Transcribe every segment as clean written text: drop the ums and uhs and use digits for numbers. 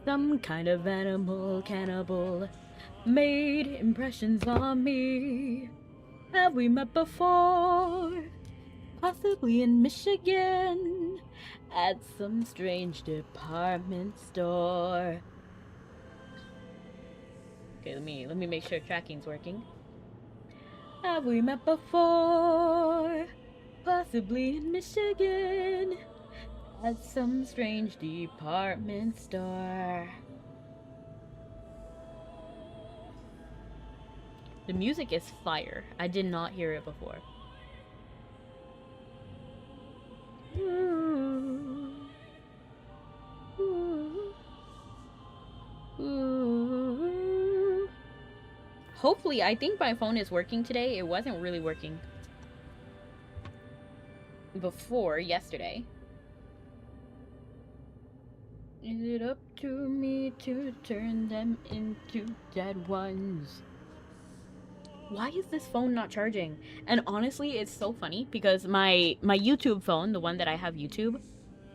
Some kind of animal cannibal made impressions on me. Have we met before? Possibly in Michigan, at some strange department store. Okay, let me make sure tracking's working. Have we met before? Possibly in Michigan, at some strange department store. The music is fire. I did not hear it before. Ooh. Ooh. Ooh. Hopefully, I think my phone is working today. It wasn't really working before yesterday. Is it up to me to turn them into dead ones? Why is this phone not charging? And honestly, it's so funny because my YouTube phone, the one that I have YouTube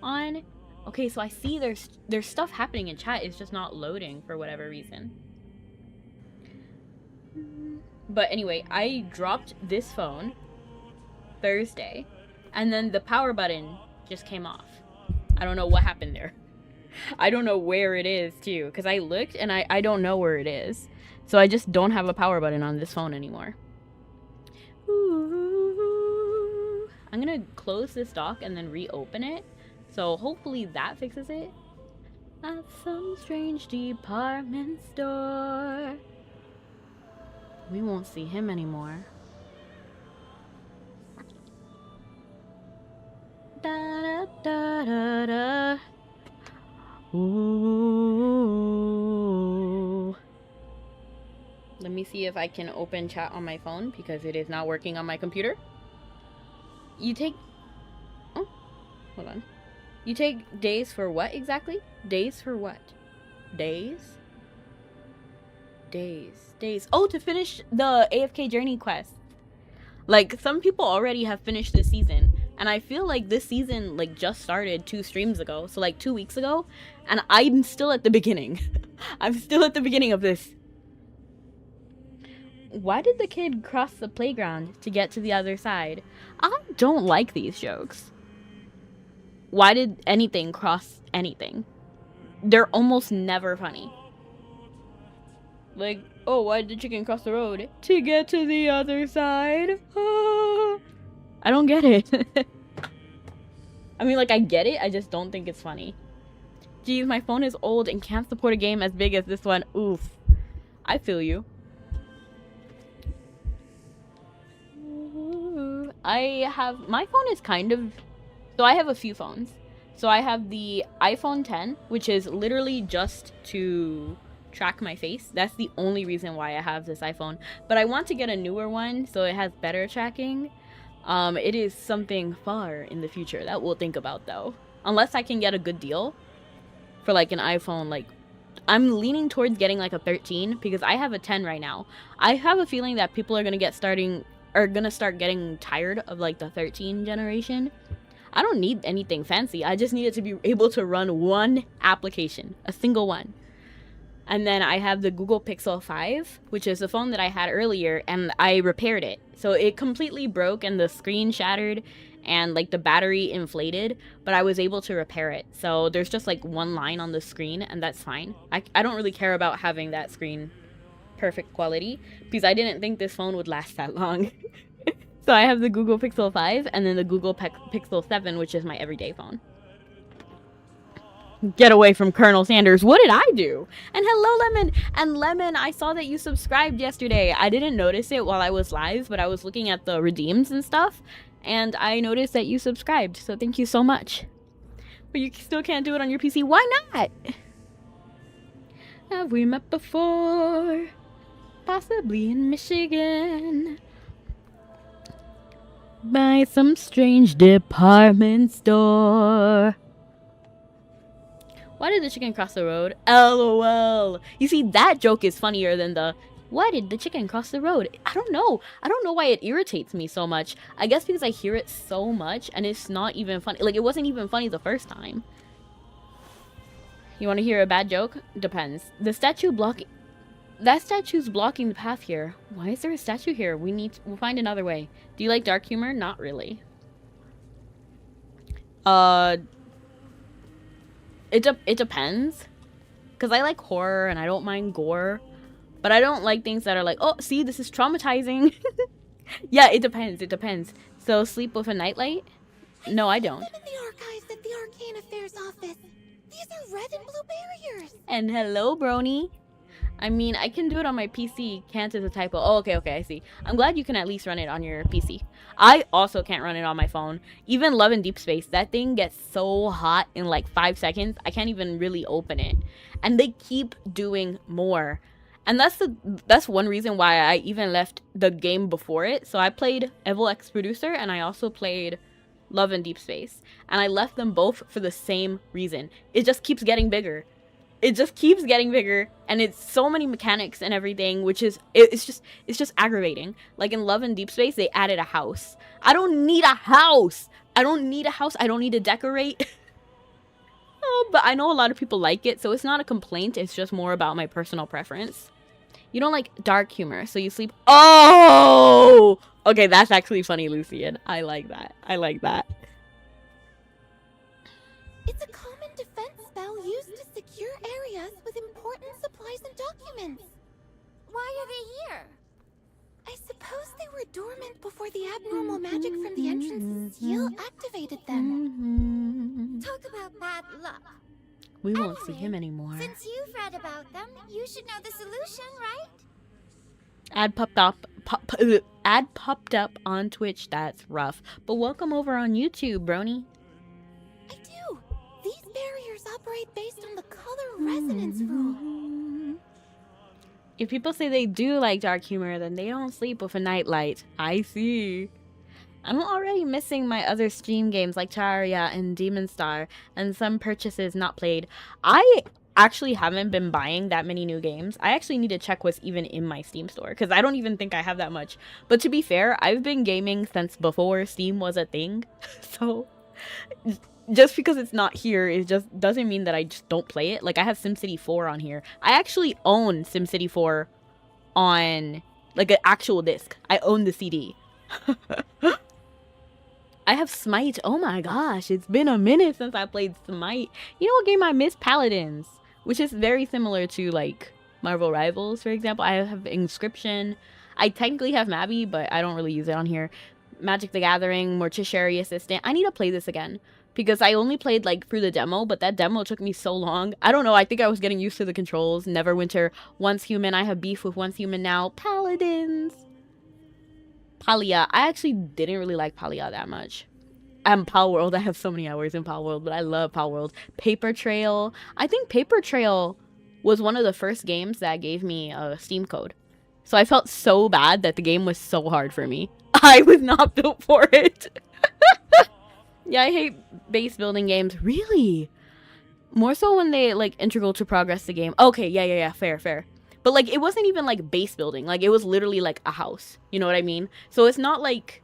on, okay, so I see there's stuff happening in chat. It's just not loading for whatever reason. But anyway, I dropped this phone Thursday, and then the power button just came off. I don't know what happened there. I don't know where it is too, because I looked and I don't know where it is. So I just don't have a power button on this phone anymore. Ooh. I'm gonna close this dock and then reopen it. So hopefully that fixes it. At some strange department store. We won't see him anymore. Da da da da da. Ooh. Let me see if I can open chat on my phone because it is not working on my computer. You take... Oh, hold on. You take days for what exactly? Days for what? Days? Days. Oh, to finish the AFK Journey quest. Like, some people already have finished this season. And I feel like this season, like, just started 2 streams ago. So, like, 2 weeks ago. And I'm still at the beginning. I'm still at the beginning of this. Why did the kid cross the playground to get to the other side? I don't like these jokes. Why did anything cross anything? They're almost never funny. Like, oh, why did the chicken cross the road? To get to the other side. I don't get it. I mean, like, I get it. I just don't think it's funny. Geez, my phone is old and can't support a game as big as this one. Oof. I feel you. My phone is kind of, so I have a few phones. So I have the iPhone 10, which is literally just to track my face. That's the only reason why I have this iPhone. But I want to get a newer one so it has better tracking. It is something far in the future that we'll think about though. Unless I can get a good deal for like an iPhone, like I'm leaning towards getting like a 13 because I have a 10 right now. I have a feeling that people are gonna start getting tired of like the 13 generation. I don't need anything fancy. I just need it to be able to run one application, a single one. And then I have the Google Pixel 5, which is the phone that I had earlier, and I repaired it. So it completely broke and the screen shattered and like the battery inflated, but I was able to repair it. So there's just like one line on the screen and that's fine. I don't really care about having that screen perfect quality because I didn't think this phone would last that long. So I have the Google Pixel 5 and then the Google Pixel 7, which is my everyday phone. Get away from Colonel Sanders. What did I do? And hello, Lemon. And Lemon, I saw that you subscribed yesterday. I didn't notice it while I was live, but I was looking at the redeems and stuff, and I noticed that you subscribed. So thank you so much. But you still can't do it on your PC. Why not? Have we met before? Possibly in Michigan. By some strange department store. Why did the chicken cross the road? LOL. You see, that joke is funnier than the, why did the chicken cross the road? I don't know. I don't know why it irritates me so much. I guess because I hear it so much and it's not even funny. Like, it wasn't even funny the first time. You want to hear a bad joke? Depends. The statue blocking... That statue's blocking the path here. Why is there a statue here? We'll find another way. Do you like dark humor? Not really. It depends. Because I like horror and I don't mind gore. But I don't like things that are like, oh, see, this is traumatizing. Yeah, it depends. It depends. So, sleep with a nightlight? No, I don't. In the archives at the Arcane Affairs office. These are red and blue barriers. And hello, Brony. I mean, I can do it on my PC. Can't is a typo. Oh, okay, I see. I'm glad you can at least run it on your PC. I also can't run it on my phone. Even Love in Deep Space, that thing gets so hot in like 5 seconds. I can't even really open it. And they keep doing more. And that's one reason why I even left the game before it. So I played Evil X Producer and I also played Love in Deep Space. And I left them both for the same reason. It just keeps getting bigger. It just keeps getting bigger, and it's so many mechanics and everything, which is it's just aggravating. Like in Love and Deep Space, they added a house. I don't need a house. I don't need a house. I don't need to decorate. Oh, but I know a lot of people like it, so it's not a complaint. It's just more about my personal preference. You don't like dark humor, so you sleep. Oh, okay, that's actually funny, Lucian. I like that. I like that. It's a common defense spell used to secure areas with important supplies and documents. Why are they here? I suppose they were dormant before the abnormal magic from the entrance seal activated them. Talk about bad luck. We won't see him anymore. Since you've read about them, you should know the solution, right? Ad popped up on Twitch. That's rough. But welcome over on YouTube, Brony. I do. These barriers operate based on the color resonance rule. If people say they do like dark humor, then they don't sleep with a nightlight. I see. I'm already missing my other stream games like Charia and Demon Star and some purchases not played. I actually haven't been buying that many new games. I actually need to check what's even in my Steam store because I don't even think I have that much. But to be fair, I've been gaming since before Steam was a thing. So just because it's not here, it just doesn't mean that I just don't play it. Like I have SimCity 4 on here. I actually own SimCity 4 on like an actual disc. I own the CD. I have Smite. Oh my gosh, it's been a minute since I played Smite. You know what game I miss? Paladins, which is very similar to like Marvel Rivals, for example. I have Inscription. I technically have Mabby, but I don't really use it on here. Magic the Gathering, Mortuary Assistant. I need to play this again because I only played like through the demo, but that demo took me so long. I don't know. I think I was getting used to the controls. Neverwinter, Once Human. I have beef with Once Human now. Paladins. Palia. I actually didn't really like Palia that much. And Palworld. I have so many hours in Palworld, but I love Palworld. Paper Trail. I think Paper Trail was one of the first games that gave me a Steam code. So I felt so bad that the game was so hard for me. I was not built for it. Yeah, I hate base building games. Really? More so when they like integral to progress the game. Okay, yeah. Fair. But like it wasn't even like base building. Like it was literally like a house. You know what I mean? So it's not like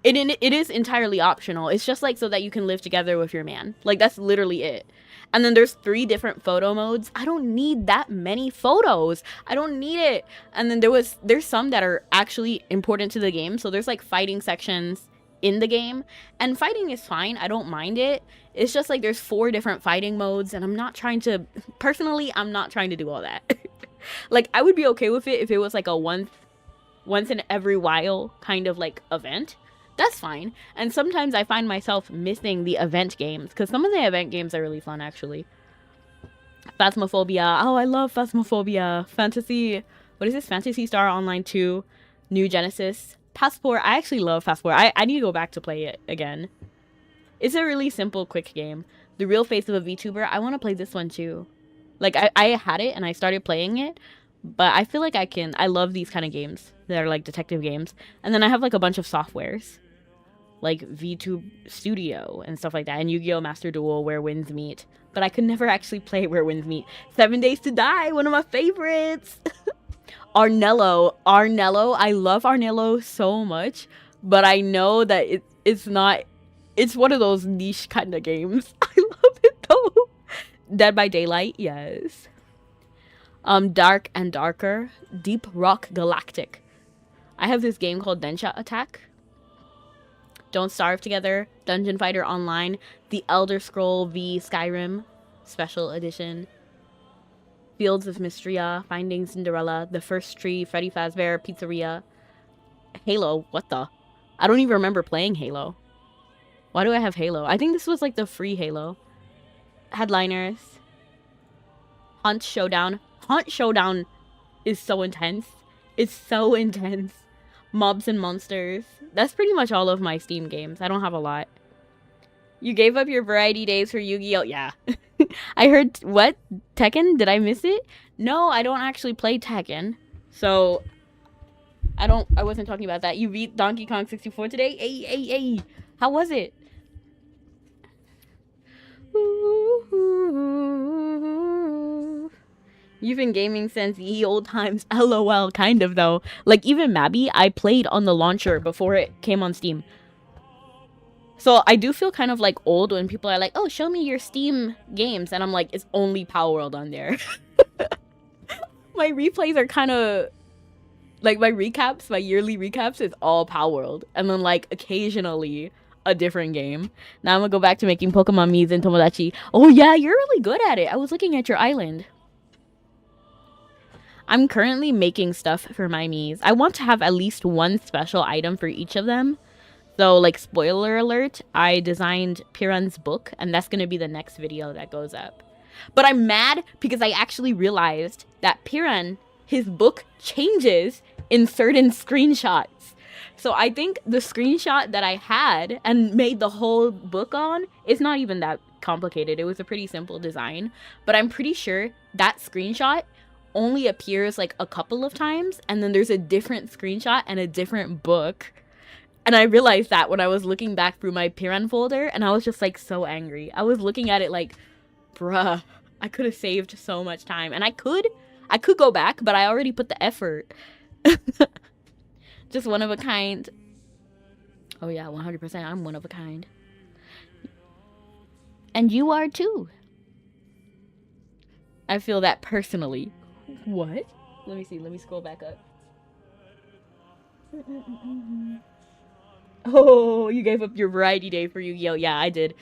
it is entirely optional. It's just like so that you can live together with your man. Like that's literally it. And then there's 3 different photo modes. I don't need that many photos. I don't need it. And then there's some that are actually important to the game. So there's like fighting sections in the game. And fighting is fine. I don't mind it. It's just like there's 4 different fighting modes. And I'm not trying to do all that. Like I would be okay with it if it was like a once in every while kind of like event. That's fine. And sometimes I find myself missing the event games because some of the event games are really fun actually. Phasmophobia. Oh, I love Phasmophobia. What is this? Phantasy Star Online 2, New Genesis. Passport. I actually love Passport. I need to go back to play it again. It's a really simple, quick game. The Real Face of a VTuber. I want to play this one too. Like I had it and I started playing it, but I feel like I love these kind of games that are like detective games. And then I have like a bunch of softwares like VTube Studio and stuff like that, and Yu-Gi-Oh! Master Duel, Where Winds Meet. But I could never actually play Where Winds Meet. 7 Days to Die, one of my favorites. Arnello. I love Arnello so much, but I know that it's one of those niche kind of games. I love it though. Dead by Daylight, yes. Dark and Darker, Deep Rock Galactic. I have this game called Densha Attack. Don't Starve Together, Dungeon Fighter Online, The Elder Scroll v Skyrim, Special Edition, Fields of Mystria, Finding Cinderella, The First Tree, Freddy Fazbear, Pizzeria, Halo, what the? I don't even remember playing Halo. Why do I have Halo? I think this was like the free Halo. Headliners, Hunt Showdown. Hunt Showdown is so intense. It's so intense. Mobs and Monsters. That's pretty much all of my Steam games. I don't have a lot. You gave up your variety days for Yu-Gi-Oh! Yeah. I heard, what? Tekken? Did I miss it? No, I don't actually play Tekken. So, I wasn't talking about that. You beat Donkey Kong 64 today? Hey. How was it? You've been gaming since ye old times. LOL, kind of though. Like even Mabby, I played on the launcher before it came on Steam. So I do feel kind of like old when people are like, oh, show me your Steam games. And I'm like, it's only Power World on there. My replays are kind of like my recaps, my yearly recaps is all Power World. And then like occasionally a different game. Now I'm gonna go back to making Pokemon Miis and Tomodachi. Oh yeah, you're really good at it. I was looking at your island. I'm currently making stuff for my Miis. I want to have at least one special item for each of them. So, like, spoiler alert, I designed Piran's book, and that's going to be the next video that goes up. But I'm mad because I actually realized that Piran, his book, changes in certain screenshots. So I think the screenshot that I had and made the whole book on is not even that complicated. It was a pretty simple design. But I'm pretty sure that screenshot only appears like a couple of times, and then there's a different screenshot and a different book. And I realized that when I was looking back through my Piran folder, and I was just like so angry. I was looking at it like, bruh, I could have saved so much time. And I could go back, but I already put the effort. Just one of a kind. Oh yeah, 100%, I'm one of a kind. And you are too. I feel that personally. What? Let me see. Let me scroll back up. Oh, you gave up your variety day for Yu-Gi-Oh! Yeah, I did.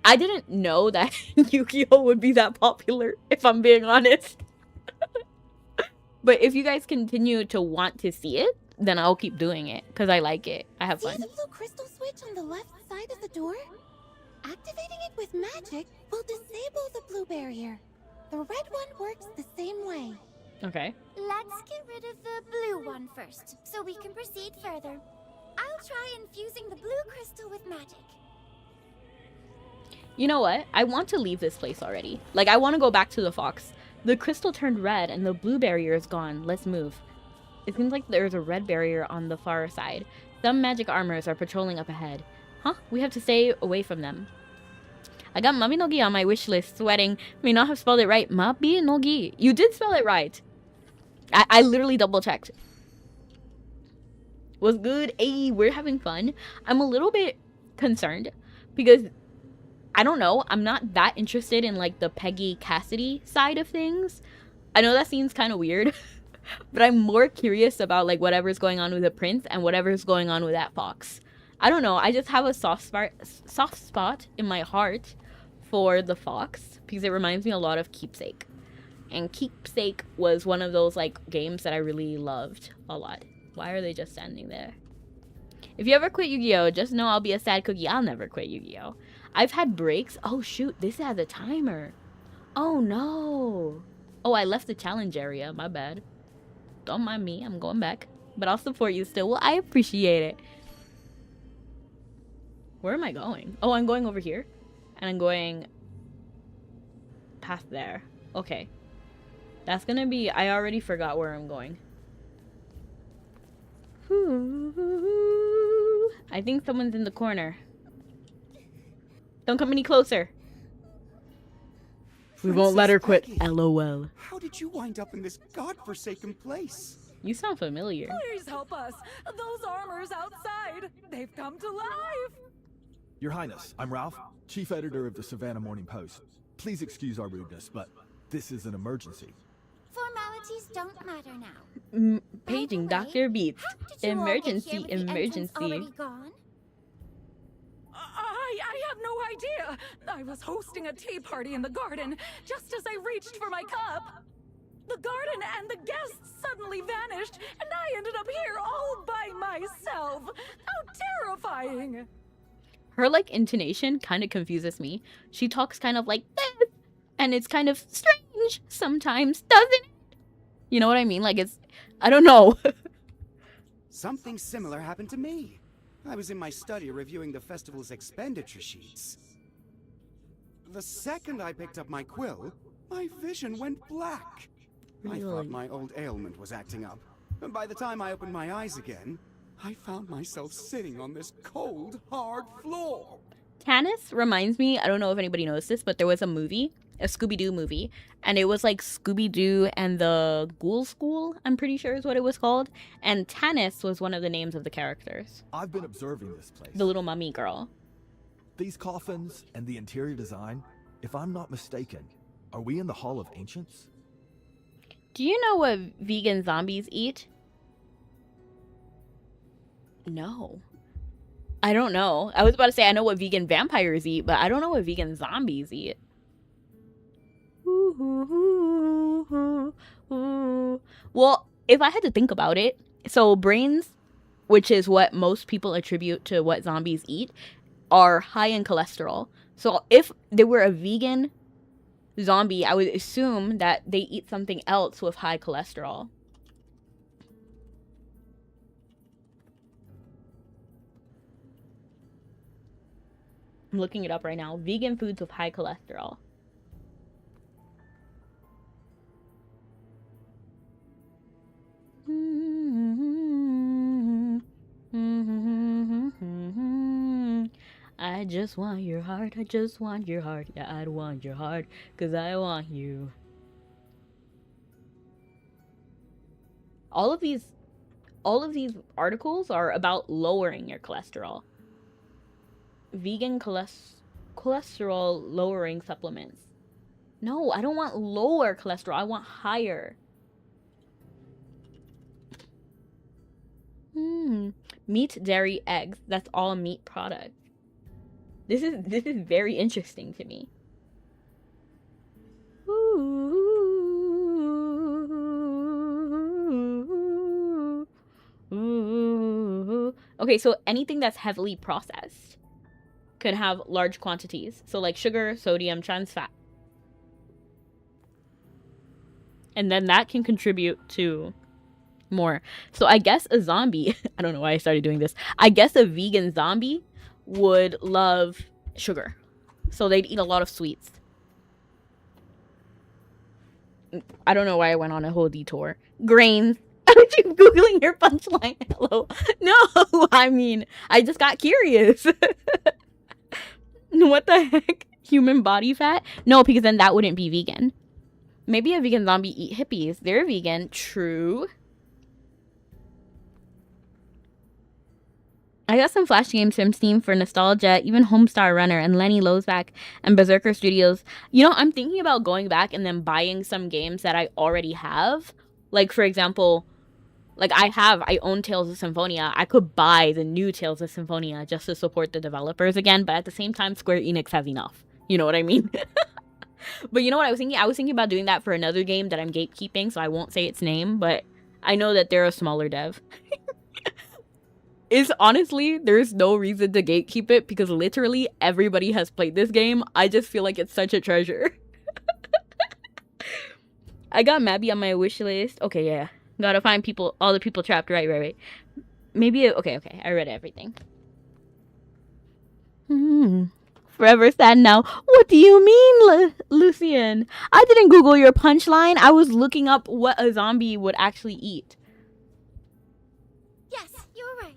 I didn't know that Yu-Gi-Oh! Would be that popular, if I'm being honest. But if you guys continue to want to see it, then I'll keep doing it, because I like it. I have fun. See the blue crystal switch on the left side of the door? Activating it with magic will disable the blue barrier. The red one works the same way. Okay. Let's get rid of the blue one first, so we can proceed further. I'll try infusing the blue crystal with magic. You know what? I want to leave this place already. Like, I want to go back to the fox. The crystal turned red and the blue barrier is gone. Let's move. It seems like there's a red barrier on the far side. Some magic armors are patrolling up ahead. Huh? We have to stay away from them. I got Mami no Gi on my wish list. Sweating. May not have spelled it right. Mami no Gi. You did spell it right. I literally double checked. Was good. Hey, we're having fun. I'm a little bit concerned because I don't know. I'm not that interested in like the Peggy Cassidy side of things. I know that seems kind of weird, but I'm more curious about like whatever's going on with the prince and whatever's going on with that fox. I don't know. I just have a soft spot in my heart for the fox because it reminds me a lot of Keepsake. And Keepsake was one of those like games that I really loved a lot. Why are they just standing there? If you ever quit Yu-Gi-Oh, just know I'll be a sad cookie. I'll never quit Yu-Gi-Oh. I've had breaks. Oh shoot, this has a timer. Oh no. Oh, I left the challenge area. My bad. Don't mind me. I'm going back. But I'll support you still. Well, I appreciate it. Where am I going? Oh, I'm going over here. And I'm going past there. Okay. That's gonna be... I already forgot where I'm going. I think someone's in the corner. Don't come any closer. We won't let her quit. Peggy, LOL. how did you wind up in this godforsaken place? You sound familiar. Please help us. Those armors outside. They've come to life. Your Highness, I'm Ralph, Chief Editor of the Savannah Morning Post. Please excuse our rudeness, but this is an emergency. Formalities don't matter now. Paging By the way, Dr. Beats. how did you all get here Emergency, with the entrance already emergency. gone? I have no idea. I was hosting a tea party in the garden just as I reached for my cup. The garden and the guests suddenly vanished, and I ended up here all by myself. How terrifying! Her like intonation kind of confuses me. She talks kind of like this, and it's kind of strange sometimes, doesn't it? You know what I mean? Like it's, I don't know. Something similar happened to me. I was in my study reviewing the festival's expenditure sheets. The second I picked up my quill, my vision went black. I thought my old ailment was acting up. And by the time I opened my eyes again, I found myself sitting on this cold, hard floor. Tanis reminds me, I don't know if anybody knows this, but there was a movie, a Scooby-Doo movie, and it was like Scooby-Doo and the Ghoul School, I'm pretty sure is what it was called, and Tanis was one of the names of the characters. I've been observing this place. The little mummy girl. These coffins and the interior design, if I'm not mistaken, are we in the Hall of Ancients? Do you know what vegan zombies eat? No. I don't know. I was about to say I know what vegan vampires eat, but I don't know what vegan zombies eat. Well, if I had to think about it, so brains, which is what most people attribute to what zombies eat, are high in cholesterol. So if they were a vegan zombie, I would assume that they eat something else with high cholesterol. I'm looking it up right now. Vegan foods with high cholesterol. I just want your heart, I just want your heart. Yeah, I'd want your heart, 'cause I want you. All of these articles are about lowering your cholesterol. Vegan cholesterol lowering supplements. No, I don't want lower cholesterol, I want higher. Meat, dairy, eggs. That's all meat products. This is very interesting to me. Okay, so anything that's heavily processed could have large quantities. So like sugar, sodium, trans fat. And then that can contribute to more. So I guess a zombie, I don't know why I started doing this. I guess a vegan zombie would love sugar. So they'd eat a lot of sweets. I don't know why I went on a whole detour. Grains. I was just Googling your punchline. Hello. No, I mean, I just got curious. What the heck? Human body fat? No, because then that wouldn't be vegan. Maybe a vegan zombie eat hippies. They're vegan. True. I got some Flash games from Steam for nostalgia, even Homestar Runner and Lenny Lozak and Berserker Studios. You know, I'm thinking about going back and then buying some games that I already have. Like, for example, like I own Tales of Symphonia. I could buy the new Tales of Symphonia just to support the developers again, but at the same time, Square Enix has enough. You know what I mean? But you know what I was thinking? I was thinking about doing that for another game that I'm gatekeeping, so I won't say its name, but I know that they're a smaller dev. Is honestly, there's no reason to gatekeep it because literally everybody has played this game. I just feel like it's such a treasure. I got Mabby on my wish list. Okay, yeah. Gotta find people, all the people trapped. Right. Maybe, okay. I read everything. Forever sad now. What do you mean, Lucian? I didn't Google your punchline. I was looking up what a zombie would actually eat. Yes, you're right.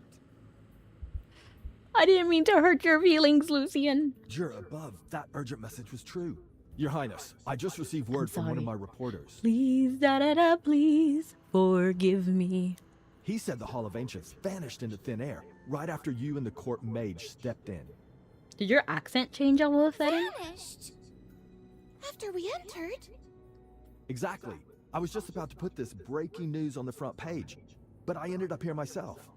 I didn't mean to hurt your feelings, Lucian. You're above. That urgent message was true. Your Highness, I just received word from one of my reporters. Please, please forgive me. He said the Hall of Ancients vanished into thin air right after you and the court mage stepped in. Did your accent change all of a sudden? Vanished? After we entered? Exactly. I was just about to put this breaking news on the front page, but I ended up here myself.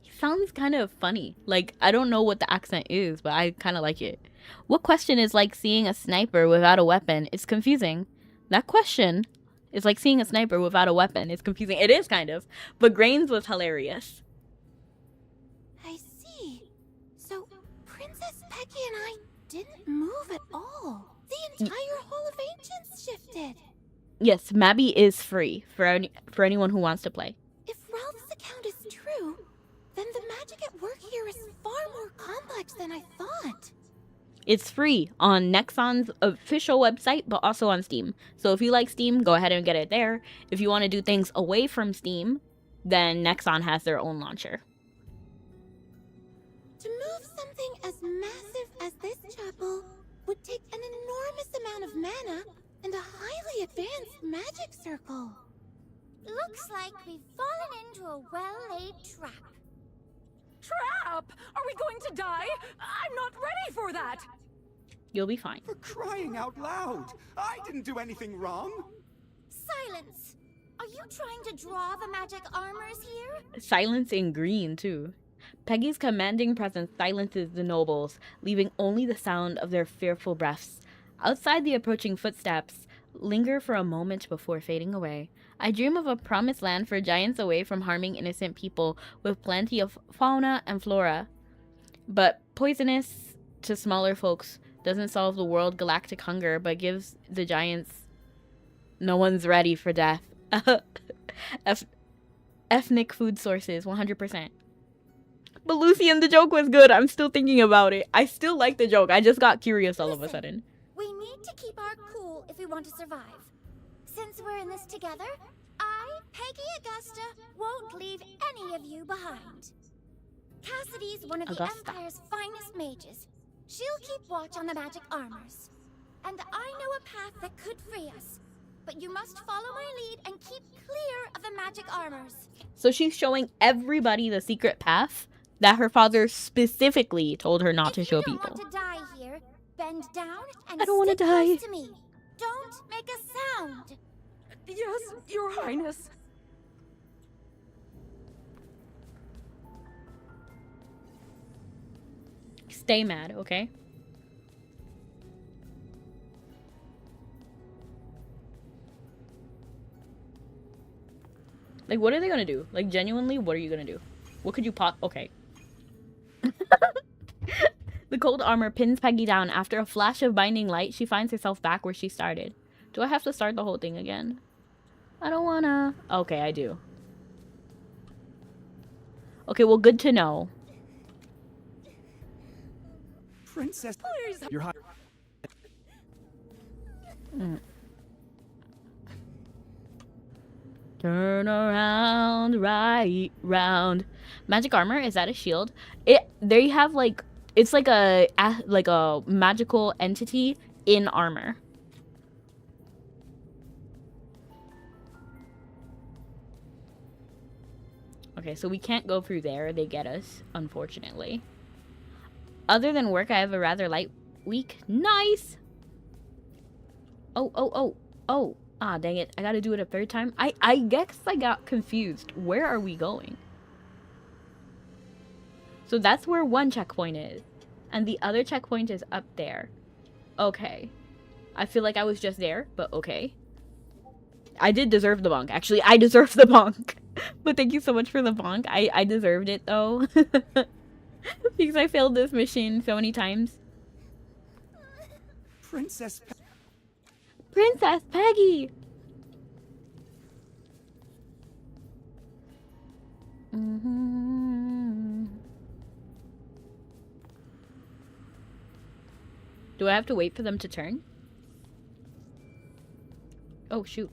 He sounds kind of funny. Like, I don't know what the accent is, but I kind of like it. What question is like seeing a sniper without a weapon? It's confusing. That question is like seeing a sniper without a weapon. It's confusing. It is kind of. But Grains was hilarious. I see. So, Princess Peggy and I didn't move at all. The entire Hall of Ancients shifted. Yes, Mabby is free for anyone who wants to play. If Ralph's account is true, then the magic at work here is far more complex than I thought. It's free on Nexon's official website, but also on Steam. So if you like Steam, go ahead and get it there. If you want to do things away from Steam, then Nexon has their own launcher. To move something as massive as this chapel would take an enormous amount of mana and a highly advanced magic circle. Looks like we've fallen into a well-laid trap. Trap! Are we going to die? I'm not ready for that! You'll be fine. For crying out loud! I didn't do anything wrong! Silence! Are you trying to draw the magic armors here? Silence in green, too. Peggy's commanding presence silences the nobles, leaving only the sound of their fearful breaths. Outside, the approaching footsteps linger for a moment before fading away. I dream of a promised land for giants away from harming innocent people, with plenty of fauna and flora. But poisonous to smaller folks doesn't solve the world galactic hunger, but gives the giants... No one's ready for death. Ethnic food sources, 100%. But Lucian, the joke was good. I'm still thinking about it. I still like the joke. I just got curious all of a sudden. We need to keep our cool if we want to survive. Since we're in this together, I, Peggy Augusta, won't leave any of you behind. Cassidy's one of the Empire's finest mages. She'll keep watch on the magic armors. And I know a path that could free us. But you must follow my lead and keep clear of the magic armors. So she's showing everybody the secret path that her father specifically told her not to show people. If you don't want to die here, bend down and I don't want to die. close to me. Don't make a sound. Yes, Your Highness. Stay mad, okay? Like, what are they gonna do? Like, genuinely, what are you gonna do? What could you Okay. The cold armor pins Peggy down. After a flash of binding light, she finds herself back where she started. Do I have to start the whole thing again? I don't wanna. Okay, I do. Okay, well, good to know. Princess, Please. Your High... Turn around, right round. Magic armor, is that a shield? There you have like, it's like a magical entity in armor. Okay, so we can't go through there. They get us, unfortunately. Other than work, I have a rather light week. Nice! Oh. Ah, dang it. I gotta do it a third time. I guess I got confused. Where are we going? So that's where one checkpoint is. And the other checkpoint is up there. Okay. I feel like I was just there, but okay. I did deserve the bonk. Actually, I deserve the bonk. But thank you so much for the bonk. I deserved it, though. Because I failed this mission so many times. Princess Peggy! Do I have to wait for them to turn? Oh, shoot.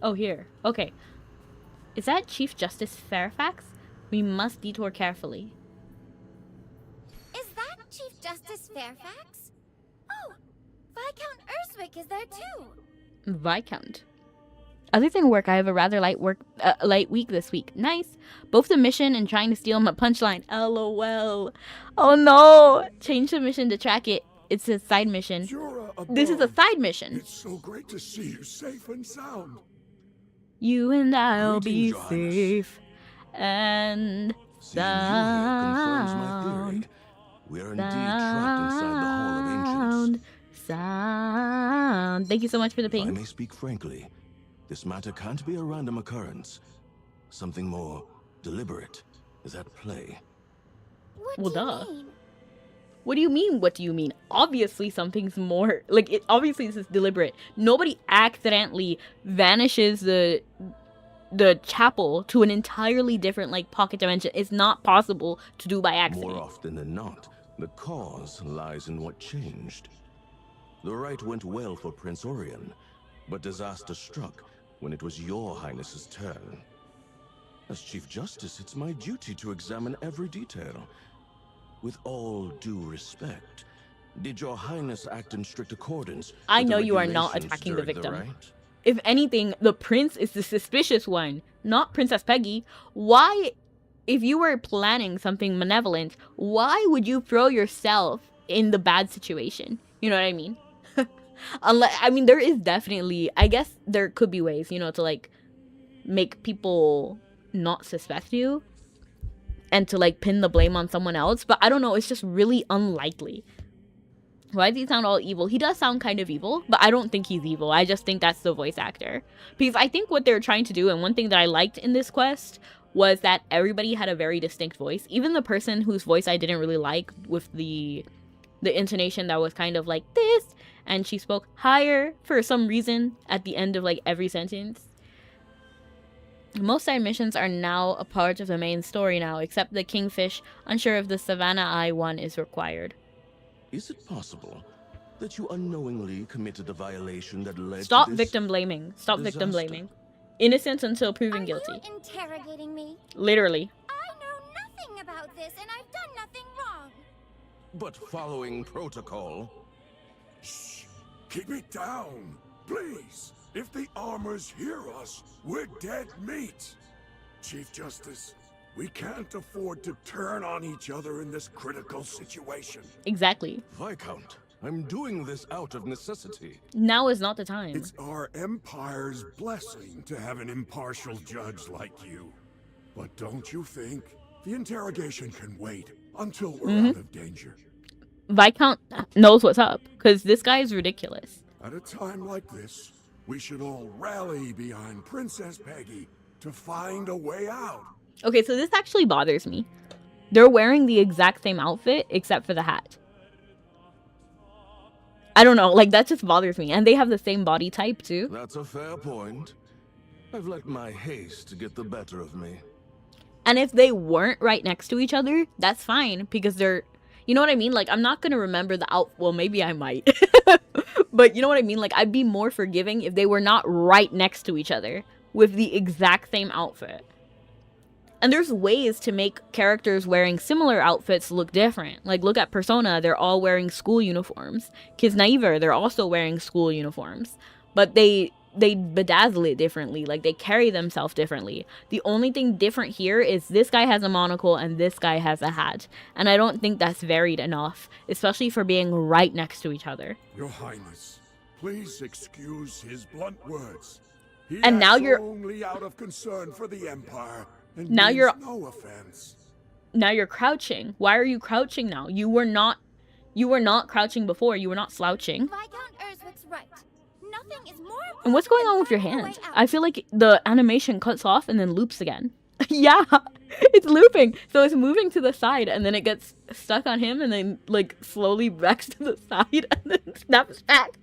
Oh, here. Okay. Is that Chief Justice Fairfax? We must detour carefully. Is that Chief Justice Other than work, I have a rather light week this week. Nice. Both the mission and trying to steal my punchline. LOL. Oh no. Change the mission to track it. It's a side mission. This is a side mission. It's so great to see you safe and sound. You and I'll be Greetings, safe and Seeing you here confirms my sound. theory. We are indeed trapped inside the Hall of Ancients. Sound. Thank you so much for the If I ping. may speak frankly, this matter can't be a random occurrence. Something more deliberate is at play. What Well, do you duh. mean? What do you mean? What do you mean? Obviously, something's more like it. Obviously, this is deliberate. Nobody accidentally vanishes the chapel to an entirely different like pocket dimension. It's not possible to do by accident. More often than not, the cause lies in what changed. The rite went well for Prince Orion, but disaster struck when it was your Highness's turn. As Chief Justice, it's my duty to examine every detail. With all due respect, did your Highness act in strict accordance? I with the know you are not regulations attacking the during victim. rite? If anything, the prince is the suspicious one, not Princess Peggy. Why, if you were planning something malevolent, why would you throw yourself in the bad situation? You know what I mean? Unless, I mean, there is definitely, I guess there could be ways, you know, to like make people not suspect you and to like pin the blame on someone else. But I don't know, it's just really unlikely. Why does he sound all evil? He does sound kind of evil, but I don't think he's evil. I just think that's the voice actor. Because I think what they're trying to do, and one thing that I liked in this quest, was that everybody had a very distinct voice. Even the person whose voice I didn't really like, with the intonation that was kind of like this, and she spoke higher for some reason at the end of like every sentence. Most side missions are now a part of the main story now, except the Kingfish. Unsure if the Savannah Eye one is required. Is it possible that you unknowingly committed a violation that led Stop to this? victim blaming. Stop victim disaster? blaming. Innocent until proven Are guilty. you interrogating me? Literally. I know nothing about this, and I've done nothing wrong. But following protocol, Shh! Keep it down, please. If the armors hear us, we're dead meat. Chief Justice, we can't afford to turn on each other in this critical situation. Exactly. Viscount, I'm doing this out of necessity. Now is not the time. It's our empire's blessing to have an impartial judge like you. But don't you think the interrogation can wait until we're out of danger? Viscount knows what's up, because this guy is ridiculous. At a time like this, we should all rally behind Princess Peggy to find a way out. Okay, so this actually bothers me. They're wearing the exact same outfit, except for the hat. I don't know, like, that just bothers me. And they have the same body type, too. That's a fair point. I've let my haste get the better of me. And if they weren't right next to each other, that's fine, because they're... You know what I mean? Like, I'm not gonna remember the well, maybe I might. But you know what I mean? Like, I'd be more forgiving if they were not right next to each other with the exact same outfit. And there's ways to make characters wearing similar outfits look different. Like, look at Persona, they're all wearing school uniforms. Kisnaiver, they're also wearing school uniforms. But they bedazzle it differently. Like, they carry themselves differently. The only thing different here is this guy has a monocle and this guy has a hat. And I don't think that's varied enough, especially for being right next to each other. Your Highness, please excuse his blunt words. He And now acts you're- only out of concern for the Empire, and Now means you're- no offense. Now you're crouching. Why are you crouching now? You were not crouching before. You were not slouching. Viscount Urswick's right. Nothing is more important And what's going than on with your finding a hand? way out. I feel like the animation cuts off and then loops again. Yeah, it's looping. So it's moving to the side and then it gets stuck on him and then like slowly backs to the side and then snaps back.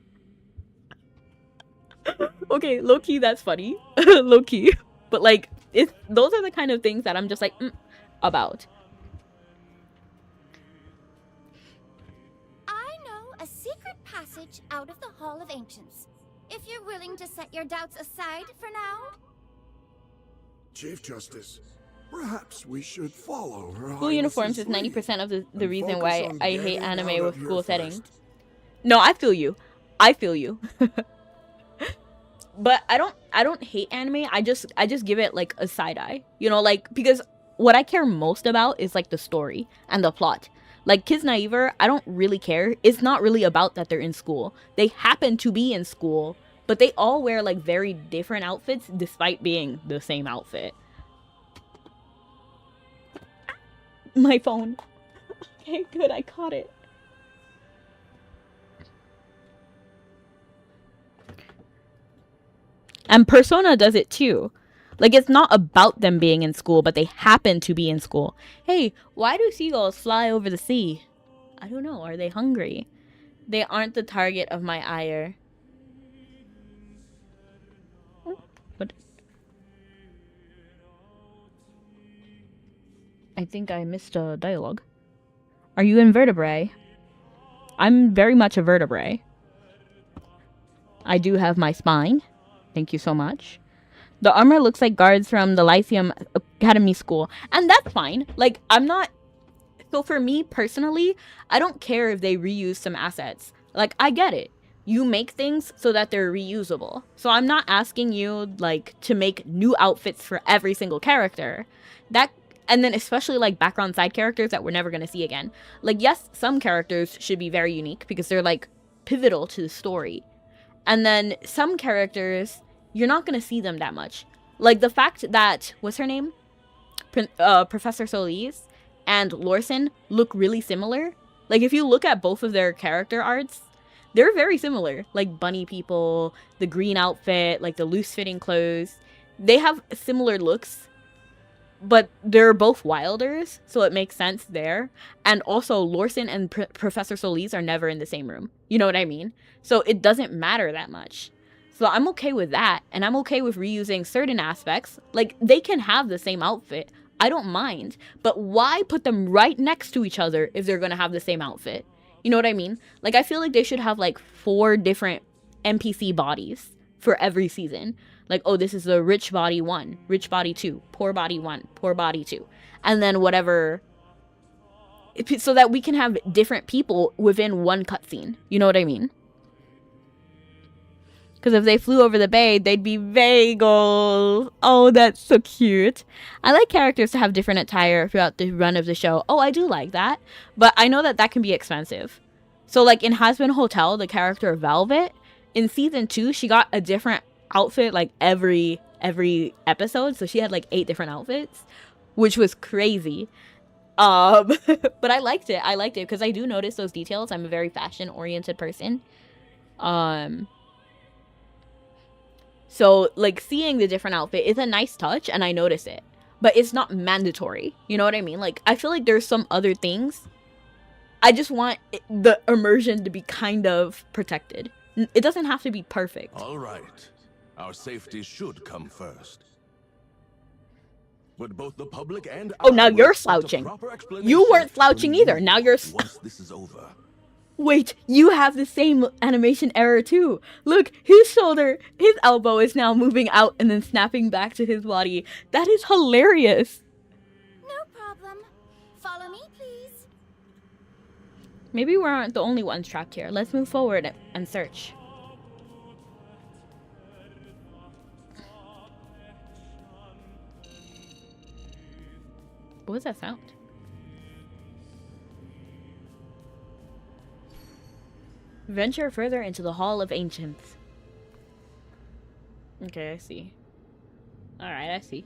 Okay, low-key, that's funny. Low-key. But like, those are the kind of things that I'm just like, about. I know a secret passage out of the Hall of Ancients. If you're willing to set your doubts aside for now. Chief Justice, perhaps we should follow her School uniforms is Highness's 90% of the and reason focus why on I hate getting out anime of with here school first. settings. No, I feel you. I feel you. But I don't hate anime. I just give it like a side eye. You know, like, because what I care most about is like the story and the plot. Like Kids Naiver, I don't really care. It's not really about that they're in school. They happen to be in school, but they all wear like very different outfits despite being the same outfit. My phone. Okay, good, I caught it. And Persona does it too. Like, it's not about them being in school, but they happen to be in school. Hey, why do seagulls fly over the sea? I don't know. Are they hungry? They aren't the target of my ire. What? I think I missed a dialogue. Are you invertebrate? I'm very much a vertebrae. I do have my spine. Thank you so much. The armor looks like guards from the Lyceum Academy School. And that's fine. Like, I'm not... So for me, personally, I don't care if they reuse some assets. Like, I get it. You make things so that they're reusable. So I'm not asking you, like, to make new outfits for every single character. And then especially, like, background side characters that we're never going to see again. Like, yes, some characters should be very unique because they're, like, pivotal to the story. And then some characters... you're not going to see them that much. Like, the fact that, what's her name? Professor Solis and Lorson look really similar. Like, if you look at both of their character arts, they're very similar. Like, bunny people, the green outfit, like the loose-fitting clothes. They have similar looks, but they're both wilders, so it makes sense there. And also, Lorson and Professor Solis are never in the same room. You know what I mean? So it doesn't matter that much. So I'm okay with that, and I'm okay with reusing certain aspects. Like, they can have the same outfit. I don't mind. But why put them right next to each other if they're gonna have the same outfit? You know what I mean? Like, I feel like they should have, like, 4 different NPC bodies for every season. Like, oh, this is the rich body 1, rich body 2, poor body 1, poor body 2. And then whatever... so that we can have different people within one cutscene. You know what I mean? Because if they flew over the bay, they'd be bagels. Oh, that's so cute. I like characters to have different attire throughout the run of the show. Oh, I do like that. But I know that that can be expensive. So, like, in Hazbin Hotel, the character Velvet, in Season 2, she got a different outfit, like, every episode. So she had, like, 8 different outfits, which was crazy. But I liked it. I liked it because I do notice those details. I'm a very fashion-oriented person. So, like, seeing the different outfit is a nice touch, and I notice it. But it's not mandatory. You know what I mean? Like, I feel like there's some other things. I just want the immersion to be kind of protected. It doesn't have to be perfect. All right. Our safety should come first. But both the public and oh, now you're slouching. You weren't slouching either. Now you're... once this is over. Wait, you have the same animation error too. Look, his shoulder, his elbow is now moving out and then snapping back to his body. That is hilarious. No problem. Follow me, please. Maybe we aren't the only ones trapped here. Let's move forward and search. What was that sound? Venture further into the Hall of Ancients. Okay, I see. Alright, I see.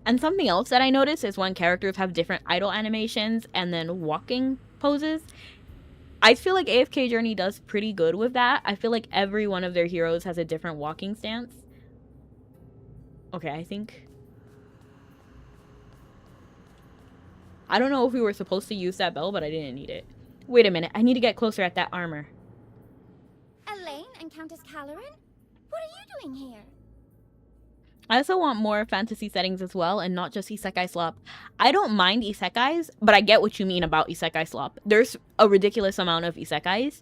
And something else that I noticed is when characters have different idle animations and then walking poses. I feel like AFK Journey does pretty good with that. I feel like every one of their heroes has a different walking stance. Okay, I think... I don't know if we were supposed to use that bell, but I didn't need it. Wait a minute, I need to get closer at that armor. Elaine and Countess Caloran? What are you doing here? I also want more fantasy settings as well, and not just isekai slop. I don't mind isekais, but I get what you mean about isekai slop. There's a ridiculous amount of isekais.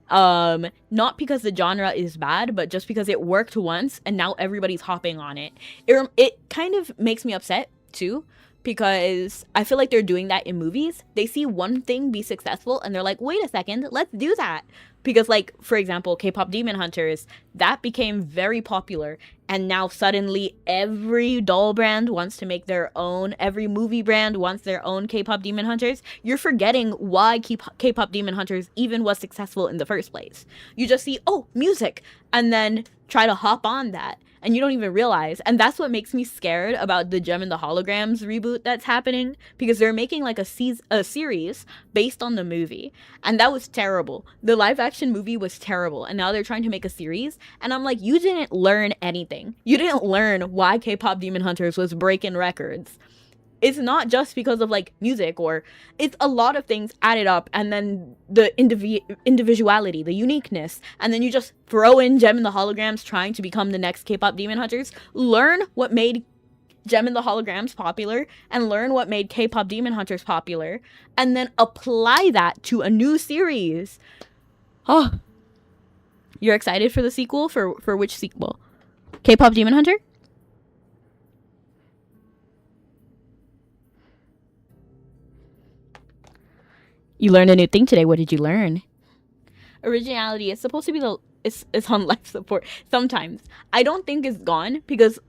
Not because the genre is bad, but just because it worked once, and now everybody's hopping on it. It kind of makes me upset, too. because I feel like they're doing that in movies. They see one thing be successful and they're like, wait a second, let's do that. Because, like, for example, K-pop Demon Hunters, that became very popular, and now suddenly every doll brand wants to make their own, every movie brand wants their own K-pop Demon Hunters. You're forgetting why K-pop Demon Hunters even was successful in the first place. You just see, oh, music, and then try to hop on that. And you don't even realize. And that's what makes me scared about the Gem and the Holograms reboot that's happening. Because they're making like a series based on the movie. And that was terrible. The live action movie was terrible. And now they're trying to make a series. And I'm like, you didn't learn anything. You didn't learn why K-pop Demon Hunters was breaking records. It's not just because of like music, or it's a lot of things added up, and then the individuality, the uniqueness, and then you just throw in Gem and the Holograms trying to become the next K-pop Demon Hunters. Learn what made Gem and the Holograms popular, and learn what made K-pop Demon Hunters popular, and then apply that to a new series. Oh, you're excited for the sequel? For which sequel? K-pop Demon Hunter? You learned a new thing today. What did you learn? Originality is supposed to be it's on life support sometimes. I don't think it's gone, because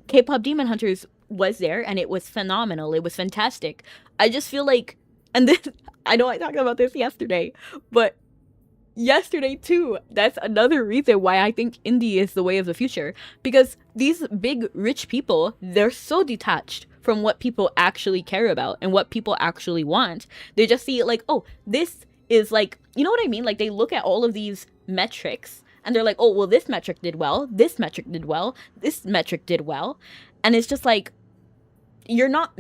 K-pop Demon Hunters was there and it was phenomenal. It was fantastic. I just feel like, and this, I know I talked about this yesterday, but yesterday too, that's another reason why I think indie is the way of the future, because these big rich people, they're so detached from what people actually care about and what people actually want. They just see it like, oh, this is like, you know what I mean? Like, they look at all of these metrics and they're like, oh, well, this metric did well, this metric did well, this metric did well. And it's just like, you're not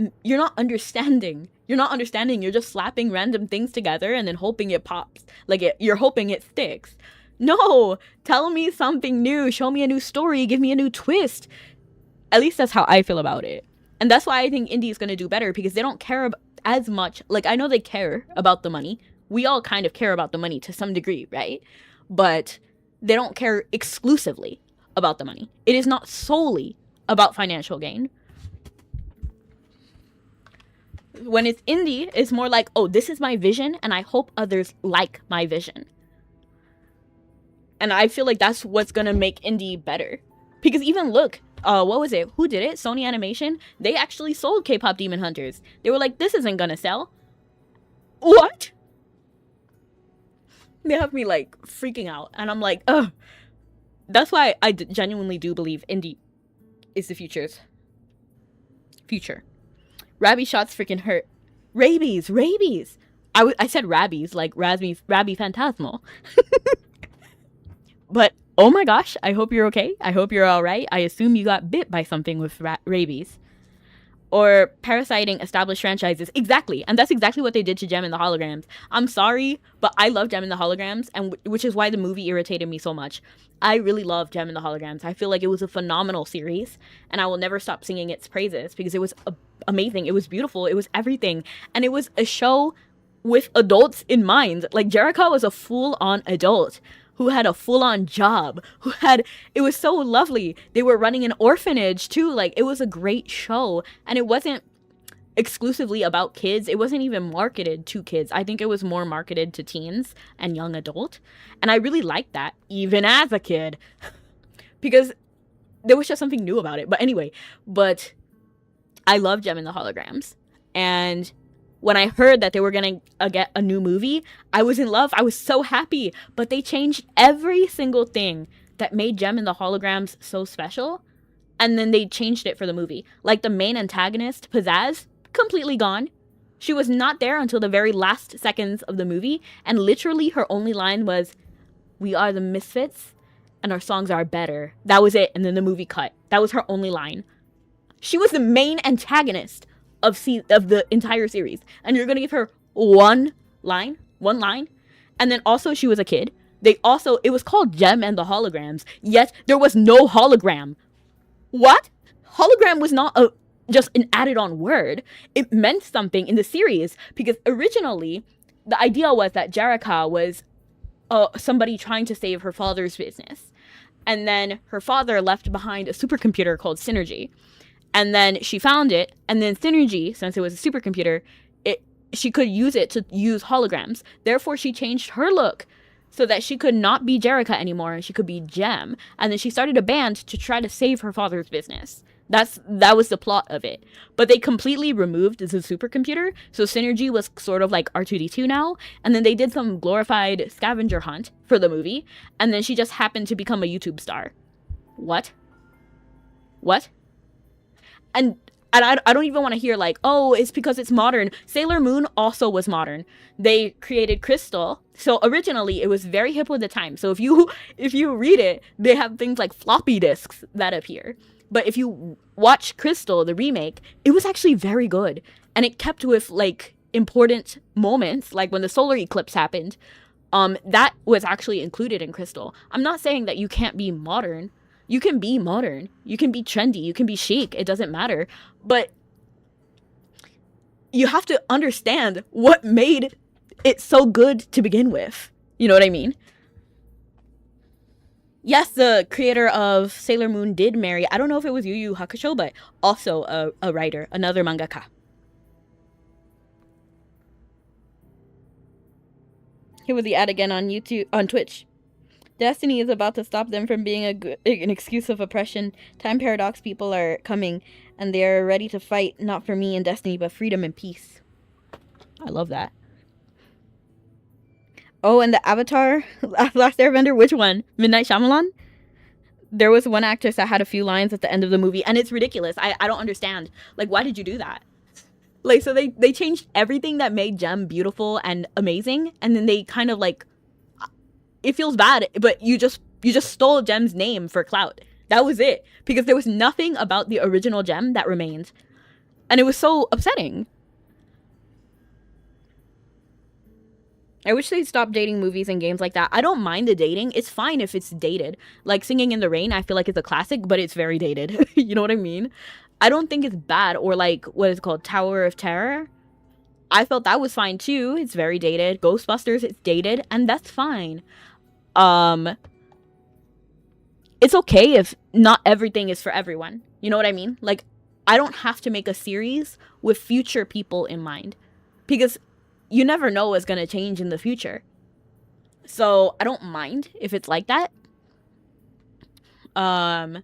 understanding. You're not understanding. You're just slapping random things together and then hoping it pops. Like, you're hoping it sticks. No, tell me something new. Show me a new story. Give me a new twist. At least that's how I feel about it. And that's why I think indie is going to do better, because they don't care as much. Like, I know they care about the money. We all kind of care about the money to some degree, right? But they don't care exclusively about the money. It is not solely about financial gain. When it's indie, it's more like, oh, this is my vision, and I hope others like my vision. And I feel like that's what's going to make indie better. Because even look, what was it? Who did it? Sony Animation? They actually sold K-pop Demon Hunters. They were like, this isn't gonna sell. What? They have me like freaking out. And I'm like, ugh. That's why I genuinely do believe indie is the future. Rabby shots freaking hurt. Rabies. I said rabbies, like Rabby Phantasmal. But oh my gosh, I hope you're okay. I hope you're all right. I assume you got bit by something with rabies. Or parasiting established franchises. Exactly. And that's exactly what they did to Gem and the Holograms. I'm sorry, but I love Gem and the Holograms, and which is why the movie irritated me so much. I really love Gem and the Holograms. I feel like it was a phenomenal series, and I will never stop singing its praises, because it was amazing. It was beautiful. It was everything. And it was a show with adults in mind. Like, Jericho was a full-on adult who had a full-on job, it was so lovely. They were running an orphanage too. Like, it was a great show, and it wasn't exclusively about kids. It wasn't even marketed to kids. I think it was more marketed to teens and young adult, and I really liked that, even as a kid, because there was just something new about it. But anyway, I love Gem and the Holograms, and when I heard that they were going to get a new movie, I was in love. I was so happy. But they changed every single thing that made Gem and the Holograms so special. And then they changed it for the movie. Like, the main antagonist, Pizzazz, completely gone. She was not there until the very last seconds of the movie. And literally her only line was, "We are the misfits and our songs are better." That was it. And then the movie cut. That was her only line. She was the main antagonist of the entire series, and you're gonna give her one line, and then also she was a kid. It was called Gem and the Holograms, yet there was no hologram. What? Hologram was not just an added on word. It meant something in the series, because originally the idea was that Jericho was somebody trying to save her father's business, and then her father left behind a supercomputer called Synergy. And then she found it, and then Synergy, since it was a supercomputer, she could use it to use holograms. Therefore, she changed her look so that she could not be Jerica anymore, and she could be Gem. And then she started a band to try to save her father's business. That was the plot of it. But they completely removed the supercomputer, so Synergy was sort of like R2-D2 now, and then they did some glorified scavenger hunt for the movie, and then she just happened to become a YouTube star. What? And I don't even want to hear like, oh, it's because it's modern. Sailor Moon also was modern. They created Crystal. So originally it was very hip with the time. So if you read it, they have things like floppy disks that appear. But if you watch Crystal, the remake, it was actually very good. And it kept with like important moments, like when the solar eclipse happened. That was actually included in Crystal. I'm not saying that you can't be modern. You can be modern. You can be trendy. You can be chic. It doesn't matter. But you have to understand what made it so good to begin with. You know what I mean? Yes, the creator of Sailor Moon did marry, I don't know if it was Yu Yu Hakusho, but also a writer, another mangaka. Here was the ad again on Twitch. Destiny is about to stop them from being an excuse of oppression. Time paradox people are coming, and they are ready to fight, not for me and Destiny, but freedom and peace. I love that. Oh, and the Avatar, Last Airbender, which one? Midnight Shyamalan? There was one actress that had a few lines at the end of the movie, and it's ridiculous. I don't understand. Like, why did you do that? Like, so they changed everything that made Gem beautiful and amazing, and then they kind of like, it feels bad, but you just stole Gem's name for clout. That was it. Because there was nothing about the original Gem that remained. And it was so upsetting. I wish they'd stop dating movies and games like that. I don't mind the dating. It's fine if it's dated. Like Singing in the Rain, I feel like it's a classic, but it's very dated. You know what I mean? I don't think it's bad. Or like, what is it called? Tower of Terror? I felt that was fine too. It's very dated. Ghostbusters, it's dated. And that's fine. It's okay if not everything is for everyone. You know what I mean? Like, I don't have to make a series with future people in mind. Because you never know what's going to change in the future. So, I don't mind if it's like that. But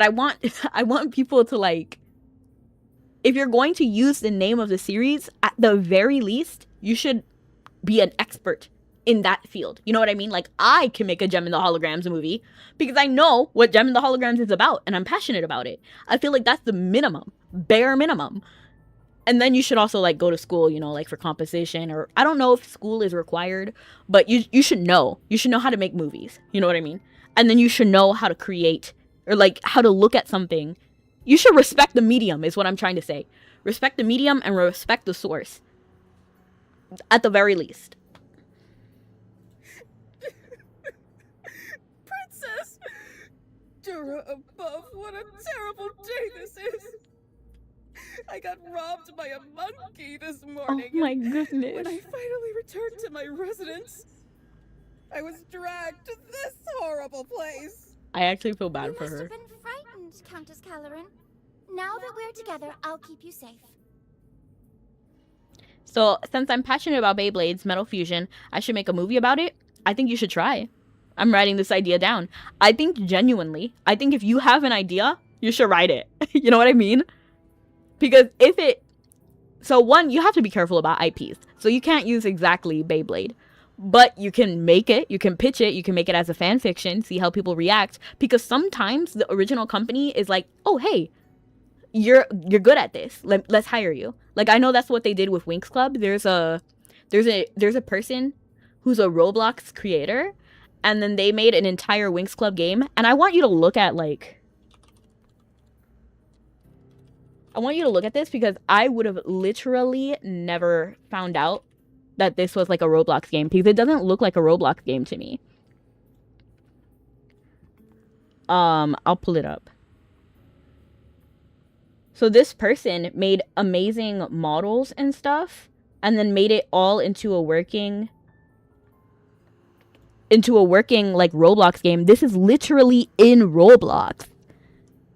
I want people to like, if you're going to use the name of the series, at the very least, you should be an expert in that field. You know what I mean? Like, I can make a Gem in the Holograms movie because I know what Gem in the Holograms is about and I'm passionate about it. I feel like that's the minimum, bare minimum. And then you should also like go to school, you know, like for composition, or I don't know if school is required, but you should know. You should know how to make movies. You know what I mean? And then you should know how to create, or like how to look at something. You should respect the medium is what I'm trying to say. Respect the medium and respect the source. At the very least. Princess! Dura above, what a terrible day this is! I got robbed by a monkey this morning. Oh my goodness. When I finally returned to my residence, I was dragged to this horrible place. I actually feel bad for You must her. have been frightened, Countess Caloran. Now that we're together, I'll keep you safe. So, since I'm passionate about Beyblade's Metal Fusion, I should make a movie about it. I think you should try. I'm writing this idea down. I think genuinely, if you have an idea, you should write it. You know what I mean? Because so one, you have to be careful about IPs. So you can't use exactly Beyblade. But you can make it, you can pitch it, you can make it as a fan fiction, see how people react. Because sometimes the original company is like, oh, hey, you're good at this. Let's hire you. Like, I know that's what they did with Winx Club. There's a person who's a Roblox creator, and then they made an entire Winx Club game. And I want you to look at this because I would have literally never found out that this was like a Roblox game because it doesn't look like a Roblox game to me. I'll pull it up. So this person made amazing models and stuff and then made it all into a working like Roblox game. This is literally in Roblox.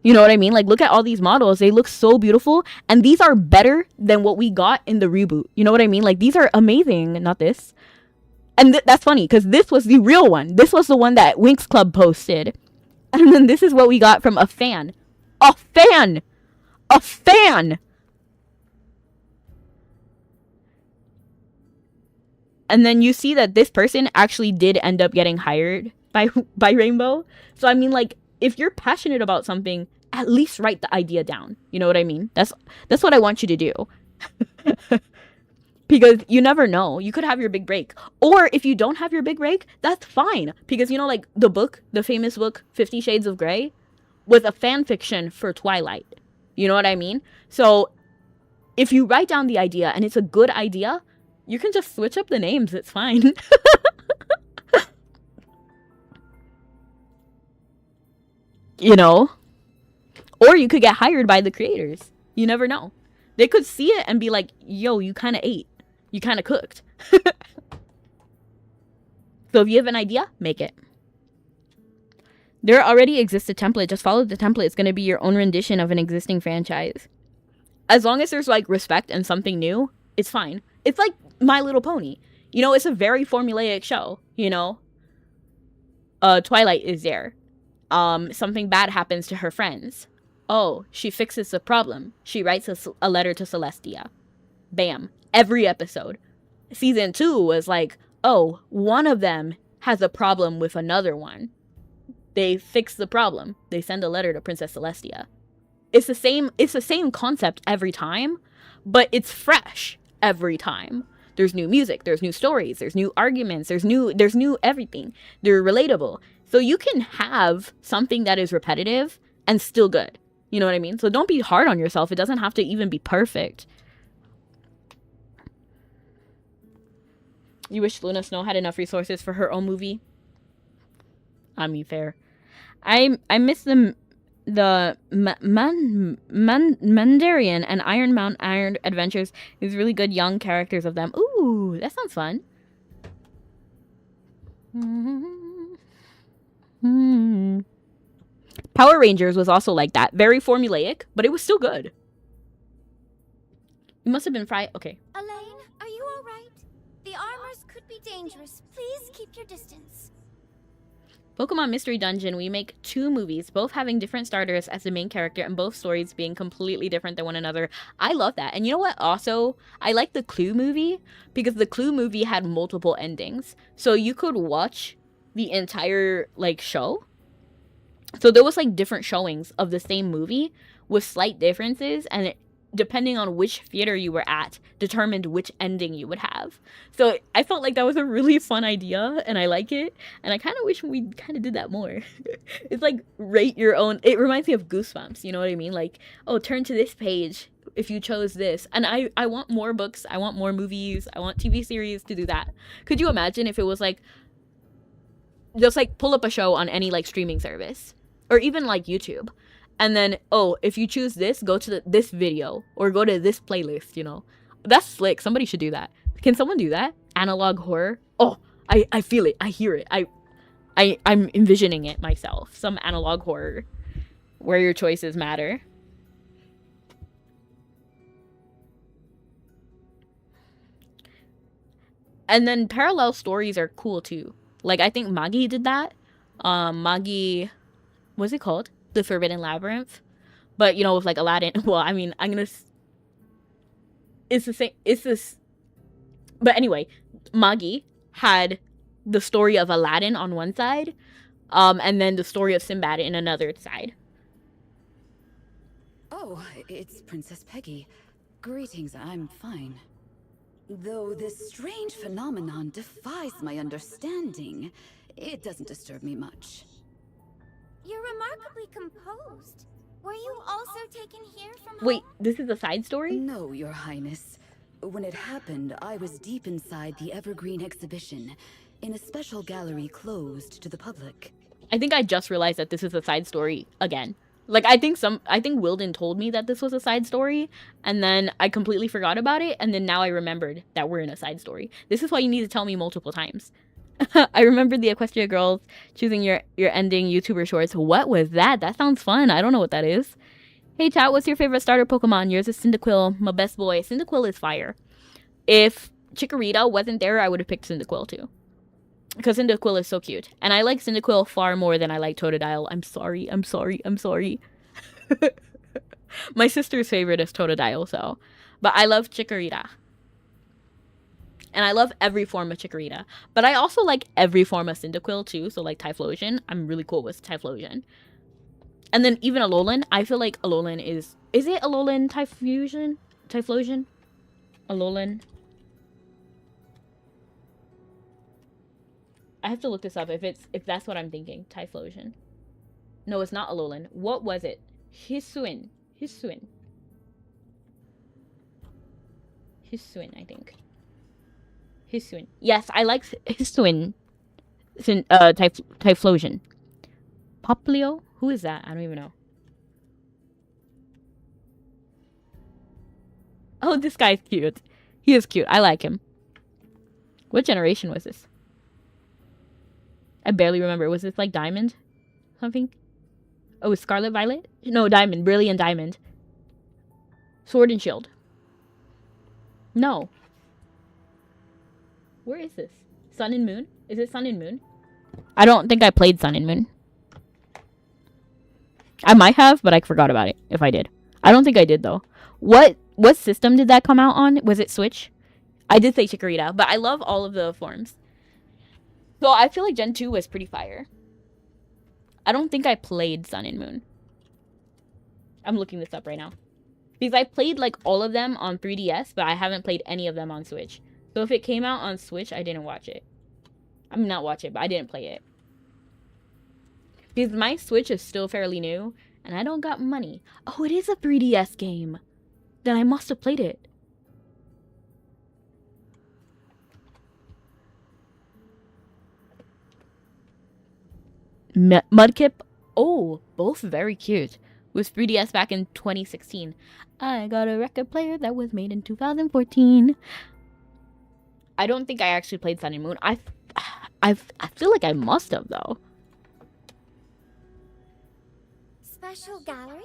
You know what I mean? Like, look at all these models. They look so beautiful. And these are better than what we got in the reboot. You know what I mean? Like, these are amazing. Not this. And that's funny because this was the real one. This was the one that Winx Club posted. And then this is what we got from a fan. A fan! A fan! And then you see that this person actually did end up getting hired by Rainbow. So, I mean, like, if you're passionate about something, at least write the idea down. You know what I mean? That's what I want you to do. Because you never know. You could have your big break. Or if you don't have your big break, that's fine. Because, you know, like, the famous book, 50 Shades of Grey, was a fan fiction for Twilight. You know what I mean? So, if you write down the idea and it's a good idea, you can just switch up the names. It's fine. You know? Or you could get hired by the creators. You never know. They could see it and be like, yo, you kind of ate. You kind of cooked. So if you have an idea, make it. There already exists a template. Just follow the template. It's going to be your own rendition of an existing franchise. As long as there's, like, respect and something new, it's fine. It's like My Little Pony. You know, it's a very formulaic show, you know? Twilight is there. Something bad happens to her friends. Oh, she fixes the problem. She writes a letter to Celestia. Bam. Every episode. Season 2 was like, oh, one of them has a problem with another one. They fix the problem. They send a letter to Princess Celestia. It's the same concept every time, but it's fresh every time. There's new music, there's new stories, there's new arguments, there's new everything. They're relatable. So you can have something that is repetitive and still good. You know what I mean? So don't be hard on yourself. It doesn't have to even be perfect. You wish Luna Snow had enough resources for her own movie? I mean, fair. I miss the Mandarian and Iron Mount Iron adventures. These really good young characters of them. Ooh, that sounds fun. Power Rangers was also like that. Very formulaic, but it was still good. You must have been fried. Okay. Elaine, are you alright? The armors could be dangerous. Please keep your distance. Pokemon Mystery Dungeon, we make 2 movies, both having different starters as the main character and both stories being completely different than one another. I love that. And you know what? Also, I like the Clue movie because the Clue movie had multiple endings. So you could watch the entire, like, show. So there was, like, different showings of the same movie with slight differences, and depending on which theater you were at, determined which ending you would have. So I felt like that was a really fun idea, and I like it, and I kind of wish we kind of did that more. It's like, rate your own. It reminds me of Goosebumps, you know what I mean? Like, oh, turn to this page if you chose this. And I want more books, I want more movies, I want TV series to do that. Could you imagine if it was like, just like pull up a show on any like streaming service, or even like YouTube, and then, oh, if you choose this, go to this video or go to this playlist, you know? That's slick. Somebody should do that. Can someone do that? Analog horror? Oh, I feel it. I hear it. I'm envisioning it myself. Some analog horror where your choices matter. And then parallel stories are cool too. Like, I think Magi did that. Magi, what's it called? The Forbidden Labyrinth. But, you know, with like Aladdin. Well, I mean, it's the same. It's this. But anyway, Magi had the story of Aladdin on one side, and then the story of Sinbad in another side. Oh, it's Princess Peggy. Greetings, I'm fine. Though this strange phenomenon defies my understanding, it doesn't disturb me much. You're remarkably composed. Were you also taken here from Wait, home? this is a side story? No, Your Highness. When it happened, I was deep inside the Evergreen exhibition, in a special gallery closed to the public. I think I just realized that this is a side story again. Like, I think Wilden told me that this was a side story, and then I completely forgot about it, and then now I remembered that we're in a side story. This is why you need to tell me multiple times. I remember the Equestria girls choosing your ending YouTuber shorts. What was that? That sounds fun. I don't know what that is. Hey chat, what's your favorite starter Pokemon? Yours is Cyndaquil, my best boy. Cyndaquil is fire. If Chikorita wasn't there, I would have picked Cyndaquil too. Because Cyndaquil is so cute. And I like Cyndaquil far more than I like Totodile. I'm sorry. My sister's favorite is Totodile, so. But I love Chikorita. And I love every form of Chikorita. But I also like every form of Cyndaquil too. So like Typhlosion. I'm really cool with Typhlosion. And then even Alolan. I feel like Alolan is... Is it Alolan Typhlosion? Alolan? I have to look this up if that's what I'm thinking. Typhlosion. No, it's not Alolan. What was it? Hisuian, I think. Hisuian. Yes, I like Hisuian. Typhlosion. Poplio? Who is that? I don't even know. Oh, this guy's cute. He is cute. I like him. What generation was this? I barely remember. Was this like Diamond? Something? Oh, Scarlet Violet? No, Diamond. Brilliant Diamond. Sword and Shield. No. Where is this? Sun and Moon? Is it Sun and Moon? I don't think I played Sun and Moon. I might have, but I forgot about it if I did. I don't think I did, though. What system did that come out on? Was it Switch? I did say Chikorita, but I love all of the forms. So I feel like Gen 2 was pretty fire. I don't think I played Sun and Moon. I'm looking this up right now. Because I played like all of them on 3DS, but I haven't played any of them on Switch. So if it came out on Switch, I didn't watch it. I mean, not watch it, but I didn't play it. Because my Switch is still fairly new, and I don't got money. Oh, it is a 3DS game. Then I must have played it. Mudkip. Oh, both very cute. Was 3DS back in 2016. I got a record player that was made in 2014. I don't think I actually played Sun and Moon. I feel like I must have, though. Special gallery?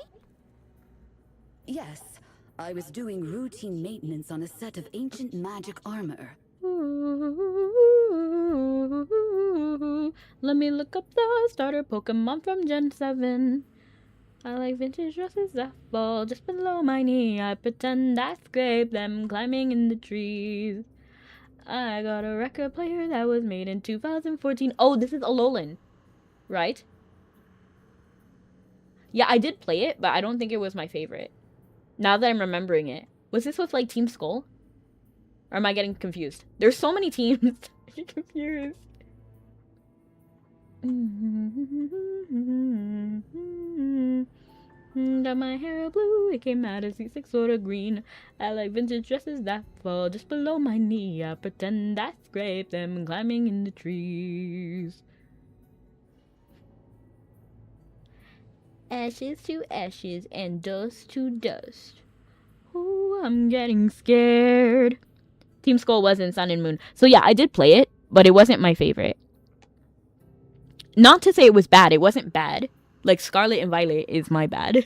Yes, I was doing routine maintenance on a set of ancient magic armor. Let me look up the starter Pokemon from Gen 7. I like vintage dresses that fall just below my knee. I pretend I scrape them climbing in the trees. I got a record player that was made in 2014. Oh, this is Alolan, right? Yeah, I did play it, but I don't think it was my favorite. Now that I'm remembering it. Was this with, like, Team Skull? Or am I getting confused? There's so many teams. I'm confused. Got my hair blue, it came out as C6 sort of green. I like vintage dresses that fall just below my knee. I pretend I scrape them climbing in the trees. Ashes to ashes and dust to dust. Oh, I'm getting scared. Team Skull was in Sun and Moon. So yeah, I did play it, but it wasn't my favorite. Not to say it was bad. It wasn't bad. Like, Scarlet and Violet is my bad.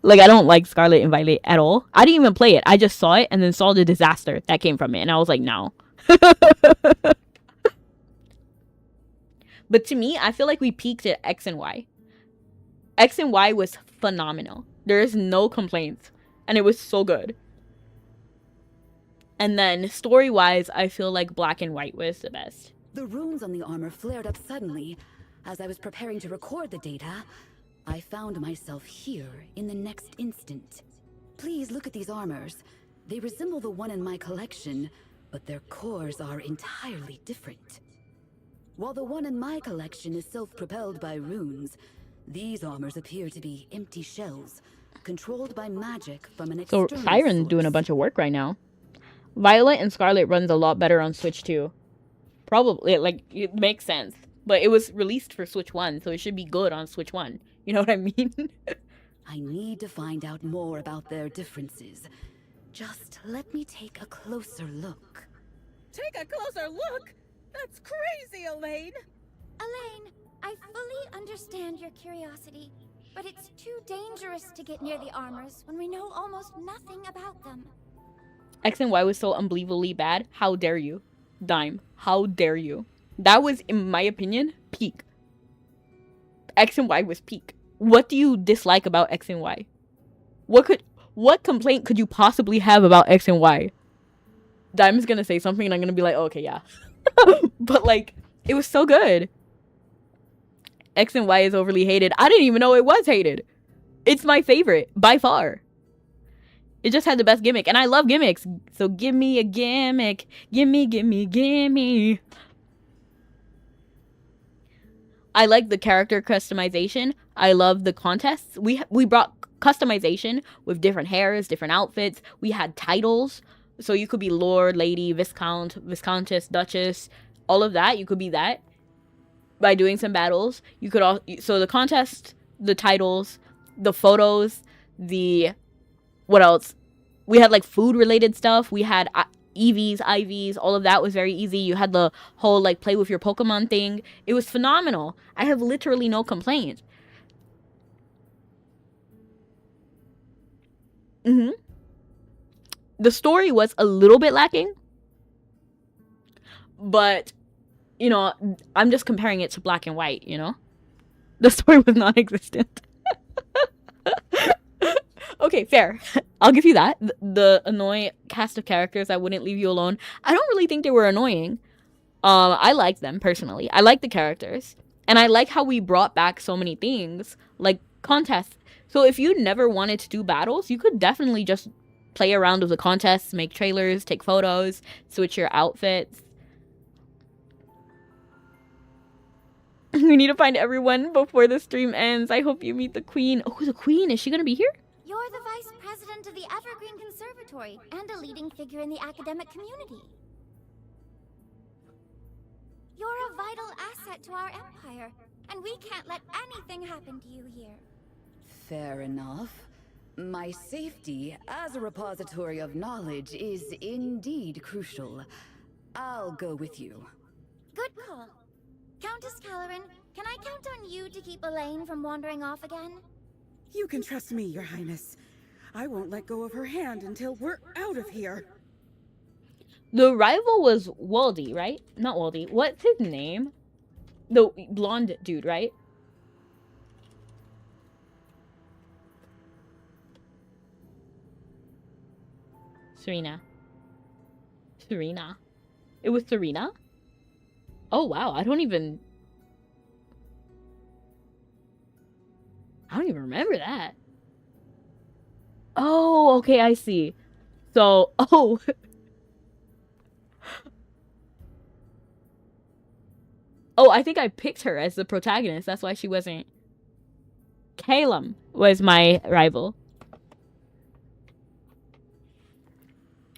Like, I don't like Scarlet and Violet at all. I didn't even play it. I just saw it and then saw the disaster that came from it. And I was like, no. But to me, I feel like we peaked at X and Y. X and Y was phenomenal. There is no complaints. And it was so good. And then, story-wise, I feel like Black and White was the best. The runes on the armor flared up suddenly. As I was preparing to record the data, I found myself here in the next instant. Please look at these armors. They resemble the one in my collection, but their cores are entirely different. While the one in my collection is self-propelled by runes, these armors appear to be empty shells, controlled by magic from an external source. So Siren's doing a bunch of work right now. Violet and Scarlet runs a lot better on Switch 2. Probably, like, it makes sense. But it was released for Switch 1, so it should be good on Switch 1. You know what I mean? I need to find out more about their differences. Just let me take a closer look. Take a closer look? That's crazy, Elaine! Elaine, I fully understand your curiosity, but it's too dangerous to get near the armors when we know almost nothing about them. X and Y was so unbelievably bad. How dare you? Dime. How dare you? That was, in my opinion, peak. X and Y was peak. What do you dislike about X and Y? What complaint could you possibly have about X and Y? Dime is gonna say something and I'm gonna be like, oh, okay, yeah. But like, it was so good. X and Y is overly hated. I didn't even know it was hated. It's my favorite, by far. It just had the best gimmick, and I love gimmicks. So give me a gimmick. Gimme, gimme, gimme. I like the character customization. I love the contests. We brought customization with different hairs, different outfits. We had titles. So you could be Lord, Lady, Viscount, Viscountess, Duchess. All of that. You could be that. By doing some battles. You could all. So the contest, the titles, the photos, the... What else? We had like food related stuff. We had EVs, IVs, all of that was very easy. You had the whole like play with your Pokemon thing. It was phenomenal. I have literally no complaints. The story was a little bit lacking. But, you know, I'm just comparing it to Black and White, you know? The story was non-existent. Okay, fair. I'll give you that. The annoying cast of characters that wouldn't leave you alone. I don't really think they were annoying. I liked them, personally. I like the characters. And I like how we brought back so many things. Like, contests. So if you never wanted to do battles, you could definitely just play around with the contests, make trailers, take photos, switch your outfits. We need to find everyone before the stream ends. I hope you meet the queen. Oh, the queen. Is she gonna be here? You're the vice president of the Evergreen Conservatory and a leading figure in the academic community. You're a vital asset to our empire, and we can't let anything happen to you here. Fair enough. My safety as a repository of knowledge is indeed crucial. I'll go with you. Good call. Countess Caloran, can I count on you to keep Elaine from wandering off again? You can trust me, Your Highness. I won't let go of her hand until we're out of here. The rival was Waldy, right? Not Waldy. What's his name? The blonde dude, right? Serena. Serena. It was Serena? Oh, wow. I don't even remember that. Oh, okay, I see. So, oh. Oh, I think I picked her as the protagonist. That's why she wasn't. Calum was my rival.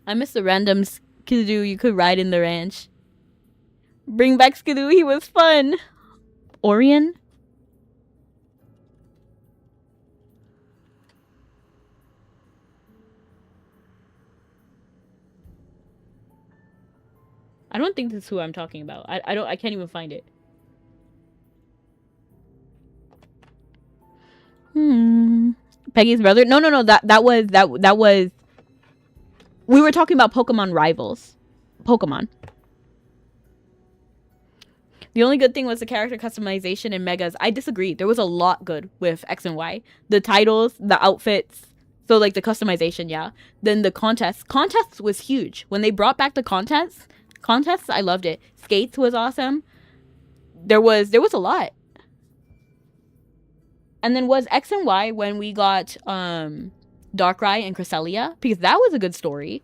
I miss the random Skidoo you could ride in the ranch. Bring back Skidoo, he was fun. Orion? I don't think this is who I'm talking about. I can't even find it. Peggy's brother? No. That was we were talking about Pokemon rivals. Pokemon. The only good thing was the character customization in Megas. I disagree. There was a lot good with X and Y. The titles, the outfits. So like the customization, yeah. Then the contests. Contests was huge. When they brought back the contests, I loved it. Skates was awesome. There was a lot. And then was X and Y when we got Darkrai and Cresselia, because that was a good story.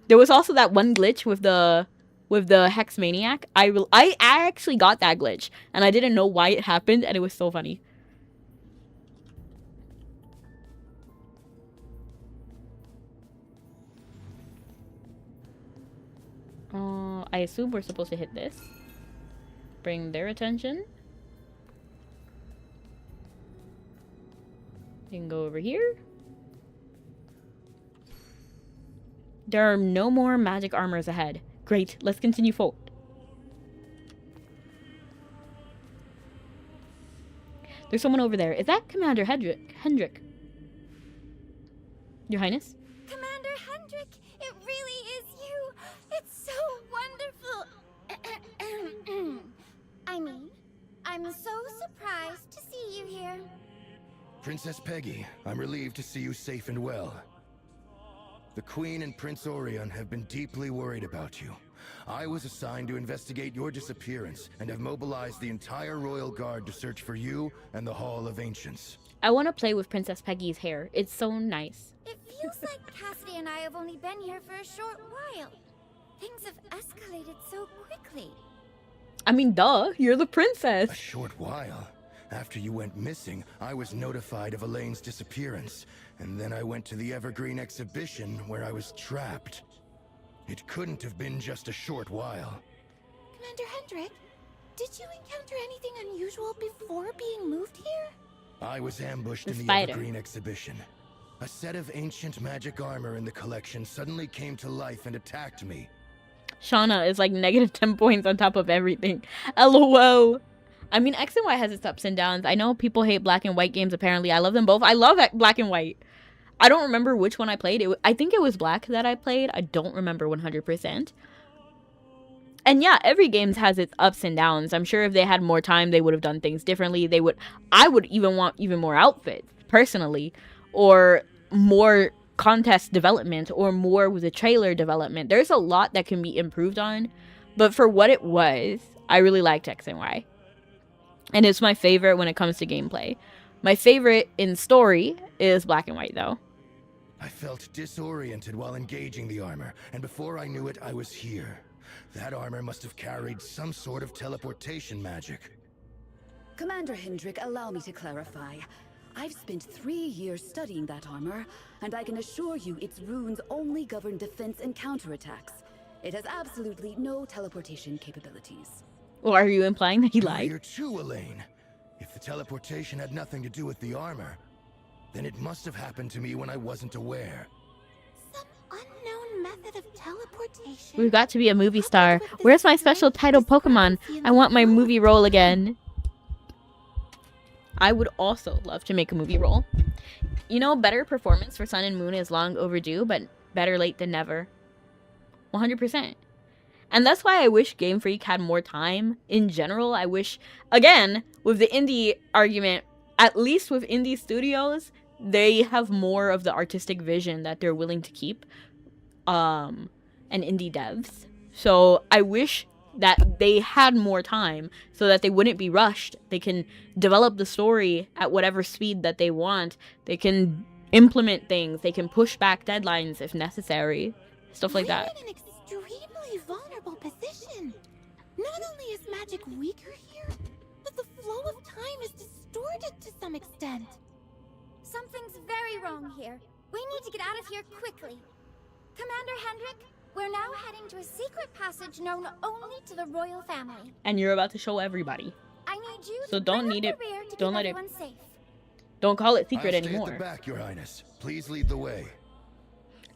There was also that one glitch with the Hex Maniac. I actually got that glitch and I didn't know why it happened, and it was so funny. I assume we're supposed to hit this. Bring their attention. You can go over here. There are no more magic armors ahead. Great, let's continue forward. There's someone over there. Is that Commander Hendrik? Your Highness? Commander Hendrik, it really is you. It's so wonderful. I mean, I'm so surprised to see you here. Princess Peggy, I'm relieved to see you safe and well. The Queen and Prince Orion have been deeply worried about you. I was assigned to investigate your disappearance and have mobilized the entire Royal Guard to search for you and the Hall of Ancients. I want to play with Princess Peggy's hair. It's so nice. It feels like Cassidy and I have only been here for a short while. Things have escalated so quickly. I mean, duh, you're the princess. A short while? After you went missing, I was notified of Elaine's disappearance, and then I went to the Evergreen exhibition where I was trapped. It couldn't have been just a short while. Commander Hendrik, did you encounter anything unusual before being moved here? I was ambushed in the spider. Evergreen exhibition. A set of ancient magic armor in the collection suddenly came to life and attacked me. Shauna is like negative 10 points on top of everything. LOL. I mean, X and Y has its ups and downs. I know people hate black and white games. Apparently, I love them both. I love black and white. I don't remember which one I played. I think it was black that I played. I don't remember 100%. And yeah, every game has its ups and downs. I'm sure if they had more time, they would have done things differently. I would even want even more outfits, personally. Or more contest development. Or more with the trailer development. There's a lot that can be improved on. But for what it was, I really liked X and Y. And it's my favorite when it comes to gameplay. My favorite in story is black and white, though. I felt disoriented while engaging the armor, and before I knew it, I was here. That armor must have carried some sort of teleportation magic. Commander Hendrik, allow me to clarify. I've spent 3 years studying that armor, and I can assure you its runes only govern defense and counterattacks. It has absolutely no teleportation capabilities. Or are you implying that he lied? You're too, Elaine. If the teleportation had nothing to do with the armor, then it must have happened to me when I wasn't aware. Some unknown method of teleportation. We've got to be a movie star. Where's my special title Pokemon? I want my movie role again. I would also love to make a movie role. You know, better performance for Sun and Moon is long overdue, but better late than never. 100%. And that's why I wish Game Freak had more time. In general, I wish, again, with the indie argument, at least with indie studios, they have more of the artistic vision that they're willing to keep. And indie devs. So I wish that they had more time so that they wouldn't be rushed. They can develop the story at whatever speed that they want. They can implement things. They can push back deadlines if necessary. Stuff like that. We're in an extremely vulnerable position. Not only is magic weaker here, but the flow of time is distorted to some extent. Something's very wrong here. We need to get out of here quickly. Commander Hendrik, we're now heading to a secret passage known only to the royal family. And you're about to show everybody. I need you So to don't bring need up it. the rear to Don't keep let it. everyone safe. Don't call it secret I'll stay anymore. at the back, Your Highness. Please lead the way.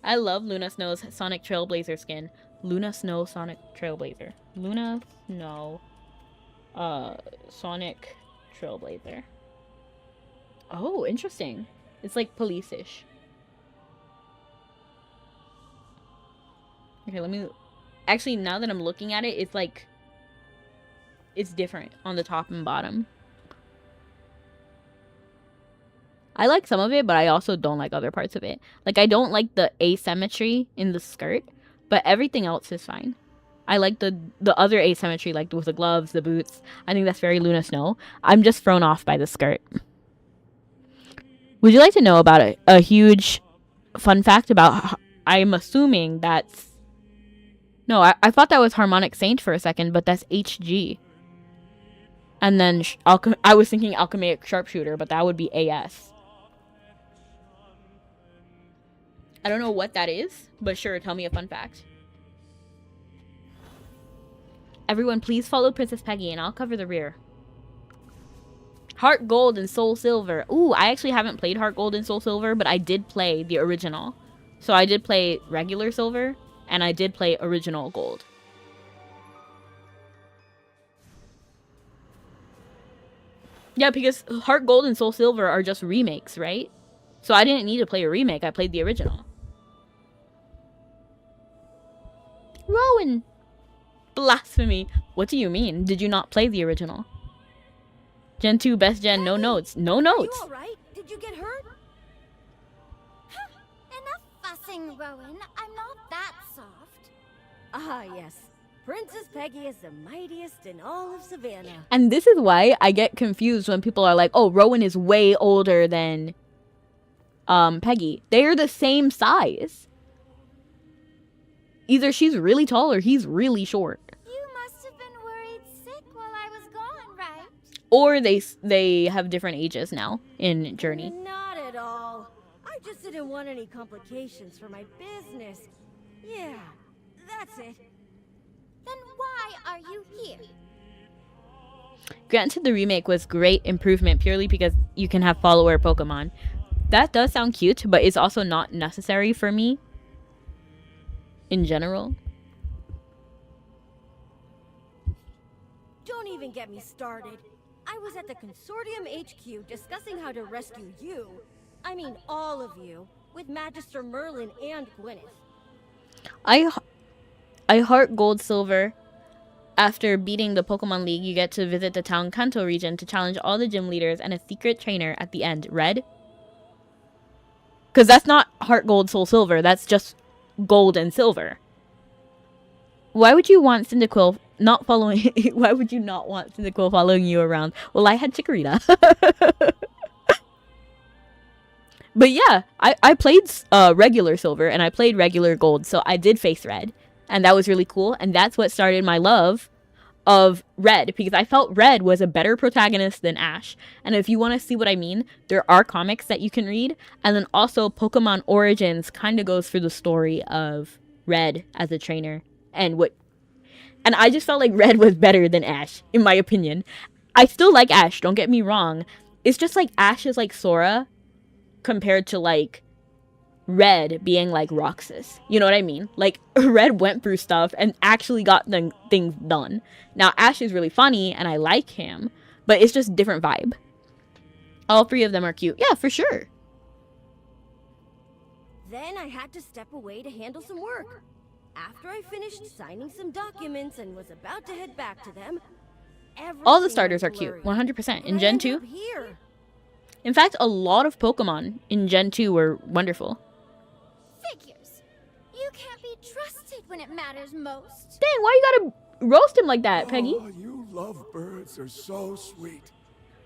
I love Luna Snow's Sonic Trailblazer skin. Luna Snow Sonic Trailblazer. Luna Snow Sonic Trailblazer. Oh, interesting. It's like police-ish. Okay, let me... Actually, now that I'm looking at it, it's like... It's different on the top and bottom. I like some of it, but I also don't like other parts of it. Like, I don't like the asymmetry in the skirt, but everything else is fine. I like the other asymmetry, like with the gloves, the boots. I think that's very Luna Snow. I'm just thrown off by the skirt. Would you like to know about a huge fun fact about... I'm assuming that's... No, I thought that was Harmonic Saint for a second, but that's HG. And then I was thinking Alchemaic Sharpshooter, but that would be AS. I don't know what that is, but sure, tell me a fun fact. Everyone, please follow Princess Peggy, and I'll cover the rear. Heart Gold and Soul Silver. Ooh, I actually haven't played Heart Gold and Soul Silver, but I did play the original. So I did play regular silver, and I did play original gold. Yeah, because Heart Gold and Soul Silver are just remakes, right? So I didn't need to play a remake. I played the original. Rowan! Blasphemy. What do you mean? Did you not play the original? Gen 2, best gen, no notes. No notes! You alright? Did you get hurt? Enough fussing, Rowan. I'm not that soft. Ah, yes. Princess Peggy is the mightiest in all of Savannah. And this is why I get confused when people are like, oh, Rowan is way older than Peggy. They're the same size. Either she's really tall or he's really short. You must have been worried sick while I was gone, right? Or they have different ages now in Journey. Not at all. I just didn't want any complications for my business. Yeah, that's it. Then why are you here? Granted, the remake was great improvement purely because you can have follower Pokemon. That does sound cute, but it's also not necessary for me in general. Don't even get me started. I was at the Consortium HQ discussing how to rescue you. I mean all of you, with Magister Merlin and Gwyneth. I heart Gold Silver. After beating the Pokemon League, you get to visit the town Kanto region to challenge all the gym leaders and a secret trainer at the end. Red? Because that's not Heart Gold Soul Silver. That's just Gold and Silver. Why would you want Cyndaquil not following... Why would you not want Cyndaquil following you around? Well, I had Chikorita. But yeah, I played regular Silver and I played regular Gold. So I did face Red. And that was really cool. And that's what started my love of Red. Because I felt Red was a better protagonist than Ash. And if you want to see what I mean, there are comics that you can read. And then also Pokemon Origins kind of goes through the story of Red as a trainer. And I just felt like Red was better than Ash, in my opinion. I still like Ash, don't get me wrong. It's just like Ash is like Sora compared to like Red being like Roxas. You know what I mean? Like, Red went through stuff and actually got things done. Now, Ash is really funny and I like him, but it's just different vibe. All three of them are cute. Yeah, for sure. Then I had to step away to handle some work. After I finished signing some documents and was about to head back to them, all the starters are cute, 100%. In Gen 2. In fact, a lot of Pokemon in Gen 2 were wonderful. Figures. You can't be trusted when it matters most. Dang, why you gotta roast him like that, Peggy? Oh, you lovebirds are so sweet.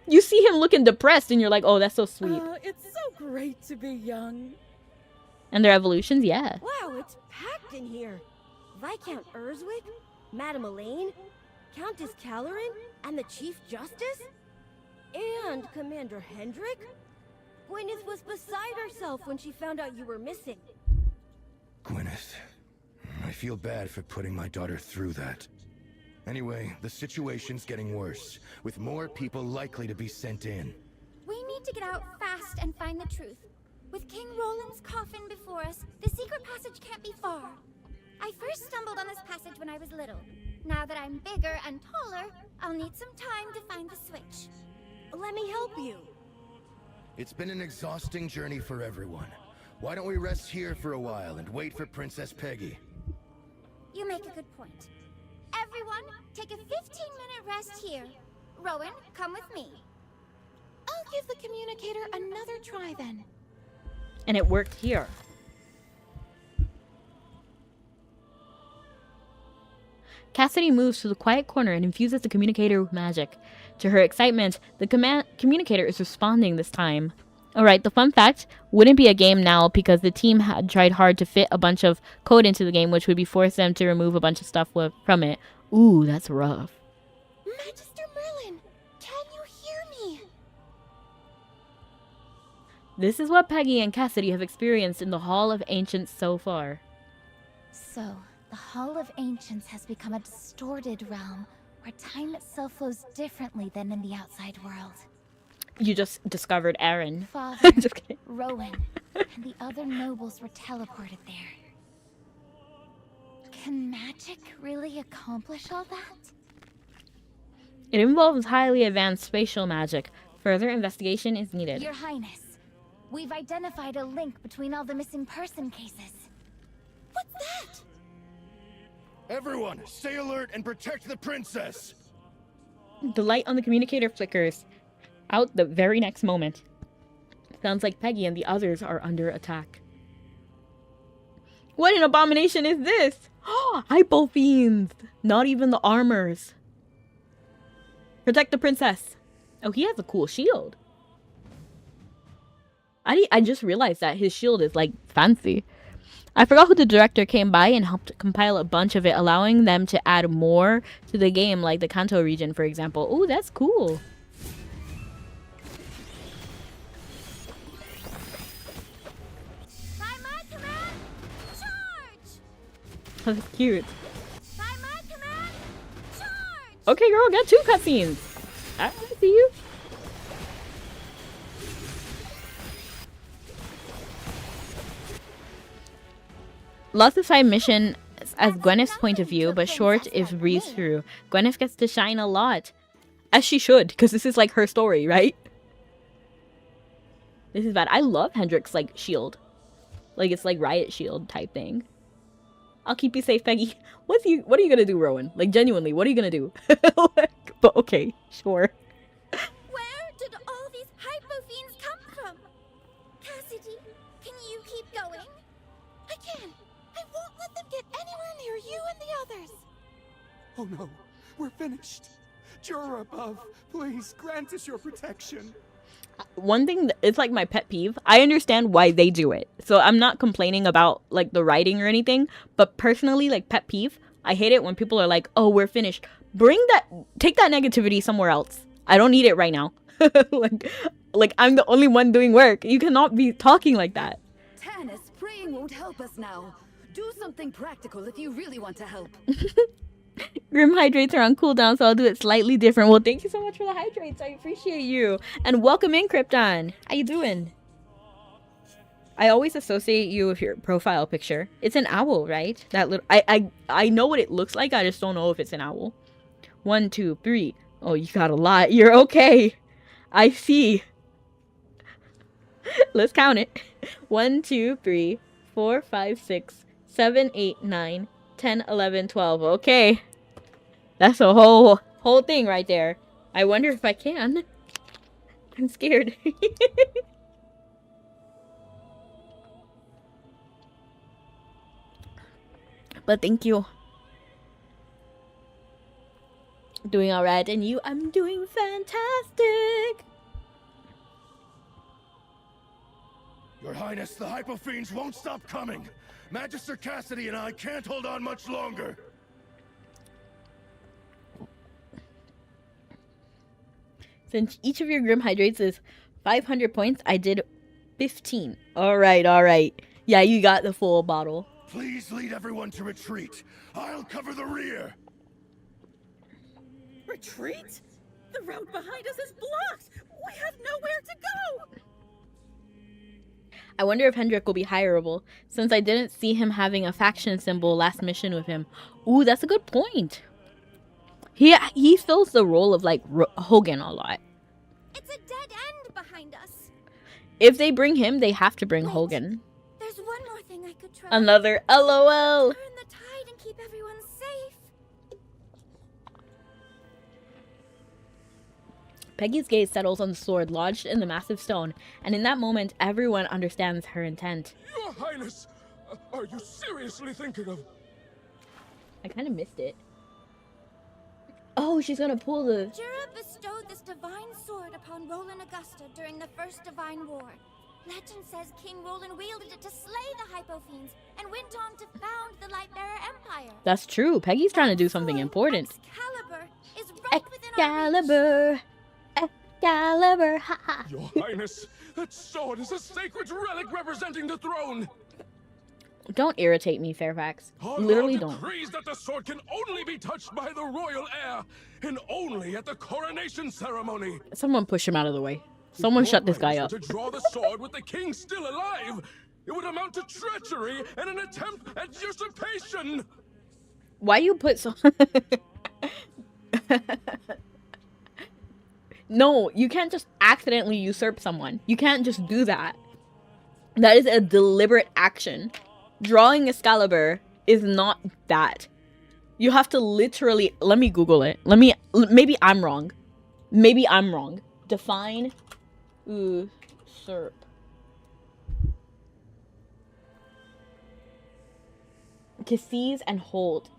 You see him looking depressed and you're like, oh, that's so sweet. It's so great to be young. And their evolutions, yeah. Wow, it's packed in here. Viscount Urswick, Madame Elaine, Countess Calorin, and the Chief Justice? And Commander Hendrik? Gwyneth was beside herself when she found out you were missing. Gwyneth, I feel bad for putting my daughter through that. Anyway, the situation's getting worse, with more people likely to be sent in. We need to get out fast and find the truth. With King Roland's coffin before us, the secret passage can't be far. I first stumbled on this passage when I was little. Now that I'm bigger and taller, I'll need some time to find the switch. Let me help you. It's been an exhausting journey for everyone. Why don't we rest here for a while and wait for Princess Peggy? You make a good point. Everyone, take a 15-minute rest here. Rowan, come with me. I'll give the communicator another try then. And it worked here. Cassidy moves to the quiet corner and infuses the communicator with magic. To her excitement, the communicator is responding this time. Alright, the fun fact wouldn't be a game now because the team had tried hard to fit a bunch of code into the game, which would be forced them to remove a bunch of stuff from it. Ooh, that's rough. Magister Merlin, can you hear me? This is what Peggy and Cassidy have experienced in the Hall of Ancients so far. So, the Hall of Ancients has become a distorted realm where time itself flows differently than in the outside world. You just discovered Aaron. Father, Just kidding. Rowan, and the other nobles were teleported there. Can magic really accomplish all that? It involves highly advanced spatial magic. Further investigation is needed. Your Highness, we've identified a link between all the missing person cases. What's that? Everyone, stay alert and protect the princess! The light on the communicator flickers out the very next moment. Sounds like Peggy and the others are under attack. What an abomination is this? Hypo fiends! Not even the armors. Protect the princess. Oh, he has a cool shield. I just realized that his shield is like fancy. I forgot who the director came by and helped compile a bunch of it, allowing them to add more to the game, like the Kanto region, for example. Oh, that's cool. By my command, charge! That's cute. By my command, charge! Okay, girl, got 2 cutscenes. I see you. Lots of side mission as Gwyneth's point of view, but short if breezed through. Gwyneth gets to shine a lot. As she should, because this is like her story, right? This is bad. I love Hendrik's like shield. Like it's like riot shield type thing. I'll keep you safe, Peggy. What are you gonna do, Rowan? Like genuinely, what are you gonna do? Like, but okay, sure. Where did all these hypo fiends come from? Cassidy, can you keep going? I can. I won't let them get anywhere near you and the others. Oh no, we're finished. Juror above, please grant us your protection. One thing, it's like my pet peeve. I understand why they do it. So I'm not complaining about like the writing or anything. But personally, like pet peeve, I hate it when people are like, oh, we're finished. Take that negativity somewhere else. I don't need it right now. like I'm the only one doing work. You cannot be talking like that. Tannis, praying won't help us now. Do something practical if you really want to help. Grim hydrates are on cooldown, so I'll do it slightly different. Well, thank you so much for the hydrates. I appreciate you. And welcome in, Krypton. How you doing? I always associate you with your profile picture. It's an owl, right? That little I know what it looks like. I just don't know if it's an owl. 1, 2, 3. Oh, you got a lot. You're okay. I see. Let's count it. 1, 2, 3, 4, 5, 6, 7, 8, 9, 10, 11, 12. Okay. That's a whole thing right there. I wonder if I can. I'm scared. But thank you. Doing alright, and you? I'm doing fantastic. Your Highness, the Hypofiends won't stop coming. Magister Cassidy and I can't hold on much longer. Since each of your Grim Hydrates is 500 points, I did 15. Alright. Yeah, you got the full bottle. Please lead everyone to retreat. I'll cover the rear. Retreat? The road behind us is blocked! We have nowhere to go! I wonder if Hendrik will be hireable, since I didn't see him having a faction symbol last mission with him. Ooh, that's a good point. He fills the role of, like, Hogan a lot. It's a dead end behind us. If they bring him, they have to bring Hogan. There's one more thing I could try. Another LOL. Turn the tide and keep everyone safe. Peggy's gaze settles on the sword lodged in the massive stone, and in that moment, everyone understands her intent. Your Highness, are you seriously thinking of... I kind of missed it. Oh, she's gonna pull the... Jura bestowed this divine sword upon Roland Augusta during the First Divine War. Legend says King Roland wielded it to slay the Hypofiends and went on to found the Lightbearer Empire. That's true. Peggy's trying to do something important. Excalibur is right Excalibur! Excalibur! Ha ha! Your Highness, that sword is a sacred relic representing the throne! Don't irritate me, Fairfax. Our Literally law don't. decrees that the sword can only be touched by the royal heir, and only at the coronation ceremony. Someone push him out of the way. Someone shut this guy up. To draw the sword with the king still alive, it would amount to treachery and an attempt at usurpation. Why you put so... No, you can't just accidentally usurp someone. You can't just do that. That is a deliberate action. Drawing Excalibur is not that. You have to literally... Let me Google it. Maybe I'm wrong. Maybe I'm wrong. Define usurp. To seize and hold.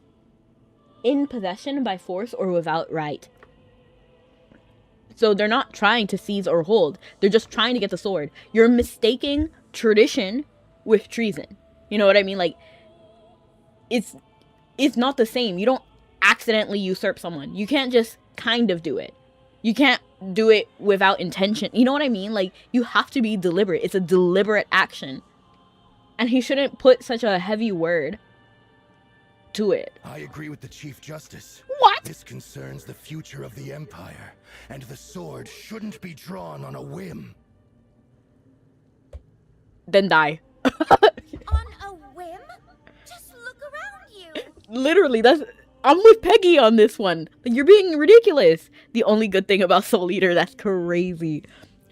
In possession by force or without right. So they're not trying to seize or hold. They're just trying to get the sword. You're mistaking tradition with treason. You know what I mean? Like, it's not the same. You don't accidentally usurp someone. You can't just kind of do it. You can't do it without intention. You know what I mean? Like, you have to be deliberate. It's a deliberate action. And he shouldn't put such a heavy word to it. I agree with the Chief Justice. What? This concerns the future of the Empire, and the sword shouldn't be drawn on a whim. Then die. On a whim? Just look around you. Literally, I'm with Peggy on this one. Like, you're being ridiculous. The only good thing about Soul Eater, that's crazy.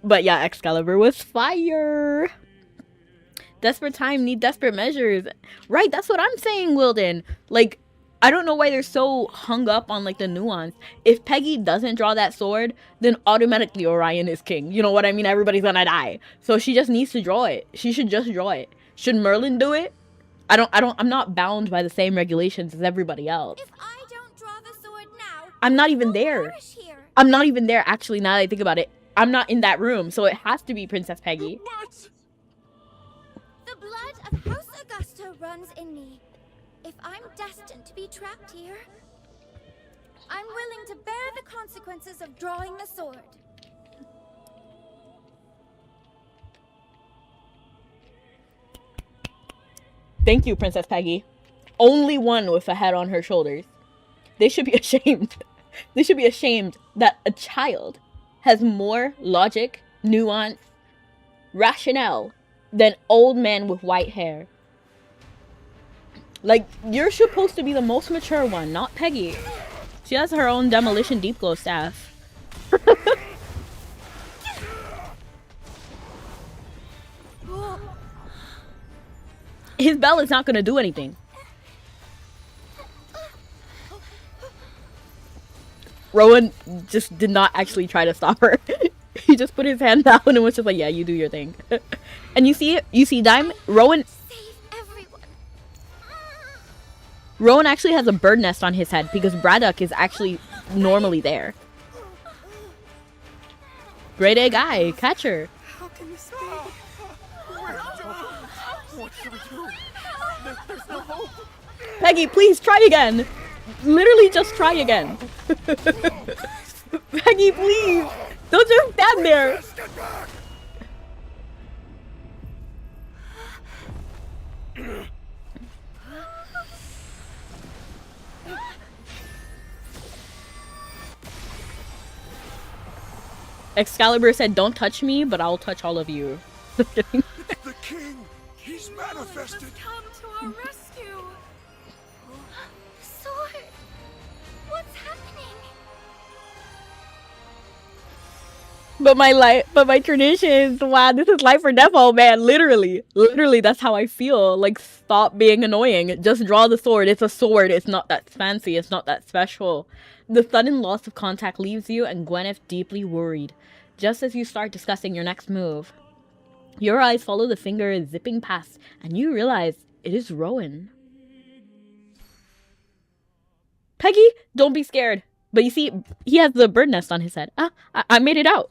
But yeah, Excalibur was fire. Desperate time need desperate measures. Right, that's what I'm saying, Wilden. Like, I don't know why they're so hung up on, like, the nuance. If Peggy doesn't draw that sword, then automatically Orion is king. You know what I mean? Everybody's gonna die. So she just needs to draw it. She should just draw it. Should Merlin do it? I'm not bound by the same regulations as everybody else. If I don't draw the sword now, I'm not even there. I'm not even there, actually, now that I think about it. I'm not in that room, so it has to be Princess Peggy. What? the blood of House Augusta runs in me. If I'm destined to be trapped here, I'm willing to bear the consequences of drawing the sword. Thank you, Princess Peggy. Only one with a head on her shoulders. They should be ashamed. They should be ashamed that a child has more logic, nuance, rationale than old men with white hair. Like, you're supposed to be the most mature one, not Peggy. She has her own demolition deep glow staff. His bell is not gonna do anything. Rowan just did not actually try to stop her. He just put his hand down and was just like, yeah, you do your thing. And you see Dime? Rowan actually has a bird nest on his head because Braddock is actually normally there. Great A guy, catch her. How can this be? What should we do? There's no hope. Peggy, please try again. Literally just try again. Peggy, please. Don't just stand there. Excalibur said, don't touch me, but I'll touch all of you. The king, he's manifested. Come to our rescue. Sword, what's happening? But my traditions, wow, this is life or death, oh man, literally, that's how I feel. Like, stop being annoying. Just draw the sword. It's a sword. It's not that fancy. It's not that special. The sudden loss of contact leaves you and Gwyneth deeply worried. Just as you start discussing your next move, your eyes follow the finger zipping past, and you realize it is Rowan. Peggy, don't be scared. But you see, he has the bird nest on his head. Ah, I made it out.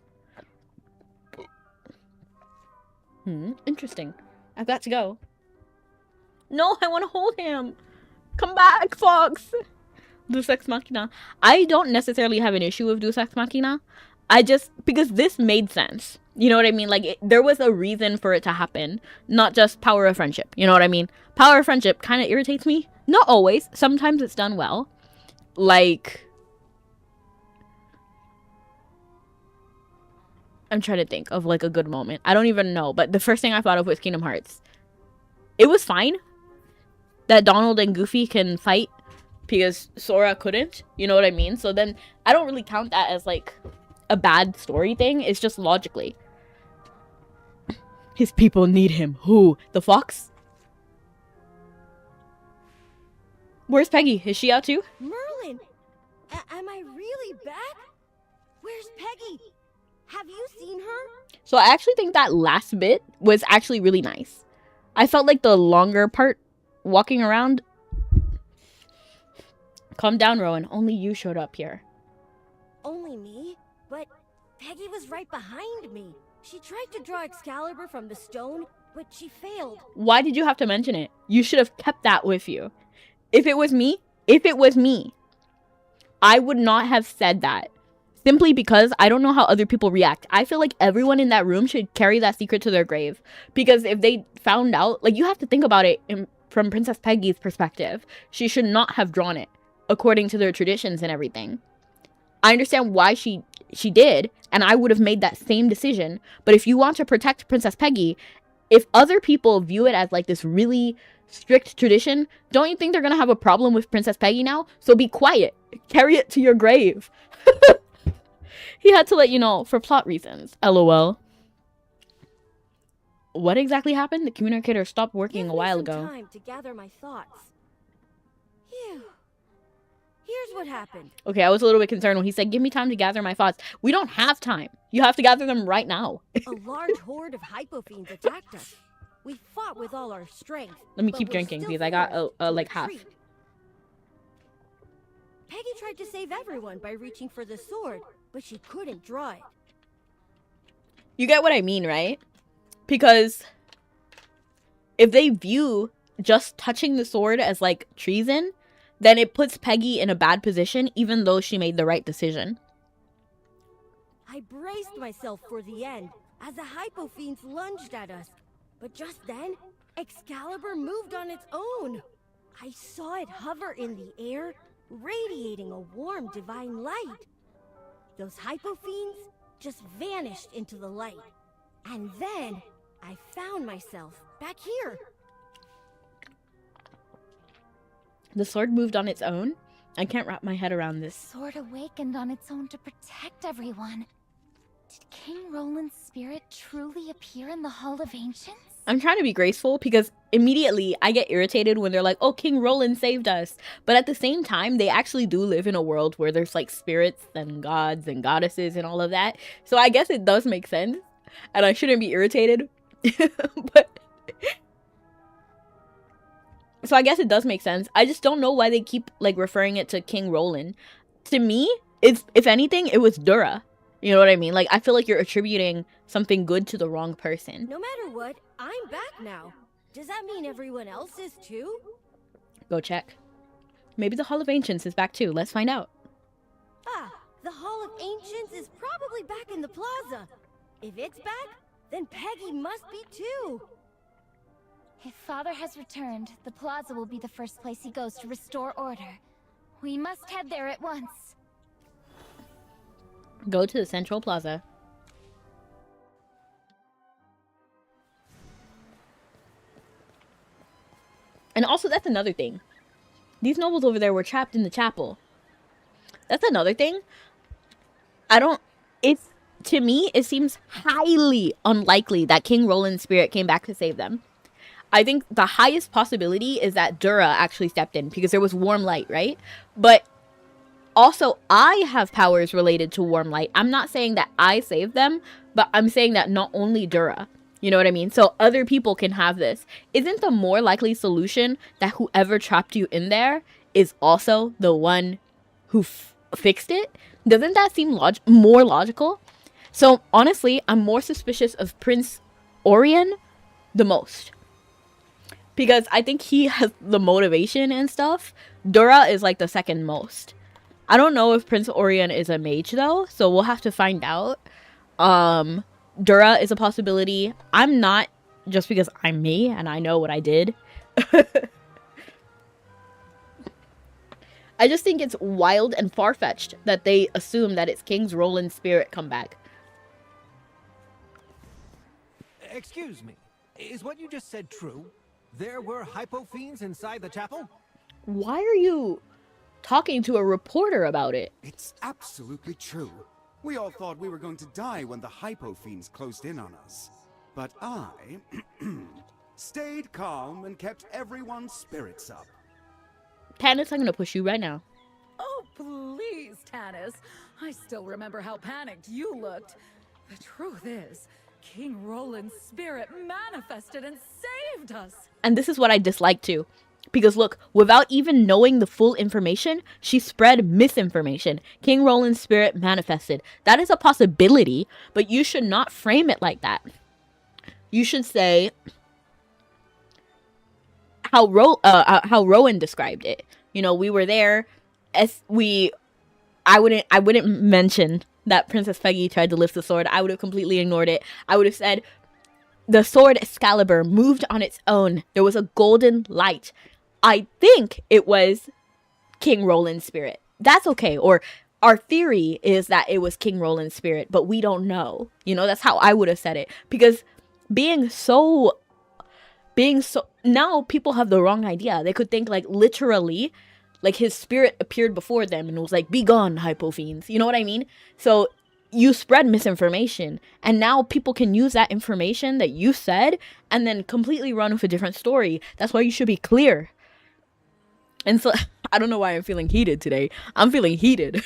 Interesting. I've got to go. No, I want to hold him. Come back, Fox. Deus Ex Machina. I don't necessarily have an issue with Deus Ex Machina. Because this made sense. You know what I mean? Like, there was a reason for it to happen. Not just power of friendship. You know what I mean? Power of friendship kind of irritates me. Not always. Sometimes it's done well. Like, I'm trying to think of, like, a good moment. I don't even know. But the first thing I thought of was Kingdom Hearts. It was fine that Donald and Goofy can fight because Sora couldn't. You know what I mean? So then I don't really count that as, like, a bad story thing. It's just logically. His people need him. Who? The fox? Where's Peggy? Is she out too? Merlin! Am I really back? Where's Peggy? Have you seen her? So I actually think that last bit was actually really nice. I felt like the longer part, walking around. Calm down, Rowan. Only you showed up here. Only me? But Peggy was right behind me. She tried to draw Excalibur from the stone, but she failed. Why did you have to mention it? You should have kept that with you. If it was me, I would not have said that. Simply because I don't know how other people react. I feel like everyone in that room should carry that secret to their grave. Because if they found out, like, you have to think about it from Princess Peggy's perspective. She should not have drawn it, according to their traditions and everything. I understand why she did, and I would have made that same decision. But if you want to protect Princess Peggy, if other people view it as like this really strict tradition, don't you think they're gonna have a problem with Princess Peggy now? So be quiet. Carry it to your grave. He had to let you know for plot reasons. LOL. What exactly happened? The communicator stopped working a while ago. Time to gather my thoughts. Phew. Here's what happened. Okay, I was a little bit concerned when he said, give me time to gather my thoughts. We don't have time. You have to gather them right now. A large horde of hypofiends attacked us. We fought with all our strength. Let me keep drinking because I got like half. Peggy tried to save everyone by reaching for the sword, but she couldn't draw it. You get what I mean, right? Because if they view just touching the sword as like treason, then it puts Peggy in a bad position even though she made the right decision. I braced myself for the end as the hypofiends lunged at us. But just then, Excalibur moved on its own. I saw it hover in the air, radiating a warm divine light. Those hypofiends just vanished into the light. And then, I found myself back here. The sword moved on its own? I can't wrap my head around this. Sword awakened on its own to protect everyone. Did King Roland's spirit truly appear in the Hall of Ancients? I'm trying to be graceful because immediately I get irritated when they're like, oh, King Roland saved us. But at the same time, they actually do live in a world where there's like spirits and gods and goddesses and all of that. So I guess it does make sense. And I shouldn't be irritated. But so I guess it does make sense. I just don't know why they keep like referring it to King Roland. To me, it's, if anything, it was Dura. You know what I mean? Like, I feel like you're attributing something good to the wrong person. No matter what, I'm back now. Does that mean everyone else is too? Go check. Maybe the Hall of Ancients is back too. Let's find out. Ah, the Hall of Ancients is probably back in the plaza. If it's back, then Peggy must be too. If Father has returned, the plaza will be the first place he goes to restore order. We must head there at once. Go to the Central Plaza. And also, that's another thing. These nobles over there were trapped in the chapel. That's another thing. To me, it seems highly unlikely that King Roland's spirit came back to save them. I think the highest possibility is that Dura actually stepped in because there was warm light, right? But also, I have powers related to warm light. I'm not saying that I saved them, but I'm saying that not only Dura. You know what I mean? So other people can have this. Isn't the more likely solution that whoever trapped you in there is also the one who fixed it? Doesn't that seem more logical? So honestly, I'm more suspicious of Prince Orion the most. Because I think he has the motivation and stuff. Dura is like the second most. I don't know if Prince Orion is a mage though, so we'll have to find out. Dura is a possibility. I'm not, just because I'm me and I know what I did. I just think it's wild and far-fetched that they assume that it's King Roland's spirit come back. Excuse me, is what you just said true? There were hypofiends inside the chapel? Why are you talking to a reporter about it? It's absolutely true. We all thought we were going to die when the hypo-fiends closed in on us. But I stayed calm and kept everyone's spirits up. Tannis, I'm gonna push you right now. Oh, please, Tannis. I still remember how panicked you looked. The truth is, King Roland's spirit manifested and saved us. And this is what I dislike too. Because look, without even knowing the full information, she spread misinformation. King Roland's spirit manifested. That is a possibility, but you should not frame it like that. You should say how Rowan described it. You know, we were there. I wouldn't mention that Princess Peggy tried to lift the sword. I would have completely ignored it. I would have said the sword Excalibur moved on its own. There was a golden light. I think it was King Roland's spirit. That's okay. Or our theory is that it was King Roland's spirit, but we don't know. You know, that's how I would have said it. Because being so now people have the wrong idea. They could think like literally like his spirit appeared before them and was like, "Be gone, hypo-fiends." You know what I mean? So you spread misinformation, and now people can use that information that you said and then completely run with a different story. That's why you should be clear. And so I don't know why I'm feeling heated today. I'm feeling heated.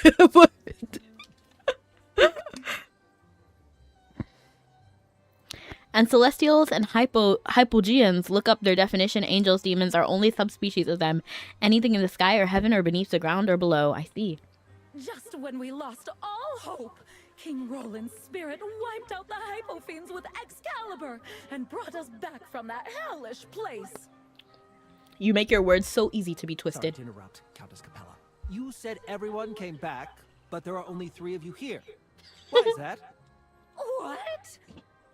And Celestials and Hypogeans, look up their definition. Angels, demons are only subspecies of them. Anything in the sky or heaven or beneath the ground or below. I see. Just when we lost all hope, King Roland's spirit wiped out the hypo-fiends with Excalibur and brought us back from that hellish place. You make your words so easy to be twisted. Sorry to interrupt, Countess Capella. You said everyone came back, but there are only 3 of you here. Why is that? What?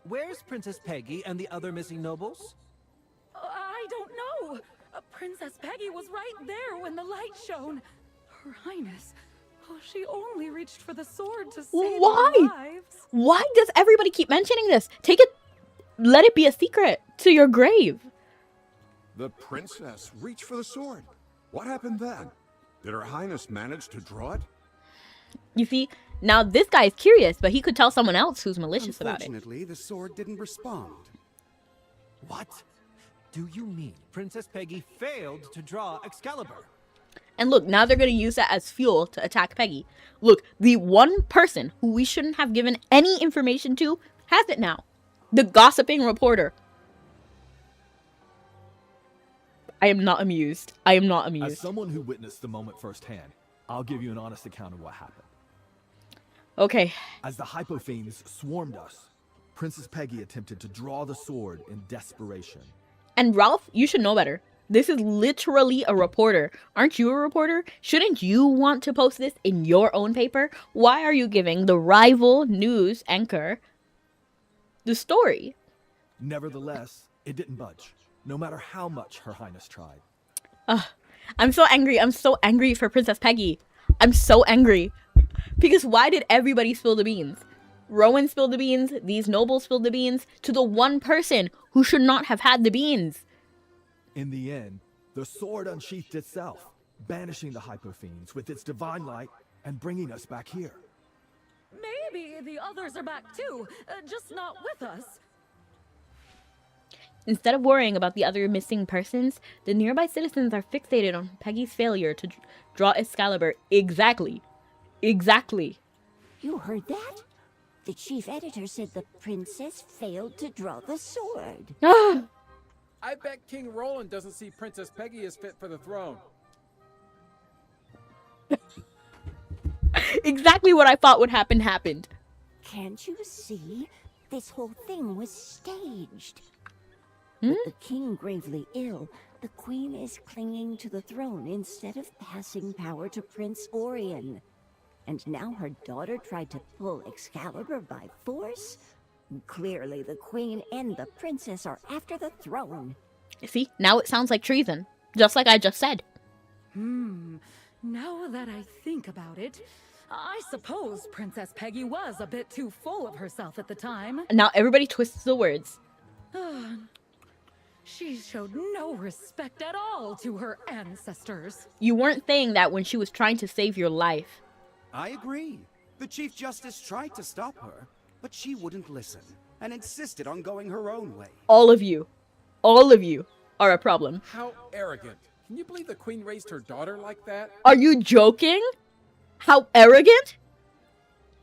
Where's Princess Peggy and the other missing nobles? I don't know. Princess Peggy was right there when the light shone. Her Highness, she only reached for the sword to save our lives. Why does everybody keep mentioning this? Take it, let it be a secret to your grave. The princess reached for the sword. What happened then? Did Her Highness manage to draw it? You see, now this guy is curious, but he could tell someone else who's malicious about it. Unfortunately, the sword didn't respond. What? Do you mean Princess Peggy failed to draw Excalibur? And look, now they're going to use that as fuel to attack Peggy. Look, the one person who we shouldn't have given any information to has it now. The gossiping reporter. I am not amused. I am not amused. As someone who witnessed the moment firsthand, I'll give you an honest account of what happened. Okay. As the hypo-fiends swarmed us, Princess Peggy attempted to draw the sword in desperation. And Ralph, you should know better. This is literally a reporter. Aren't you a reporter? Shouldn't you want to post this in your own paper? Why are you giving the rival news anchor the story? Nevertheless, it didn't budge, no matter how much Her Highness tried. I'm so angry. I'm so angry for Princess Peggy. I'm so angry. Because why did everybody spill the beans? Rowan spilled the beans, these nobles spilled the beans, to the one person who should not have had the beans. In the end, the sword unsheathed itself, banishing the hypo-fiends with its divine light and bringing us back here. Maybe the others are back too, just not with us. Instead of worrying about the other missing persons, the nearby citizens are fixated on Peggy's failure to draw Excalibur. Exactly. Exactly. You heard that? The chief editor said the princess failed to draw the sword. I bet King Roland doesn't see Princess Peggy as fit for the throne. Exactly what I thought would happen happened. Can't you see? This whole thing was staged. With the king gravely ill, the queen is clinging to the throne instead of passing power to Prince Orion. And now her daughter tried to pull Excalibur by force? Clearly the queen and the princess are after the throne. See, now it sounds like treason. Just like I just said. Now that I think about it, I suppose Princess Peggy was a bit too full of herself at the time. Now everybody twists the words. She showed no respect at all to her ancestors. You weren't saying that when she was trying to save your life. I agree. The Chief Justice tried to stop her, but she wouldn't listen and insisted on going her own way. All of you are a problem. How arrogant. Can you believe the Queen raised her daughter like that? Are you joking? How arrogant?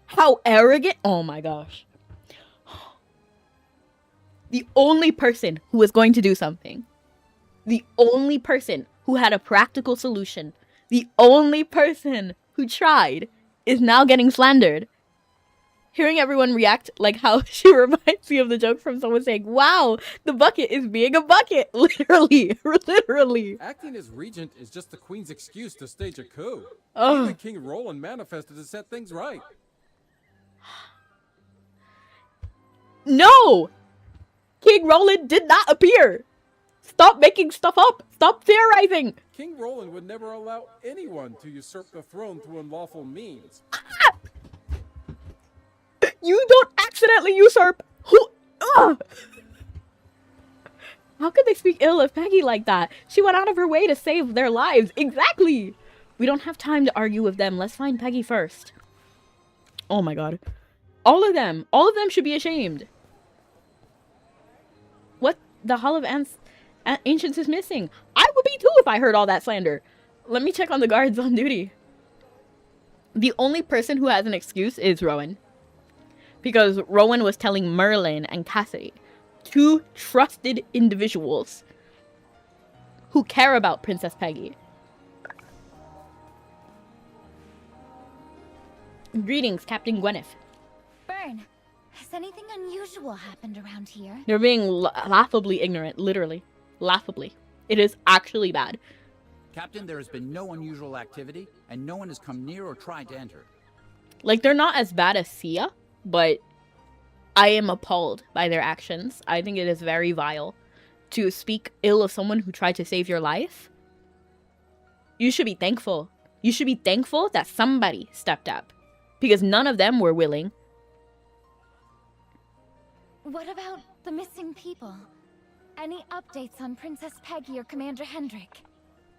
How arrogant? Oh my gosh. The only person who was going to do something, the only person who had a practical solution, the only person who tried is now getting slandered. Hearing everyone react like how she reminds me of the joke from someone saying, wow, the bucket is being a bucket. Literally, literally. Acting as regent is just the Queen's excuse to stage a coup. Oh. Even King Roland manifested to set things right. No! King Roland did not appear. Stop making stuff up. Stop theorizing. King Roland would never allow anyone to usurp the throne through unlawful means. You don't accidentally usurp. Who? Ugh. How could they speak ill of Peggy like that? She went out of her way to save their lives. Exactly. We don't have time to argue with them. Let's find Peggy first. Oh my god. All of them should be ashamed. What the Hall of Ancients is missing? I would be too if I heard all that slander. Let me check on the guards on duty. The only person who has an excuse is Rowan. Because Rowan was telling Merlin and Cassidy, two trusted individuals who care about Princess Peggy. Greetings, Captain Gwyneth. Byrne, has anything unusual happened around here? They're being laughably ignorant, literally. Laughably. It is actually bad. Captain, there has been no unusual activity, and no one has come near or tried to enter. Like, they're not as bad as Sia, but I am appalled by their actions. I think it is very vile to speak ill of someone who tried to save your life. You should be thankful. You should be thankful that somebody stepped up, because none of them were willing. What about the missing people? Any updates on Princess Peggy or Commander Hendrik?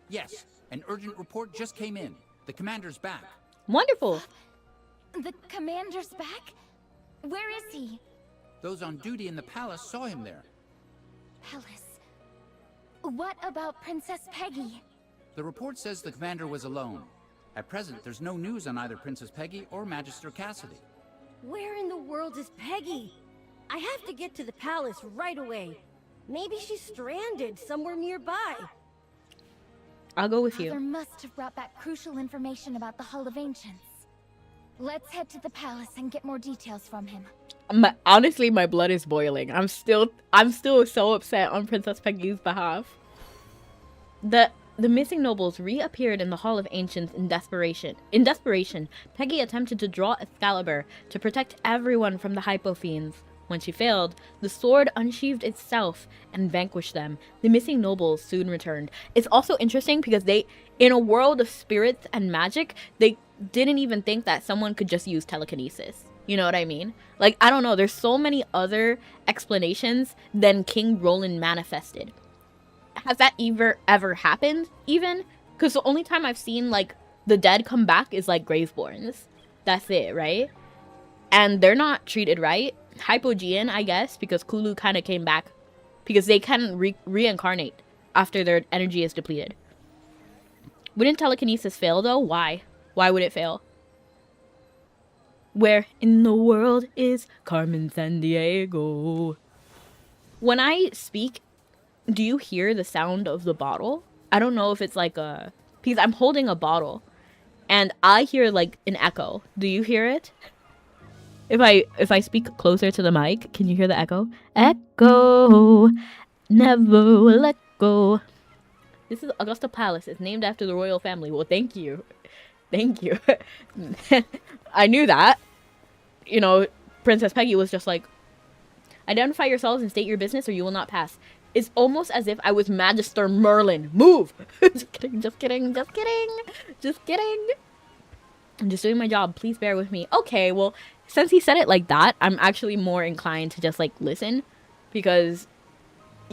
Yes, an urgent report just came in. The commander's back. Wonderful. The commander's back? Where is he? Those on duty in the palace saw him there. Palace. What about Princess Peggy? The report says the commander was alone. At present, there's no news on either Princess Peggy or Magister Cassidy. Where in the world is Peggy? I have to get to the palace right away. Maybe she's stranded somewhere nearby. I'll go with you. Father must have brought back crucial information about the Hall of Ancients. Let's head to the palace and get more details from him. Honestly, my blood is boiling. I'm still so upset on Princess Peggy's behalf. The missing nobles reappeared in the Hall of Ancients in desperation. In desperation, Peggy attempted to draw Excalibur to protect everyone from the Hypofiends. When she failed, the sword unsheathed itself and vanquished them. The missing nobles soon returned. It's also interesting because in a world of spirits and magic, they didn't even think that someone could just use telekinesis. You know what I mean? Like, I don't know. There's so many other explanations than King Roland manifested. Has that ever happened, even? Because the only time I've seen, like, the dead come back is, like, Graveborns. That's it, right? And they're not treated right. Hypogean, I guess, because Kulu kind of came back. Because they can reincarnate after their energy is depleted. Wouldn't telekinesis fail, though? Why? Why would it fail? Where in the world is Carmen Sandiego? When I speak, do you hear the sound of the bottle? I don't know if it's like a... Because I'm holding a bottle. And I hear like an echo. Do you hear it? If I speak closer to the mic, can you hear the echo? Echo, never let go. This is Augusta Palace. It's named after the royal family. Well, thank you. Thank you. I knew that. You know, Princess Peggy was just like, identify yourselves and state your business or you will not pass. It's almost as if I was Magister Merlin. Move! Just kidding, just kidding, just kidding. Just kidding. I'm just doing my job. Please bear with me. Okay, well, since he said it like that, I'm actually more inclined to just, like, listen. Because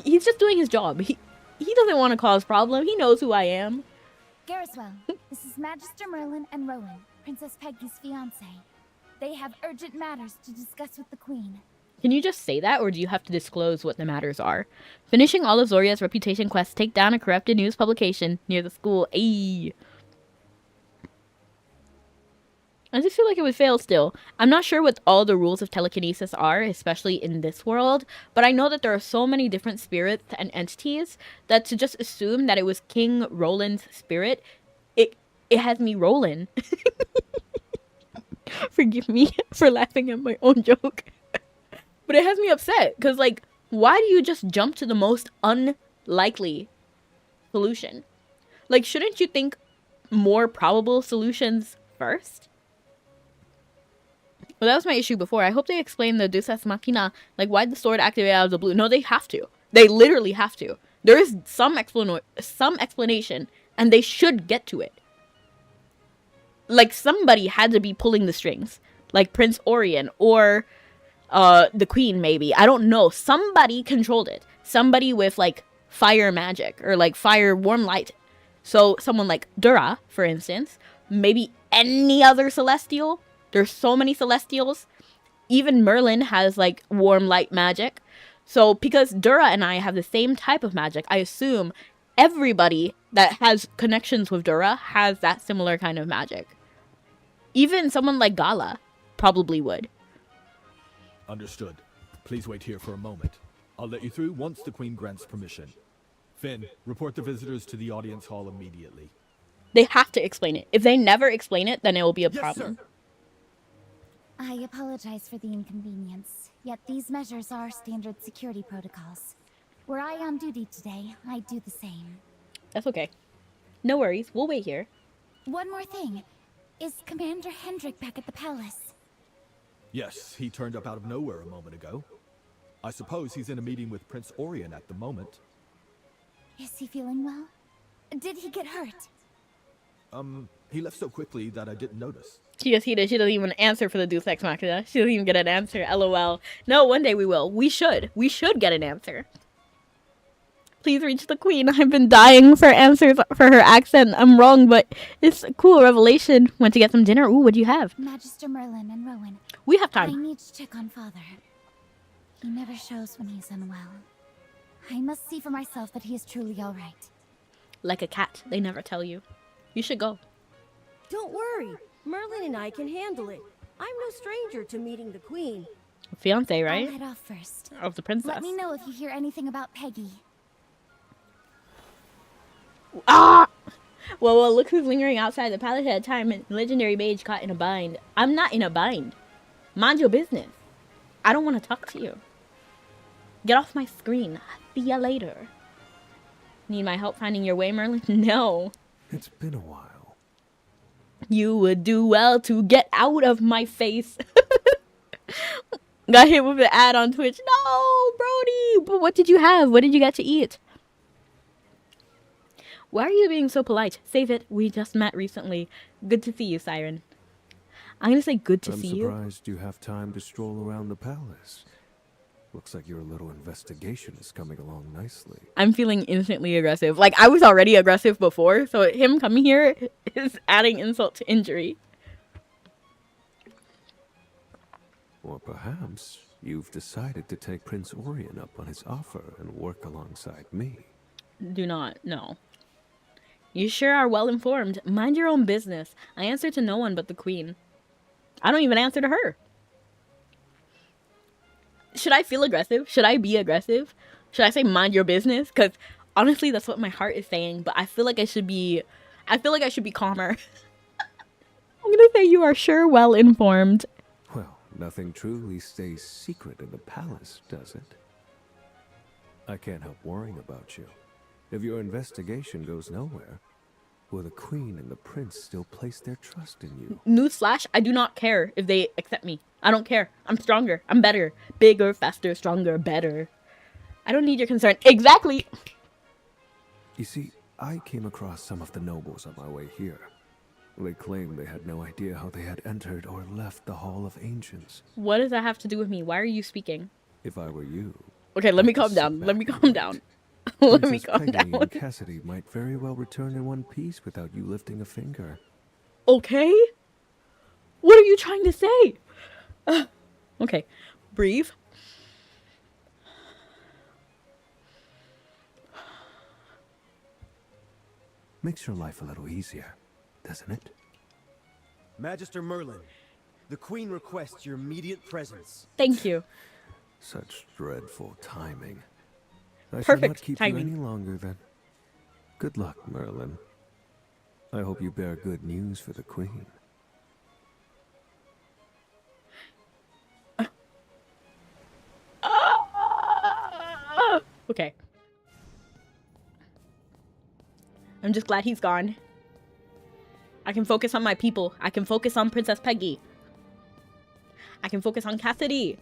he's just doing his job. He doesn't want to cause problem. He knows who I am. Garriswell, this is Magister Merlin and Rowan, Princess Peggy's fiancé. They have urgent matters to discuss with the Queen. Can you just say that, or do you have to disclose what the matters are? Finishing all of Zoria's reputation quests, take down a corrupted news publication near the school. Ayy. I just feel like it would fail still. I'm not sure what all the rules of telekinesis are, especially in this world, but I know that there are so many different spirits and entities that to just assume that it was King Roland's spirit, it has me rolling. Forgive me for laughing at my own joke. But it has me upset, because, like, why do you just jump to the most unlikely solution? Like, shouldn't you think more probable solutions first? Well, that was my issue before. I hope they explain the Deus Ex Machina, like, why the sword activated out of the blue. No, they have to. They literally have to. There is some explanation, and they should get to it. Like, somebody had to be pulling the strings. Like, Prince Orion, or the Queen, maybe. I don't know. Somebody controlled it. Somebody with, like, fire magic, or, like, fire warm light. So, someone like Dura, for instance. Maybe any other Celestial. There's so many Celestials. Even Merlin has, like, warm light magic. So, because Dura and I have the same type of magic, I assume everybody that has connections with Dura has that similar kind of magic. Even someone like Gala probably would. Understood. Please wait here for a moment. I'll let you through once the Queen grants permission. Finn, report the visitors to the audience hall immediately. They have to explain it. If they never explain it, then it will be a problem. Sir. I apologize for the inconvenience, yet these measures are standard security protocols. Were I on duty today, I'd do the same. That's okay. No worries. We'll wait here. One more thing. Is Commander Hendrik back at the palace? Yes, he turned up out of nowhere a moment ago. I suppose he's in a meeting with Prince Orion at the moment. Is he feeling well? Did he get hurt? He left so quickly that I didn't notice. She doesn't even answer for the Deus Ex Machina. She doesn't even get an answer. LOL. No, one day we will. We should. We should get an answer. Please reach the Queen. I've been dying for answers for her accent. I'm wrong, but it's a cool revelation. Went to get some dinner. Ooh, what do you have? Magister Merlin and Rowan. We have time. I need to check on Father. He never shows when he's unwell. I must see for myself that he is truly all right. Like a cat. They never tell you. You should go. Don't worry. Merlin and I can handle it. I'm no stranger to meeting the Queen. Fiance, right? I'll head off first. Of the princess. Let me know if you hear anything about Peggy. Ah! Well, look who's lingering outside the palace at a time. A legendary mage caught in a bind. I'm not in a bind. Mind your business. I don't want to talk to you. Get off my screen. See ya later. Need my help finding your way, Merlin? No. It's been a while. You would do well to get out of my face. Got hit with an ad on Twitch. No, Brody. But what did you have? What did you get to eat? Why are you being so polite? Save it. We just met recently. Good to see you, Siren. I'm gonna say good to see you. I'm surprised you have time to stroll around the palace. Looks like your little investigation is coming along nicely. I'm feeling instantly aggressive. Like, I was already aggressive before, so him coming here is adding insult to injury. Or perhaps you've decided to take Prince Orion up on his offer and work alongside me. Do not. No. You sure are well informed. Mind your own business. I answer to no one but the Queen. I don't even answer to her. Should I feel aggressive? Should I be aggressive? Should I say mind your business? Because honestly, that's what my heart is saying. But I feel like I should be calmer. I'm gonna say you are sure well informed. Well, nothing truly stays secret in the palace, does it? I can't help worrying about you. If your investigation goes nowhere, will the Queen and the Prince still place their trust in you? Newsflash, I do not care if they accept me. I don't care. I'm stronger. I'm better. Bigger, faster, stronger, better. I don't need your concern. Exactly. You see, I came across some of the nobles on my way here. They claimed they had no idea how they had entered or left the Hall of Ancients. What does that have to do with me? Why are you speaking? If I were you... Okay, let me calm down. Let me calm down. Let me calm Peggy down. and Cassidy might very well return in one piece without you lifting a finger. Okay? What are you trying to say? Okay. Breathe. Makes your life a little easier, doesn't it? Magister Merlin, the Queen requests your immediate presence. Thank you. Such dreadful timing. I shall Perfect not keep timing. you any longer then. Good luck, Merlin. I hope you bear good news for the Queen. Okay. I'm just glad he's gone. I can focus on my people. I can focus on Princess Peggy. I can focus on Cassidy.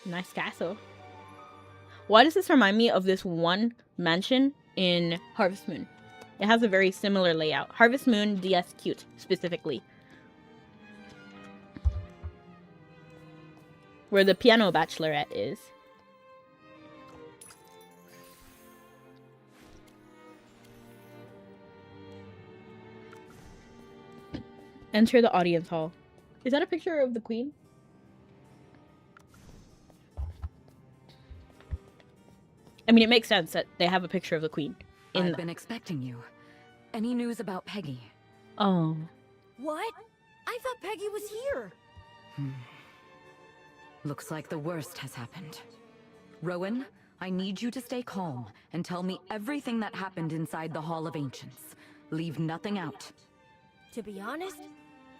Nice castle. Why does this remind me of this one mansion in Harvest Moon? It has a very similar layout. Harvest Moon DS Cute, specifically. Where the piano bachelorette is. Enter the audience hall. Is that a picture of the Queen? I mean, it makes sense that they have a picture of the Queen. I've been expecting you. Any news about Peggy? Oh. What? I thought Peggy was here. Looks like the worst has happened. Rowan, I need you to stay calm and tell me everything that happened inside the Hall of Ancients. Leave nothing out. To be honest,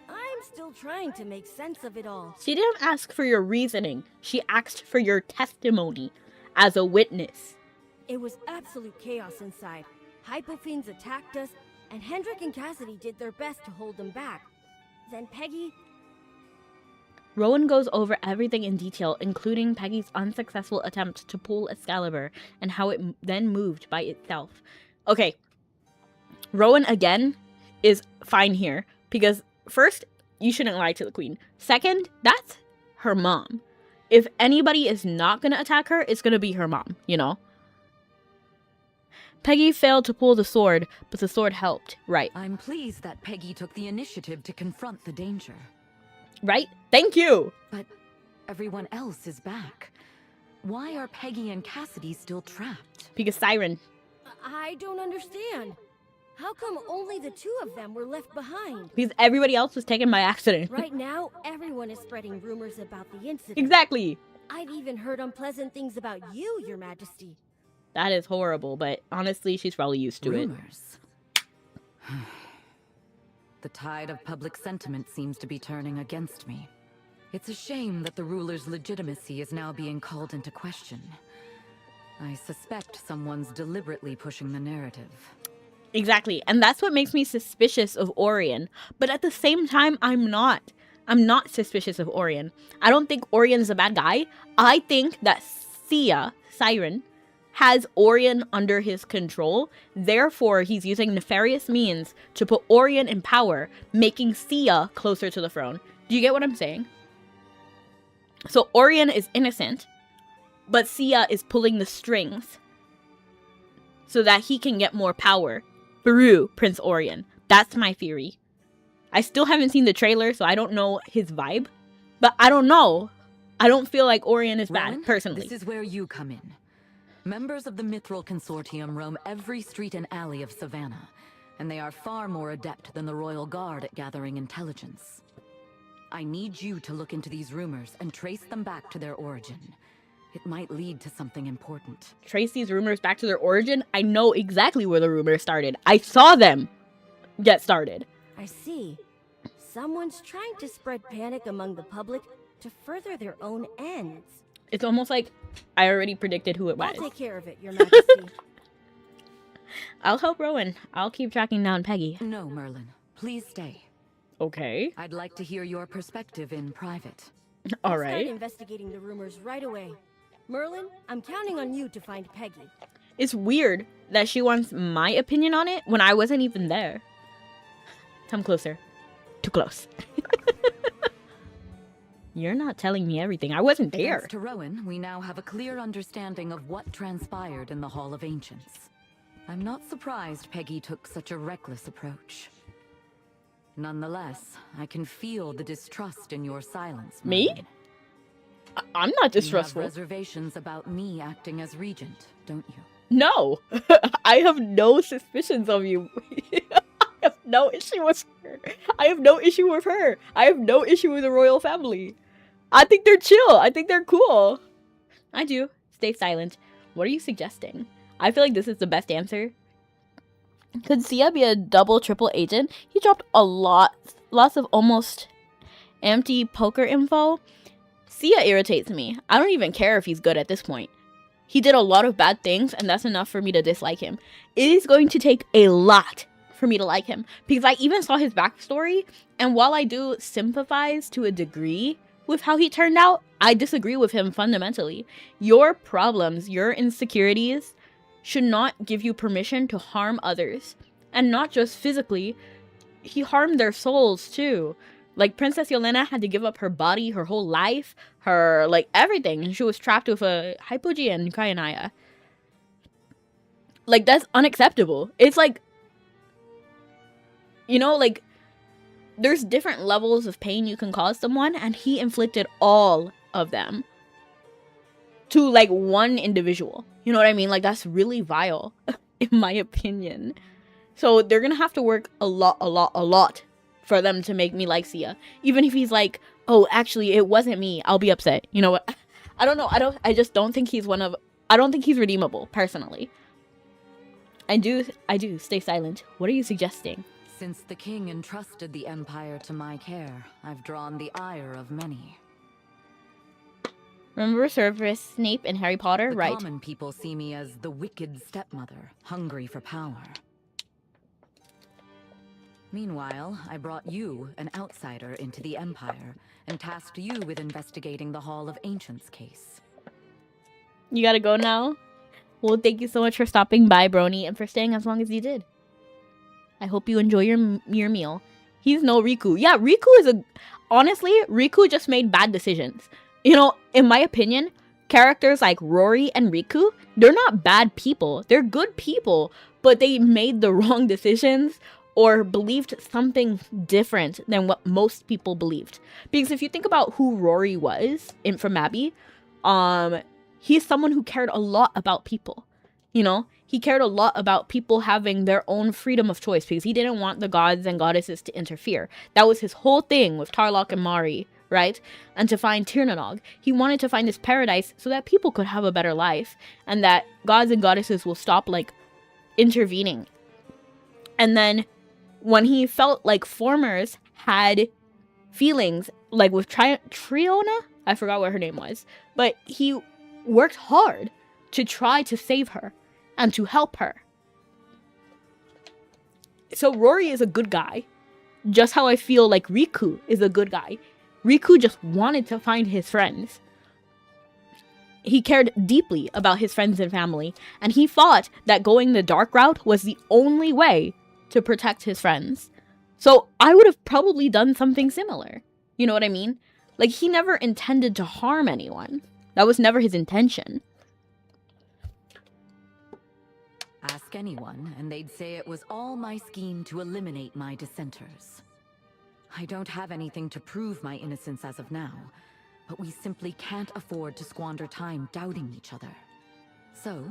I'm still trying to make sense of it all. She didn't ask for your reasoning. She asked for your testimony as a witness. It was absolute chaos inside. Hypofiends attacked us, and Hendrik and Cassidy did their best to hold them back. Then Peggy... Rowan goes over everything in detail, including Peggy's unsuccessful attempt to pull Excalibur and how it then moved by itself. Okay, Rowan again is fine here because first, you shouldn't lie to the Queen. Second, that's her mom. If anybody is not going to attack her, it's going to be her mom, you know? Peggy failed to pull the sword, but the sword helped, right? I'm pleased that Peggy took the initiative to confront the danger. Right? Thank you! But everyone else is back. Why are Peggy and Cassidy still trapped? Because Siren. I don't understand. How come only the two of them were left behind? Because everybody else was taken by accident. Right now, everyone is spreading rumors about the incident. Exactly! I've even heard unpleasant things about you, Your Majesty. That is horrible, but honestly, she's probably used to Rumors. The tide of public sentiment seems to be turning against me. It's a shame that the ruler's legitimacy is now being called into question. I suspect someone's deliberately pushing the narrative. Exactly, and that's what makes me suspicious of Orion. But at the same time, I'm not. I'm not suspicious of Orion. I don't think Orion's a bad guy. I think that Siren, has Orion under his control. Therefore, he's using nefarious means to put Orion in power, making Sia closer to the throne. Do you get what I'm saying? So Orion is innocent, but Sia is pulling the strings so that he can get more power through Prince Orion. That's my theory. I still haven't seen the trailer, so I don't know his vibe. But I don't know. I don't feel like Orion is bad, personally. This is where you come in. Members of the Mithril Consortium roam every street and alley of Savannah, and they are far more adept than the Royal Guard at gathering intelligence. I need you to look into these rumors and trace them back to their origin. It might lead to something important. Trace these rumors back to their origin? I know exactly where the rumors started. I saw them get started. I see. Someone's trying to spread panic among the public to further their own ends. It's almost like I already predicted who it was. I'll take care of it, Your Majesty. I'll help Rowan. I'll keep tracking down Peggy. No, Merlin. Please stay. Okay. I'd like to hear your perspective in private. All I'll right. start investigating the rumors right away. Merlin, I'm counting on you to find Peggy. It's weird that she wants my opinion on it when I wasn't even there. Come closer. Too close. You're not telling me everything. I wasn't there. Thanks to Rowan, we now have a clear understanding of what transpired in the Hall of Ancients. I'm not surprised Peggy took such a reckless approach. Nonetheless, I can feel the distrust in your silence. Me? Merlin. I'm not distrustful. You have reservations about me acting as regent, don't you? No, I have no suspicions of you. I have no issue with her. I have no issue with her. I have no issue with the royal family. I think they're chill. I think they're cool. I do. Stay silent. What are you suggesting? I feel like this is the best answer. Could Sia be a double, triple agent? He dropped lots of almost empty poker info. Sia irritates me. I don't even care if he's good at this point. He did a lot of bad things, and that's enough for me to dislike him. It is going to take a lot for me to like him, because I even saw his backstory, and while I do sympathize to a degree with how he turned out, I disagree with him fundamentally. Your problems, your insecurities, should not give you permission to harm others. And not just physically, he harmed their souls too. Like, Princess Yelena had to give up her body, her whole life, her, like, everything. And she was trapped with a Hypogean and Kyanaya. Like, that's unacceptable. It's like, you know, like, there's different levels of pain you can cause someone, and he inflicted all of them to, like, one individual. You know what I mean? Like, that's really vile, in my opinion. So they're gonna have to work a lot for them to make me like Sia. Even if he's like, oh, actually, it wasn't me, I'll be upset. You know what? I don't know. I just don't think he's I don't think he's redeemable, personally. I do. Stay silent. What are you suggesting? Since the king entrusted the Empire to my care, I've drawn the ire of many. Remember Severus Snape and Harry Potter? Right. Common people see me as the wicked stepmother, hungry for power. Meanwhile, I brought you, an outsider, into the Empire, and tasked you with investigating the Hall of Ancients case. You gotta go now? Well, thank you so much for stopping by, Brony, and for staying as long as you did. I hope you enjoy your meal. He's no Riku. Yeah, Riku is honestly, Riku just made bad decisions. You know, in my opinion, characters like Rory and Riku, they're not bad people. They're good people, but they made the wrong decisions or believed something different than what most people believed. Because if you think about who Rory was from Abby, he's someone who cared a lot about people. You know, he cared a lot about people having their own freedom of choice because he didn't want the gods and goddesses to interfere. That was his whole thing with Tarlok and Mari, right? And to find Tirnanog. He wanted to find this paradise so that people could have a better life and that gods and goddesses will stop, like, intervening. And then when he felt like Formers had feelings, like with Triona, I forgot what her name was, but he worked hard to try to save her and to help her. So Rory is a good guy, just how I feel like Riku is a good guy. Riku just wanted to find his friends. He cared deeply about his friends and family, and he thought that going the dark route was the only way to protect his friends. So I would have probably done something similar. You know what I mean? Like, he never intended to harm anyone. That was never his intention. Ask anyone, and they'd say it was all my scheme to eliminate my dissenters. I don't have anything to prove my innocence as of now, but we simply can't afford to squander time doubting each other. So,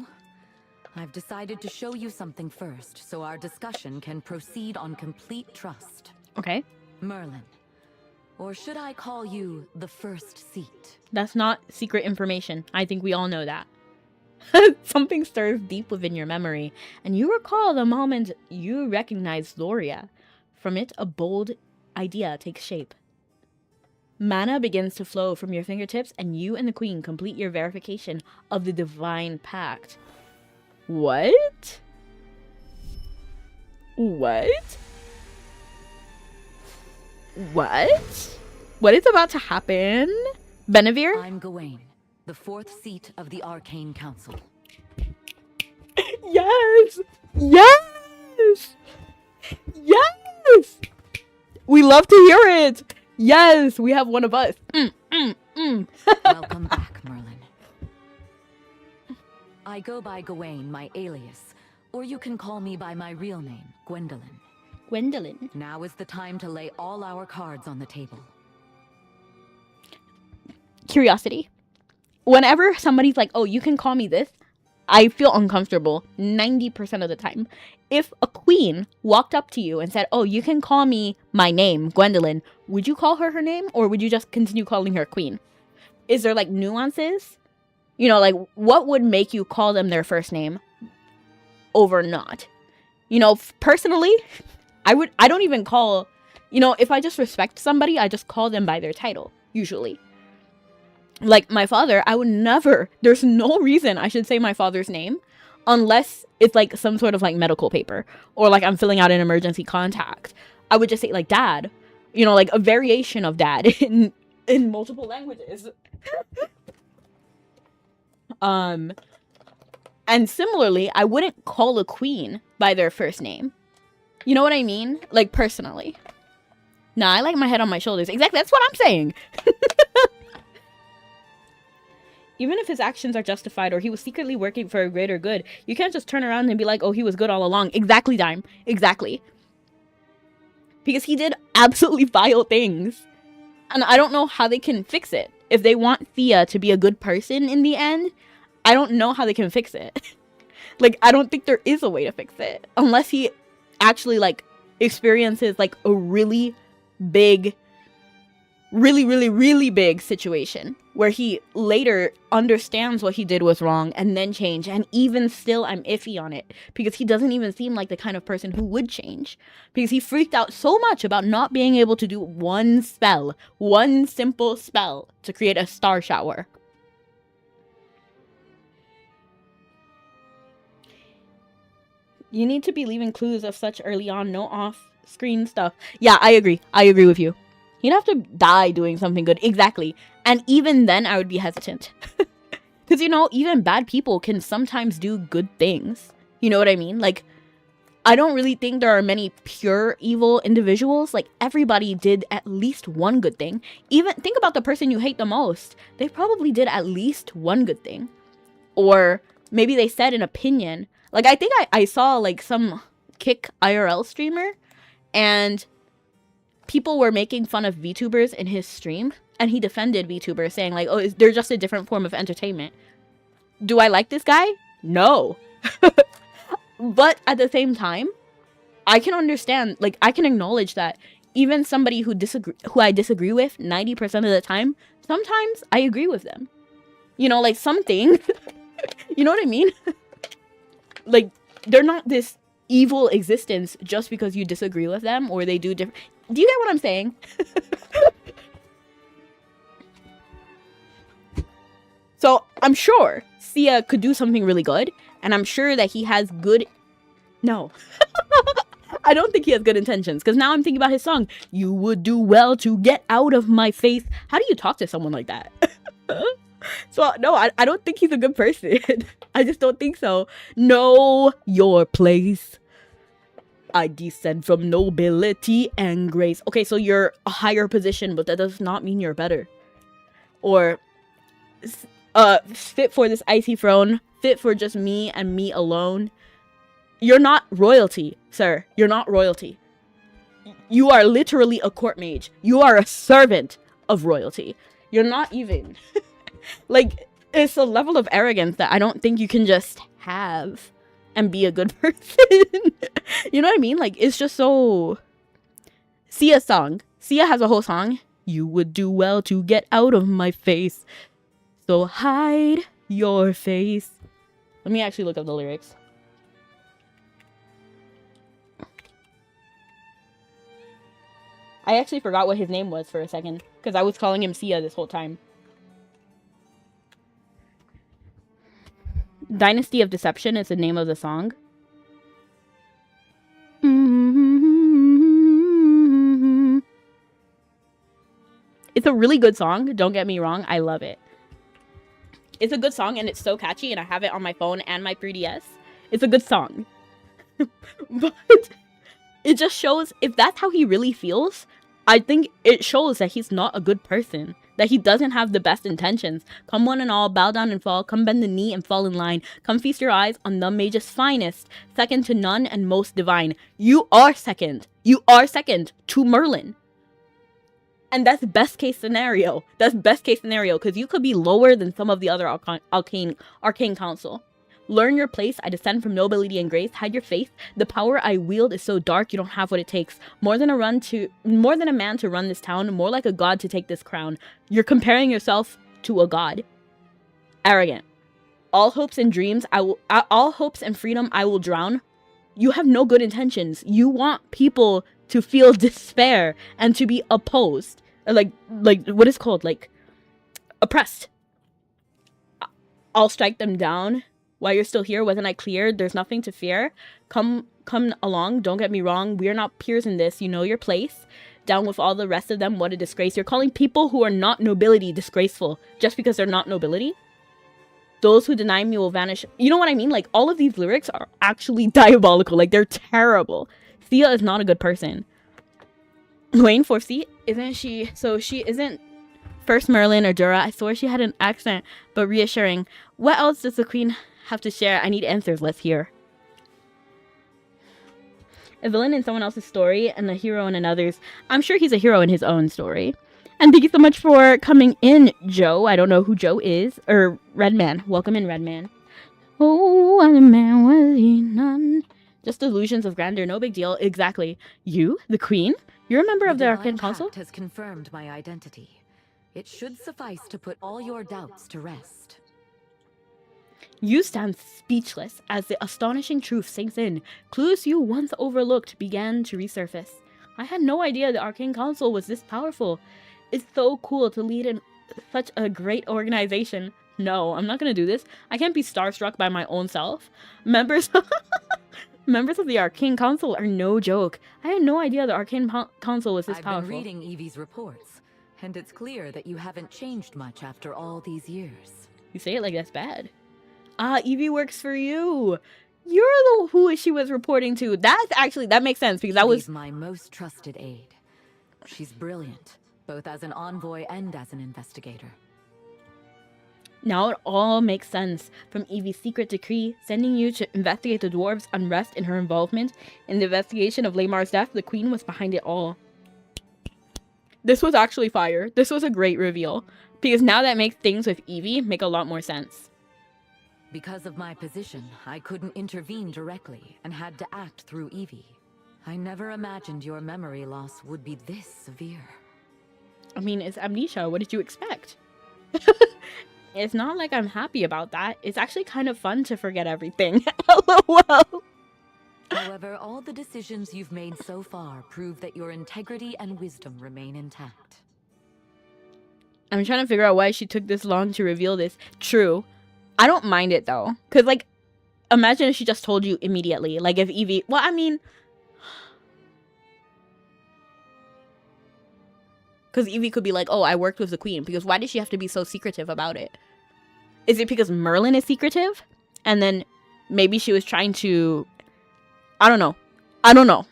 I've decided to show you something first, so our discussion can proceed on complete trust. Okay. Merlin. Or should I call you the first seat? That's not secret information. I think we all know that. Something stirs deep within your memory, and you recall the moment you recognized Loria. From it, a bold idea takes shape. Mana begins to flow from your fingertips, and you and the Queen complete your verification of the Divine Pact. What? What? What? What is about to happen? Benevere? I'm Gawain, the fourth seat of the Arcane Council. Yes! Yes! Yes! We love to hear it! Yes, we have one of us. Welcome back, Merlin. I go by Gawain, my alias, or you can call me by my real name, Gwendolyn. Gwendolyn. Now is the time to lay all our cards on the table. Curiosity. Whenever somebody's like, oh, you can call me this, I feel uncomfortable 90% of the time. If a queen walked up to you and said, oh, you can call me my name, Gwendolyn, would you call her name, or would you just continue calling her queen? Is there like nuances? You know, like what would make you call them their first name over not? You know, personally, I don't even call, you know, if I just respect somebody, I just call them by their title, usually. Like my father, I would never, there's no reason I should say my father's name unless it's like some sort of like medical paper or like I'm filling out an emergency contact. I would just say like dad, you know, like a variation of dad in multiple languages. And similarly, I wouldn't call a queen by their first name. You know what I mean? Like personally. Nah, I like my head on my shoulders. Exactly, that's what I'm saying. Even if his actions are justified or he was secretly working for a greater good, you can't just turn around and be like, oh, he was good all along. Exactly, Dime. Exactly. Because he did absolutely vile things. And I don't know how they can fix it. If they want Thea to be a good person in the end, I don't know how they can fix it. Like, I don't think there is a way to fix it. Unless he actually, like, experiences, like, a really big, really big situation where he later understands what he did was wrong and then change. And even still, I'm iffy on it because he doesn't even seem like the kind of person who would change, because he freaked out so much about not being able to do one spell, one simple spell to create a star shower. You need to be leaving clues of such early on, no off-screen stuff. Yeah, I agree. I agree with you. You'd have to die doing something good. Exactly. And even then, I would be hesitant. Because, you know, even bad people can sometimes do good things. You know what I mean? Like, I don't really think there are many pure evil individuals. Like, everybody did at least one good thing. Even think about the person you hate the most. They probably did at least one good thing. Or maybe they said an opinion. Like, I think I saw, like, some Kick IRL streamer. And people were making fun of VTubers in his stream, and he defended VTubers, saying like, oh, they're just a different form of entertainment. Do I like this guy? No. But at the same time, I can understand, like, I can acknowledge that even somebody who I disagree with 90% of the time, sometimes I agree with them. You know, like, some things, you know what I mean? Like, they're not this evil existence just because you disagree with them or they do different. Do you get what I'm saying? So I'm sure Sia could do something really good, and I'm sure that he has good. No, I don't think he has good intentions, because now I'm thinking about his song. You would do well to get out of my face. How do you talk to someone like that? So no, I don't think he's a good person. I just don't think so. Know your place. I descend from nobility and grace. Okay, so you're a higher position, but that does not mean you're better. Or, fit for this icy throne, fit for just me and me alone. You're not royalty, sir. You're not royalty. You are literally a court mage. You are a servant of royalty. You're not even. Like, it's a level of arrogance that I don't think you can just have and be a good person. You know what I mean? Like, it's just so... Sia's song. Sia has a whole song. You would do well to get out of my face. So hide your face. Let me actually look up the lyrics. I actually forgot what his name was for a second, because I was calling him Sia this whole time. Dynasty of Deception is the name of the song. It's a really good song, don't get me wrong, I love it. It's a good song and it's so catchy, and I have it on my phone and my 3DS. It's a good song. But it just shows, if that's how he really feels, I think it shows that he's not a good person. That he doesn't have the best intentions. Come one and all, bow down and fall. Come bend the knee and fall in line. Come feast your eyes on the mage's finest. Second to none and most divine. You are second. You are second to Merlin. And that's best case scenario. That's best case scenario, because you could be lower than some of the other arcane council. Learn your place. I descend from nobility and grace. Hide your faith. The power I wield is so dark you don't have what it takes. More than a man to run this town, more like a god to take this crown. You're comparing yourself to a god. Arrogant. All hopes and dreams all hopes and freedom I will drown. You have no good intentions. You want people to feel despair and to be opposed. Like what is called? Like oppressed. I'll strike them down. While you're still here, wasn't I clear? There's nothing to fear. Come along. Don't get me wrong. We're not peers in this. You know your place. Down with all the rest of them. What a disgrace. You're calling people who are not nobility disgraceful just because they're not nobility? Those who deny me will vanish. You know what I mean? Like, all of these lyrics are actually diabolical. Like, they're terrible. Thea is not a good person. Wayne Forsey, isn't she? So she isn't first Merlin or Dura. I swore she had an accent, but reassuring. What else does the queen have to share? I need answers. Let's hear. A villain in someone else's story and a hero in another's. I'm sure he's a hero in his own story. And thank you so much for coming in, Joe. I don't know who Joe is. Or Redman. Welcome in, Redman. Oh, what a man was he none. Just illusions of grandeur. No big deal. Exactly. You, the queen? You're a member of the Arcane Council? Has confirmed my identity. It should suffice to put all your doubts to rest. You stand speechless as the astonishing truth sinks in. Clues you once overlooked began to resurface. I had no idea the Arcane Council was this powerful. It's so cool to lead in such a great organization. No, I'm not gonna do this. I can't be starstruck by my own self. Members of the Arcane Council are no joke. I had no idea the Arcane Council was this powerful. I've been reading Evie's reports, and it's clear that you haven't changed much after all these years. You say it like that's bad. Ah, Evie works for you. You're the who she was reporting to. That makes sense because that was She's my most trusted aide. She's brilliant, both as an envoy and as an investigator. Now it all makes sense. From Evie's secret decree, sending you to investigate the dwarves' unrest and her involvement in the investigation of Lamar's death, the queen was behind it all. This was actually fire. This was a great reveal. Because now that makes things with Evie make a lot more sense. Because of my position, I couldn't intervene directly and had to act through Evie. I never imagined your memory loss would be this severe. I mean, it's amnesia. What did you expect? It's not like I'm happy about that. It's actually kind of fun to forget everything. LOL. However, all the decisions you've made so far prove that your integrity and wisdom remain intact. I'm trying to figure out why she took this long to reveal this. True. I don't mind it though. Because, like, imagine if she just told you immediately. Like, if Evie... Well, I mean... Because Evie could be like, oh, I worked with the queen. Because why does she have to be so secretive about it? Is it because Merlin is secretive? And then maybe she was trying to... I don't know.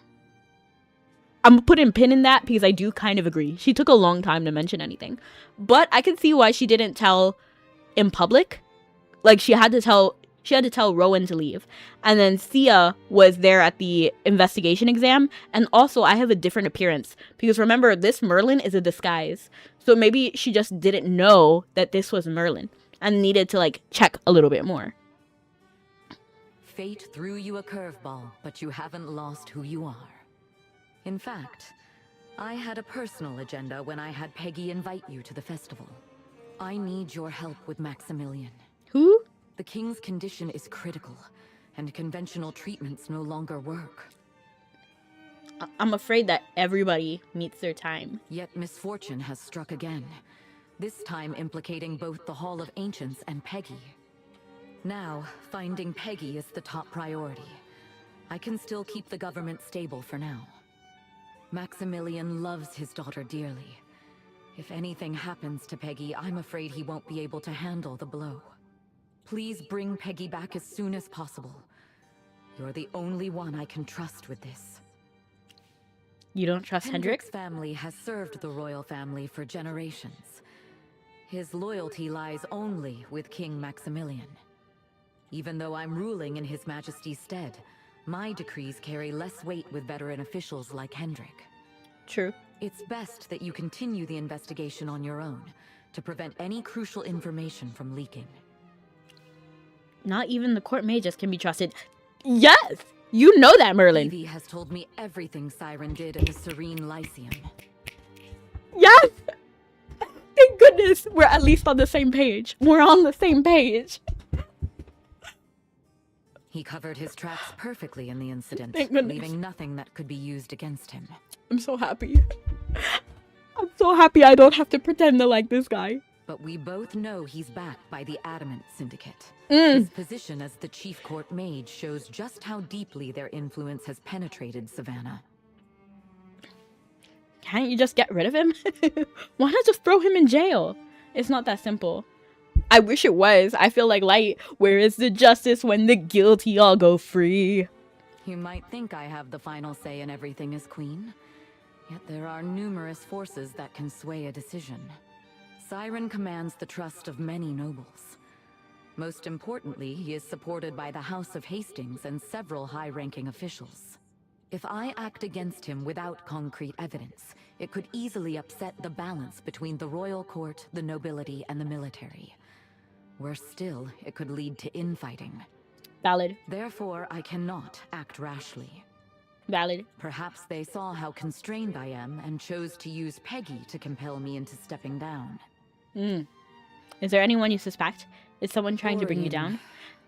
I'm putting a pin in that because I do kind of agree. She took a long time to mention anything. But I can see why she didn't tell in public. Like, she had to tell Rowan to leave. And then Sia was there at the investigation exam. And also, I have a different appearance. Because remember, this Merlin is a disguise. So maybe she just didn't know that this was Merlin. And needed to, like, check a little bit more. Fate threw you a curveball, but you haven't lost who you are. In fact, I had a personal agenda when I had Peggy invite you to the festival. I need your help with Maximilian. Who? The king's condition is critical, and conventional treatments no longer work. I'm afraid that everybody meets their time. Yet misfortune has struck again, this time implicating both the Hall of Ancients and Peggy. Now, finding Peggy is the top priority. I can still keep the government stable for now. Maximilian loves his daughter dearly. If anything happens to Peggy, I'm afraid he won't be able to handle the blow. Please bring Peggy back as soon as possible. You're the only one I can trust with this. You don't trust Hendrik? Hendrik's family has served the royal family for generations. His loyalty lies only with King Maximilian. Even though I'm ruling in His Majesty's stead, My decrees carry less weight with veteran officials like Hendrik. True. It's best that you continue the investigation on your own to prevent any crucial information from leaking. Not even the court mages can be trusted. Yes! You know that, Merlin. Evie has told me everything Siren did at the Serene Lyceum. Yes! Thank goodness we're at least on the same page. We're on the same page. He covered his tracks perfectly in the incident, Thank goodness. leaving nothing that could be used against him. I'm so happy. I'm so happy I don't have to pretend to like this guy. But we both know he's backed by the Adamant Syndicate. Mm. His position as the Chief Court Mage shows just how deeply their influence has penetrated Savannah. Can't you just get rid of him? Why not just throw him in jail? It's not that simple. I wish it was. I feel like Light, where is the justice when the guilty all go free? You might think I have the final say in everything as Queen, yet there are numerous forces that can sway a decision. Siren commands the trust of many nobles. Most importantly, he is supported by the House of Hastings and several high-ranking officials. If I act against him without concrete evidence, it could easily upset the balance between the royal court, the nobility, and the military. Worse still, it could lead to infighting. Valid. Therefore, I cannot act rashly. Valid. Perhaps they saw how constrained I am and chose to use Peggy to compel me into stepping down. Is there anyone you suspect? Is someone trying to bring you down?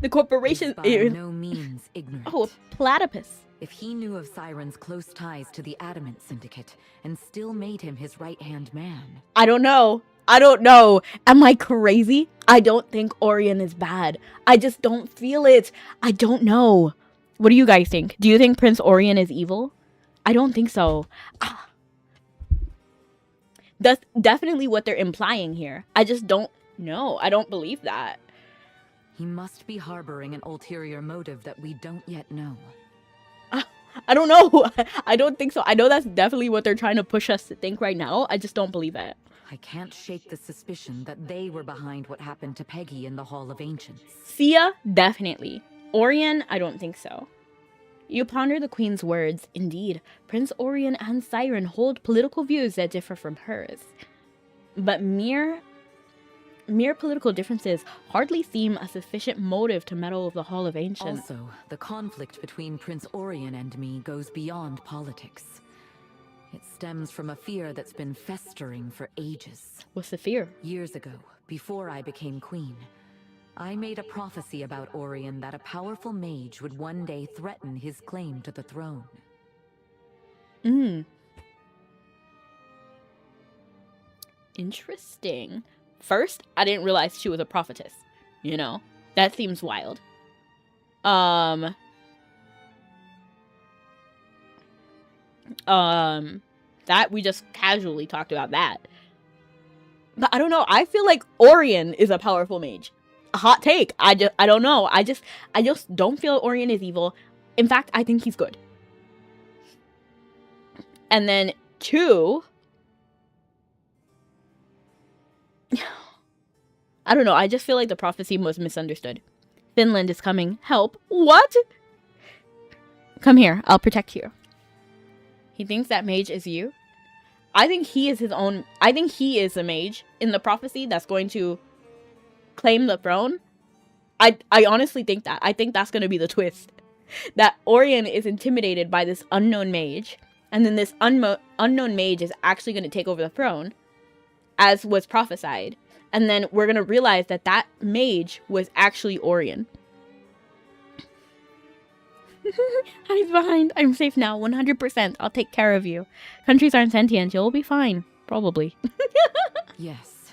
The corporation is by no means ignorant. Oh, a platypus. If he knew of Siren's close ties to the Adamant Syndicate and still made him his right-hand man. I don't know. I don't know. Am I crazy? I don't think Orion is bad. I just don't feel it. I don't know. What do you guys think? Do you think Prince Orion is evil? I don't think so. That's definitely what they're implying here. I just don't know. I don't believe that. He must be harboring an ulterior motive that we don't yet know. I don't know. I don't think so. I know that's definitely what they're trying to push us to think right now. I just don't believe it. I can't shake the suspicion that they were behind what happened to Peggy in the Hall of Ancients. Sia, definitely. Orion, I don't think so. You ponder the Queen's words. Indeed, Prince Orion and Siren hold political views that differ from hers. But mere political differences hardly seem a sufficient motive to meddle with the Hall of Ancients. Also, the conflict between Prince Orion and me goes beyond politics. It stems from a fear that's been festering for ages. What's the fear? Years ago, before I became queen, I made a prophecy about Orion that a powerful mage would one day threaten his claim to the throne. Interesting. First, I didn't realize she was a prophetess. You know, that seems wild. That we just casually talked about that. But I don't know. I feel like Orion is a powerful mage. A hot take. I don't know. I just don't feel Orion is evil. In fact, I think he's good. And then 2, I don't know. I just feel like the prophecy was misunderstood. Finland is coming. Help. What? Come here. I'll protect you. He thinks that mage is you. I think he is his own. I think he is a mage in the prophecy that's going to claim the throne. I honestly think that. I think that's going to be the twist. That Orion is intimidated by this unknown mage. And then this unknown mage is actually going to take over the throne. As was prophesied. And then we're going to realize that that mage was actually Orion. Hide behind. I'm safe now. 100%. I'll take care of you. Countries aren't sentient. You'll be fine. Probably. Yes.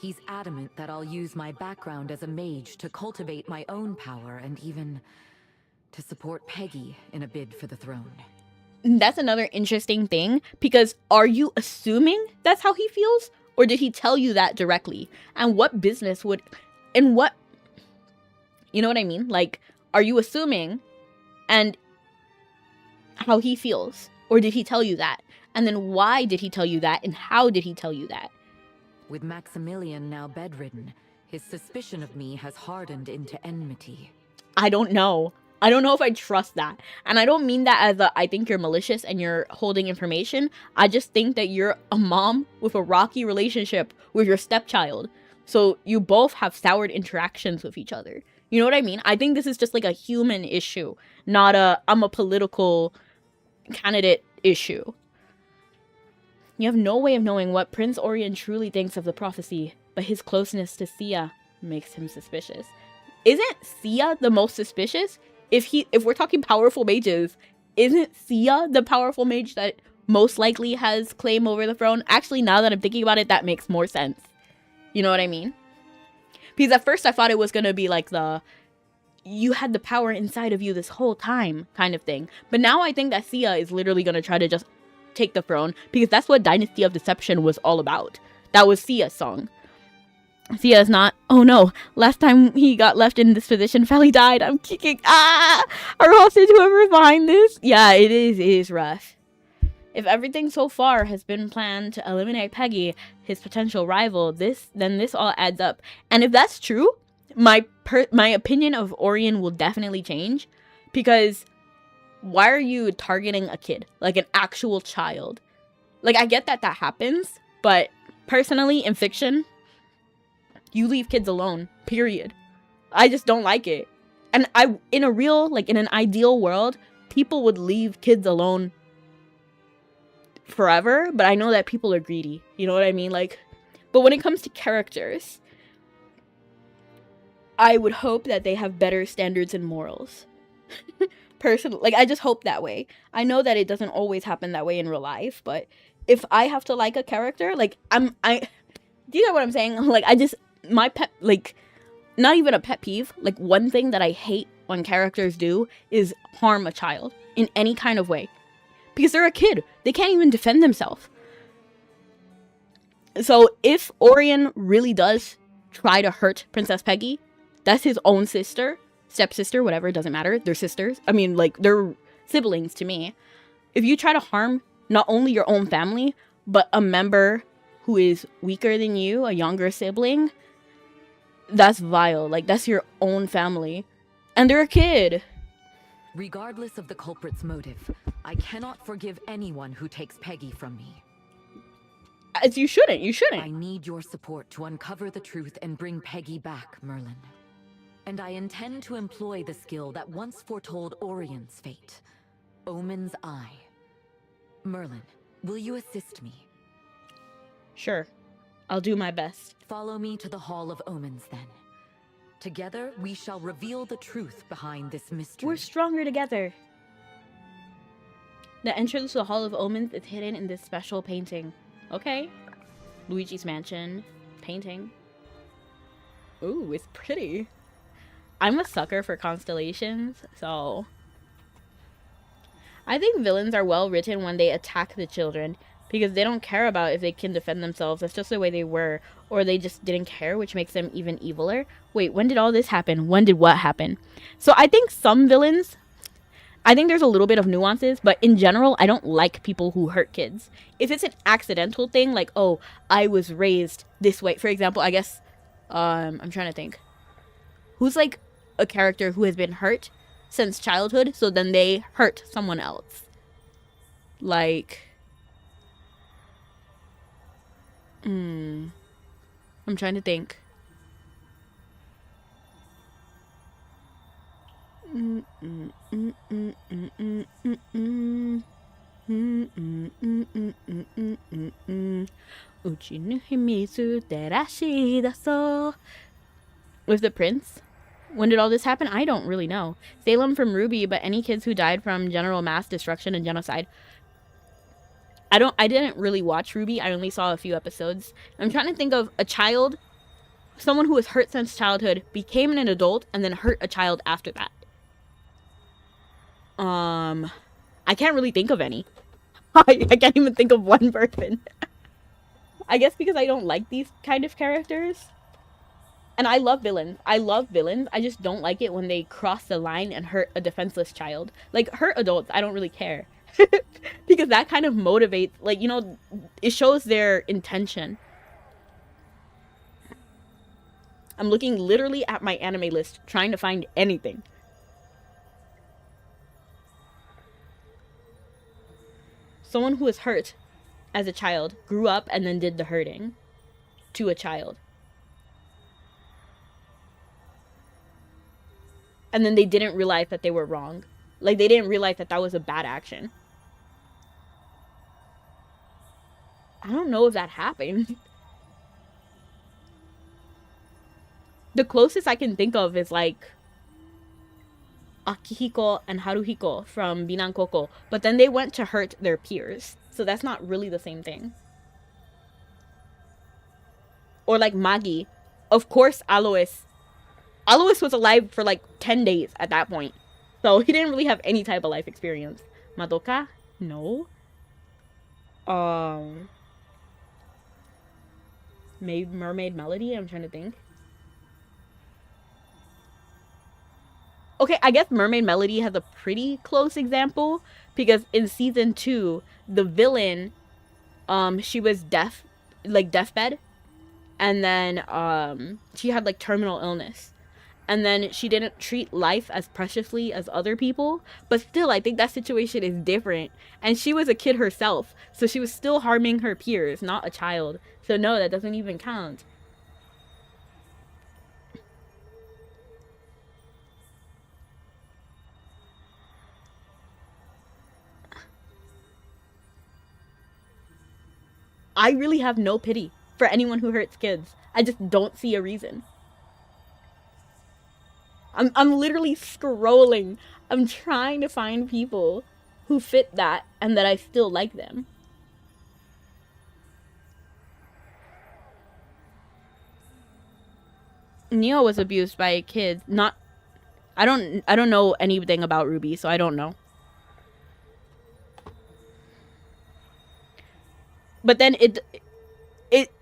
He's adamant that I'll use my background as a mage to cultivate my own power and even to support Peggy in a bid for the throne. That's another interesting thing. Because are you assuming that's how he feels? Or did he tell you that directly? And what business would... And what... You know what I mean? Like, are you assuming... And how he feels? Or did he tell you that? And then why did he tell you that? And how did he tell you that? With Maximilian now bedridden, his suspicion of me has hardened into enmity. I don't know. I don't know if I trust that. And I don't mean that as a, I think you're malicious and you're holding information. I just think that you're a mom with a rocky relationship with your stepchild. So you both have soured interactions with each other. You know what I mean? I think this is just like a human issue, not a I'm a political candidate issue. You have no way of knowing what Prince Orion truly thinks of the prophecy, but his closeness to Sia makes him suspicious. Isn't Sia the most suspicious? If we're talking powerful mages, isn't Sia the powerful mage that most likely has claim over the throne? Actually, now that I'm thinking about it, that makes more sense. You know what I mean? Because at first I thought it was going to be like the you had the power inside of you this whole time kind of thing. But now I think that Sia is literally going to try to just take the throne, because that's what Dynasty of Deception was all about. That was Sia's song. Sia is not, oh no, last time he got left in this position, Feli died, I'm kicking, our hostage, whoever's behind this. Yeah, it is rough. If everything so far has been planned to eliminate Peggy, his potential rival, then this all adds up. And if that's true, my opinion of Orion will definitely change, because why are you targeting a kid, like an actual child? Like, I get that happens, but personally, in fiction, you leave kids alone, period. I just don't like it. And in an ideal world, people would leave kids alone forever, but I know that people are greedy. You know what I mean? Like, but when it comes to characters, I would hope that they have better standards and morals. Personally, like, I just hope that way. I know that it doesn't always happen that way in real life, but if I have to like a character, like, do you know what I'm saying? Like, my pet, like, not even a pet peeve, like, one thing that I hate when characters do is harm a child in any kind of way. Because they're a kid. They can't even defend themselves. So if Orion really does try to hurt Princess Peggy, that's his own sister, stepsister, whatever, it doesn't matter. They're sisters. I mean, like, they're siblings to me. If you try to harm not only your own family, but a member who is weaker than you, a younger sibling, that's vile. Like, that's your own family. And they're a kid. Regardless of the culprit's motive, I cannot forgive anyone who takes Peggy from me. As you shouldn't. You shouldn't. I need your support to uncover the truth and bring Peggy back, Merlin. And I intend to employ the skill that once foretold Orion's fate. Omen's Eye. Merlin, will you assist me? Sure. I'll do my best. Follow me to the Hall of Omens, then. Together, we shall reveal the truth behind this mystery. We're stronger together. The entrance to the Hall of Omens is hidden in this special painting. Okay. Luigi's Mansion. Painting. Ooh, it's pretty. I'm a sucker for constellations, so... I think villains are well written when they attack the children, because they don't care about if they can defend themselves. That's just the way they were. Or they just didn't care, which makes them even eviler. Wait, when did all this happen? When did what happen? So I think some villains, I think there's a little bit of nuances, but in general, I don't like people who hurt kids. If it's an accidental thing, like, oh, I was raised this way. For example, I guess, I'm trying to think. Who's like a character who has been hurt since childhood, so then they hurt someone else? Like... I'm trying to think. With the prince? When did all this happen? I don't really know. Salem from Ruby, but any kids who died from general mass destruction and genocide. I didn't really watch Ruby. I only saw a few episodes. I'm trying to think of a child, someone who was hurt since childhood, became an adult, and then hurt a child after that. I can't really think of any. I can't even think of one person. I guess because I don't like these kind of characters. And I love villains. I just don't like it when they cross the line and hurt a defenseless child. Like, hurt adults, I don't really care. Because that kind of motivates, like, you know, it shows their intention. I'm looking literally at my anime list, trying to find anything. someone who was hurt as a child grew up and then did the hurting to a child. And then they didn't realize that they were wrong. Like, they didn't realize that that was a bad action. I don't know if that happened. The closest I can think of is like Akihiko and Haruhiko from Binankoko, but then they went to hurt their peers, so that's not really the same thing. Or like Magi. Of course, Alois was alive for like 10 days at that point, so he didn't really have any type of life experience. Madoka? No. Mermaid Melody? I'm trying to think. Okay, I guess Mermaid Melody has a pretty close example, because in season 2, the villain, she was deathbed, and then she had like terminal illness, and then she didn't treat life as preciously as other people, but still I think that situation is different, and she was a kid herself, so she was still harming her peers, not a child, so no, that doesn't even count. I really have no pity for anyone who hurts kids. I just don't see a reason. I'm literally scrolling. I'm trying to find people who fit that and that I still like them. Neo was abused by a kid. I don't know anything about Ruby, so I don't know. But then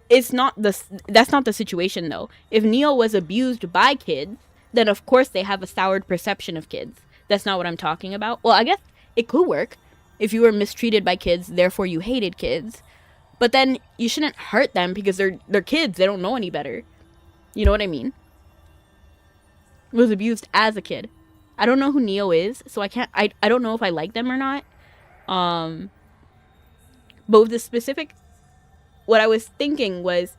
that's not the situation though. If Neo was abused by kids, then of course they have a soured perception of kids. That's not what I'm talking about. Well, I guess it could work. If you were mistreated by kids, therefore you hated kids. But then you shouldn't hurt them because they're kids. They don't know any better. You know what I mean? Was abused as a kid. I don't know who Neo is, so I don't know if I like them or not. But with the specific, what I was thinking was,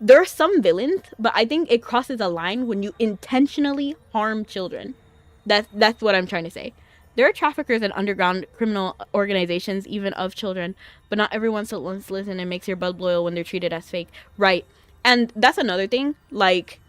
there are some villains, but I think it crosses a line when you intentionally harm children. That's what I'm trying to say. There are traffickers and underground criminal organizations, even of children, but not everyone still wants to listen and makes your blood boil when they're treated as fake. Right. And that's another thing. Like,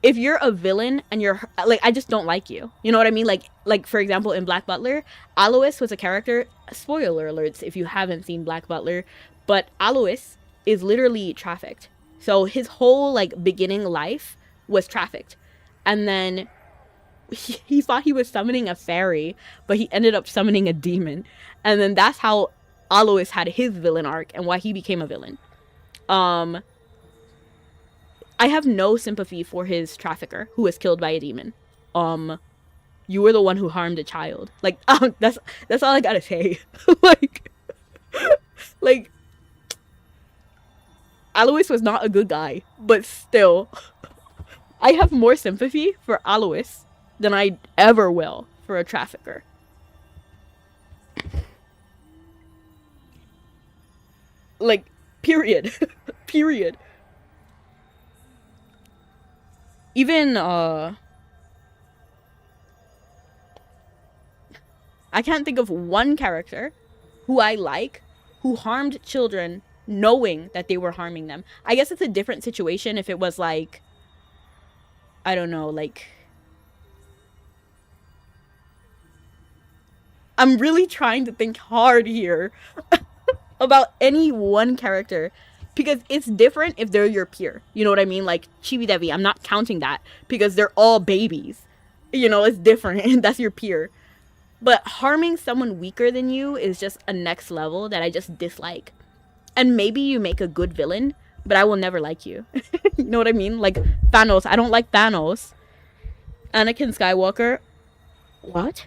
if you're a villain and you're, like, I just don't like you. You know what I mean? Like for example, in Black Butler, Alois was a character, spoiler alerts if you haven't seen Black Butler, but Alois is literally trafficked. So his whole, like, beginning life was trafficked. And then he thought he was summoning a fairy, but he ended up summoning a demon. And then that's how Alois had his villain arc and why he became a villain. I have no sympathy for his trafficker who was killed by a demon. You were the one who harmed a child. Like, that's all I gotta say. like, Alois was not a good guy, but still, I have more sympathy for Alois than I ever will for a trafficker. Like, period. Period. Even, I can't think of one character who I like who harmed children knowing that they were harming them. I guess it's a different situation if it was like, I don't know, like, I'm really trying to think hard here about any one character, because it's different if they're your peer. You know what I mean? Like Chibi Devi, I'm not counting that because they're all babies. You know, it's different. That's your peer. But harming someone weaker than you is just a next level that I just dislike. And maybe you make a good villain, but I will never like you. You know what I mean? Like Thanos. I don't like Thanos. Anakin Skywalker. What?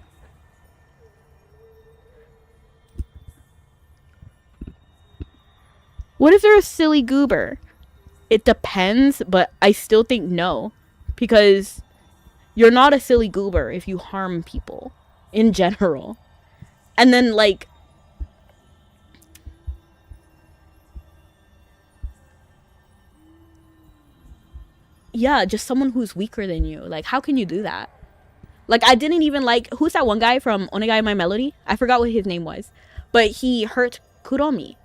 What if they're a silly goober? It depends, but I still think no. Because you're not a silly goober if you harm people in general. And then, like, yeah, just someone who's weaker than you. Like, how can you do that? Like, I didn't even like, who's that one guy from Onegai My Melody? I forgot what his name was. But he hurt Kuromi.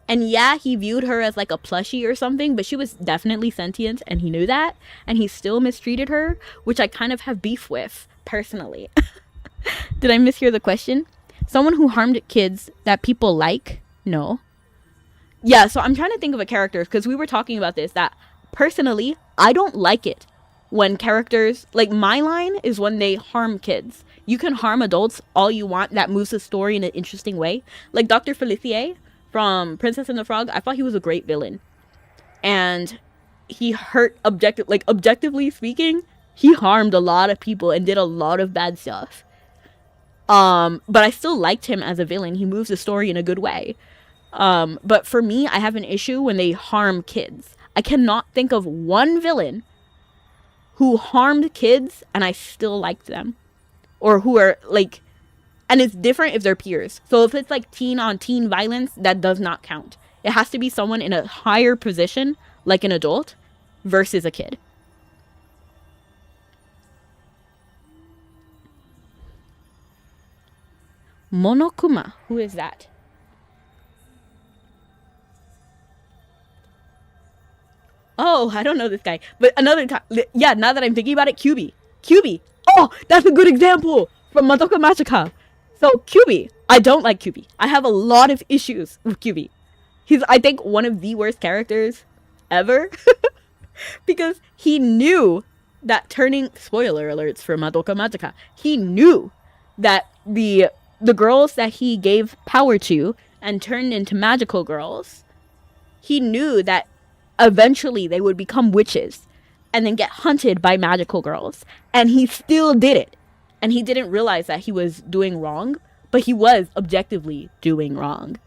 And yeah, he viewed her as like a plushie or something, but she was definitely sentient and he knew that. And he still mistreated her, which I kind of have beef with, personally. Did I mishear the question? Someone who harmed kids that people like? No. Yeah, so I'm trying to think of a character, because we were talking about this, that personally, I don't like it when characters, like, my line is when they harm kids. You can harm adults all you want, that moves the story in an interesting way. Like Dr. Felicie from Princess and the Frog, I thought he was a great villain. And he hurt, objectively speaking, he harmed a lot of people and did a lot of bad stuff. But I still liked him as a villain. He moves the story in a good way. But for me, I have an issue when they harm kids. I cannot think of one villain who harmed kids and I still liked them. Or who are like, and it's different if they're peers. So if it's like teen on teen violence, that does not count. It has to be someone in a higher position, like an adult, versus a kid. Monokuma, who is that? Oh, I don't know this guy. But another time, yeah, now that I'm thinking about it, Chibi. Chibi. Oh, that's a good example from Madoka Magica. So, Chibi. I don't like Chibi. I have a lot of issues with Chibi. He's, I think, one of the worst characters ever. Because he knew that turning... Spoiler alerts for Madoka Magica. He knew that the girls that he gave power to and turned into magical girls, he knew that eventually they would become witches and then get hunted by magical girls. And he still did it. And he didn't realize that he was doing wrong, but he was objectively doing wrong.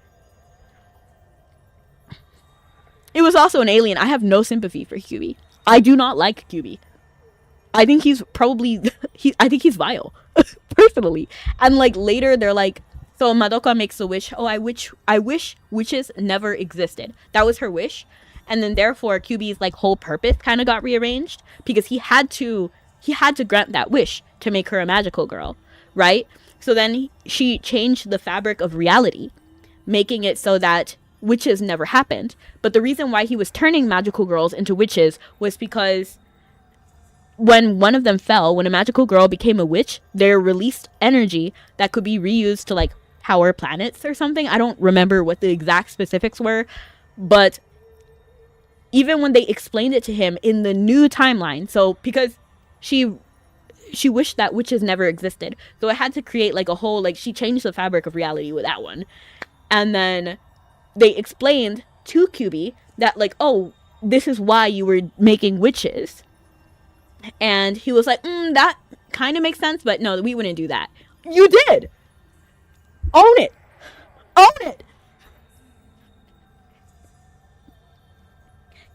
It was also an alien. I have no sympathy for Chibi. I do not like Chibi. I think he's probably... I think he's vile. Personally. And like later they're like... So Madoka makes a wish. Oh, I wish witches never existed. That was her wish. And then therefore Kyubi's like whole purpose kind of got rearranged. Because he had to grant that wish to make her a magical girl. Right? So then she changed the fabric of reality. Making it so that witches never happened. But the reason why he was turning magical girls into witches was because when one of them fell, when a magical girl became a witch, they released energy that could be reused to like power planets or something. I don't remember what the exact specifics were, but even when they explained it to him in the new timeline, so because she wished that witches never existed, so it had to create like a whole, like she changed the fabric of reality with that one. And then they explained to Kyubi that like, oh, this is why you were making witches. And he was like, that kind of makes sense, but no, we wouldn't do that. You did! Own it! Own it!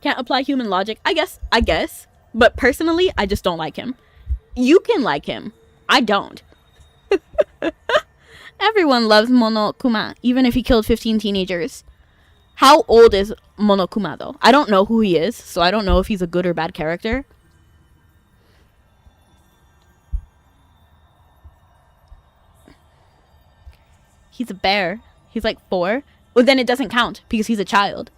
Can't apply human logic. I guess. But personally, I just don't like him. You can like him. I don't. Everyone loves Monokuma, even if he killed 15 teenagers. How old is Monokuma, though? I don't know who he is, so I don't know if he's a good or bad character. He's a bear. He's like 4. Well, then it doesn't count because he's a child.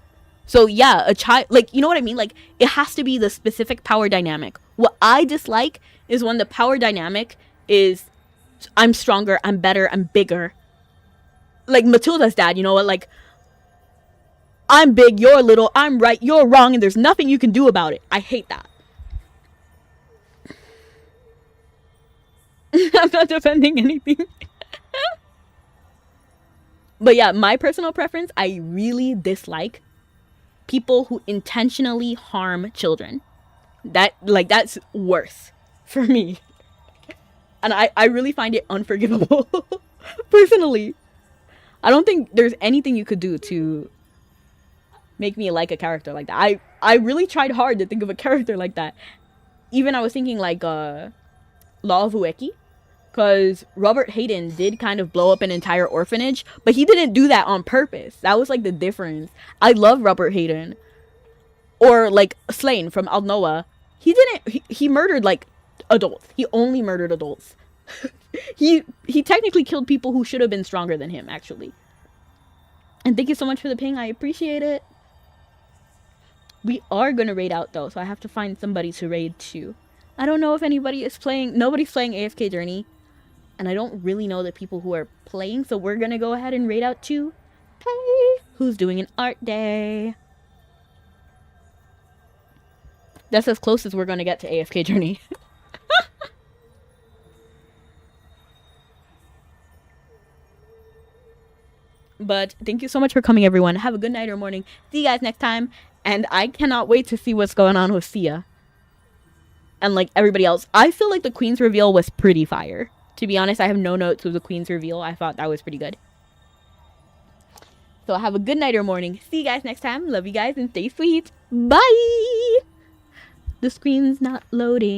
So yeah, a child, like, you know what I mean? Like, it has to be the specific power dynamic. What I dislike is when the power dynamic is, I'm stronger, I'm better, I'm bigger. Like Matilda's dad, you know what? Like, I'm big, you're little, I'm right, you're wrong, and there's nothing you can do about it. I hate that. I'm not defending anything. But yeah, my personal preference, I really dislike people who intentionally harm children. That's worse for me. And I really find it unforgivable. Personally. I don't think there's anything you could do to make me like a character like that. I really tried hard to think of a character like that. Even I was thinking like Law of Ueki. Because Robert Hayden did kind of blow up an entire orphanage. But he didn't do that on purpose. That was like the difference. I love Robert Hayden. Or like Slane from Alnoa. He didn't. He murdered like adults. He only murdered adults. he technically killed people who should have been stronger than him, actually. And thank you so much for the ping. I appreciate it. We are gonna raid out though, so I have to find somebody to raid to. I don't know if anybody is playing. Nobody's playing AFK Journey, and I don't really know the people who are playing. So we're gonna go ahead and raid out to Hey, who's doing an art day. That's as close as we're gonna get to AFK Journey. But thank you so much for coming, everyone. Have a good night or morning. See you guys next time. And I cannot wait to see what's going on with Sia. And like everybody else. I feel like the Queen's reveal was pretty fire. To be honest, I have no notes of the Queen's reveal. I thought that was pretty good. So have a good night or morning. See you guys next time. Love you guys and stay sweet. Bye! The screen's not loading.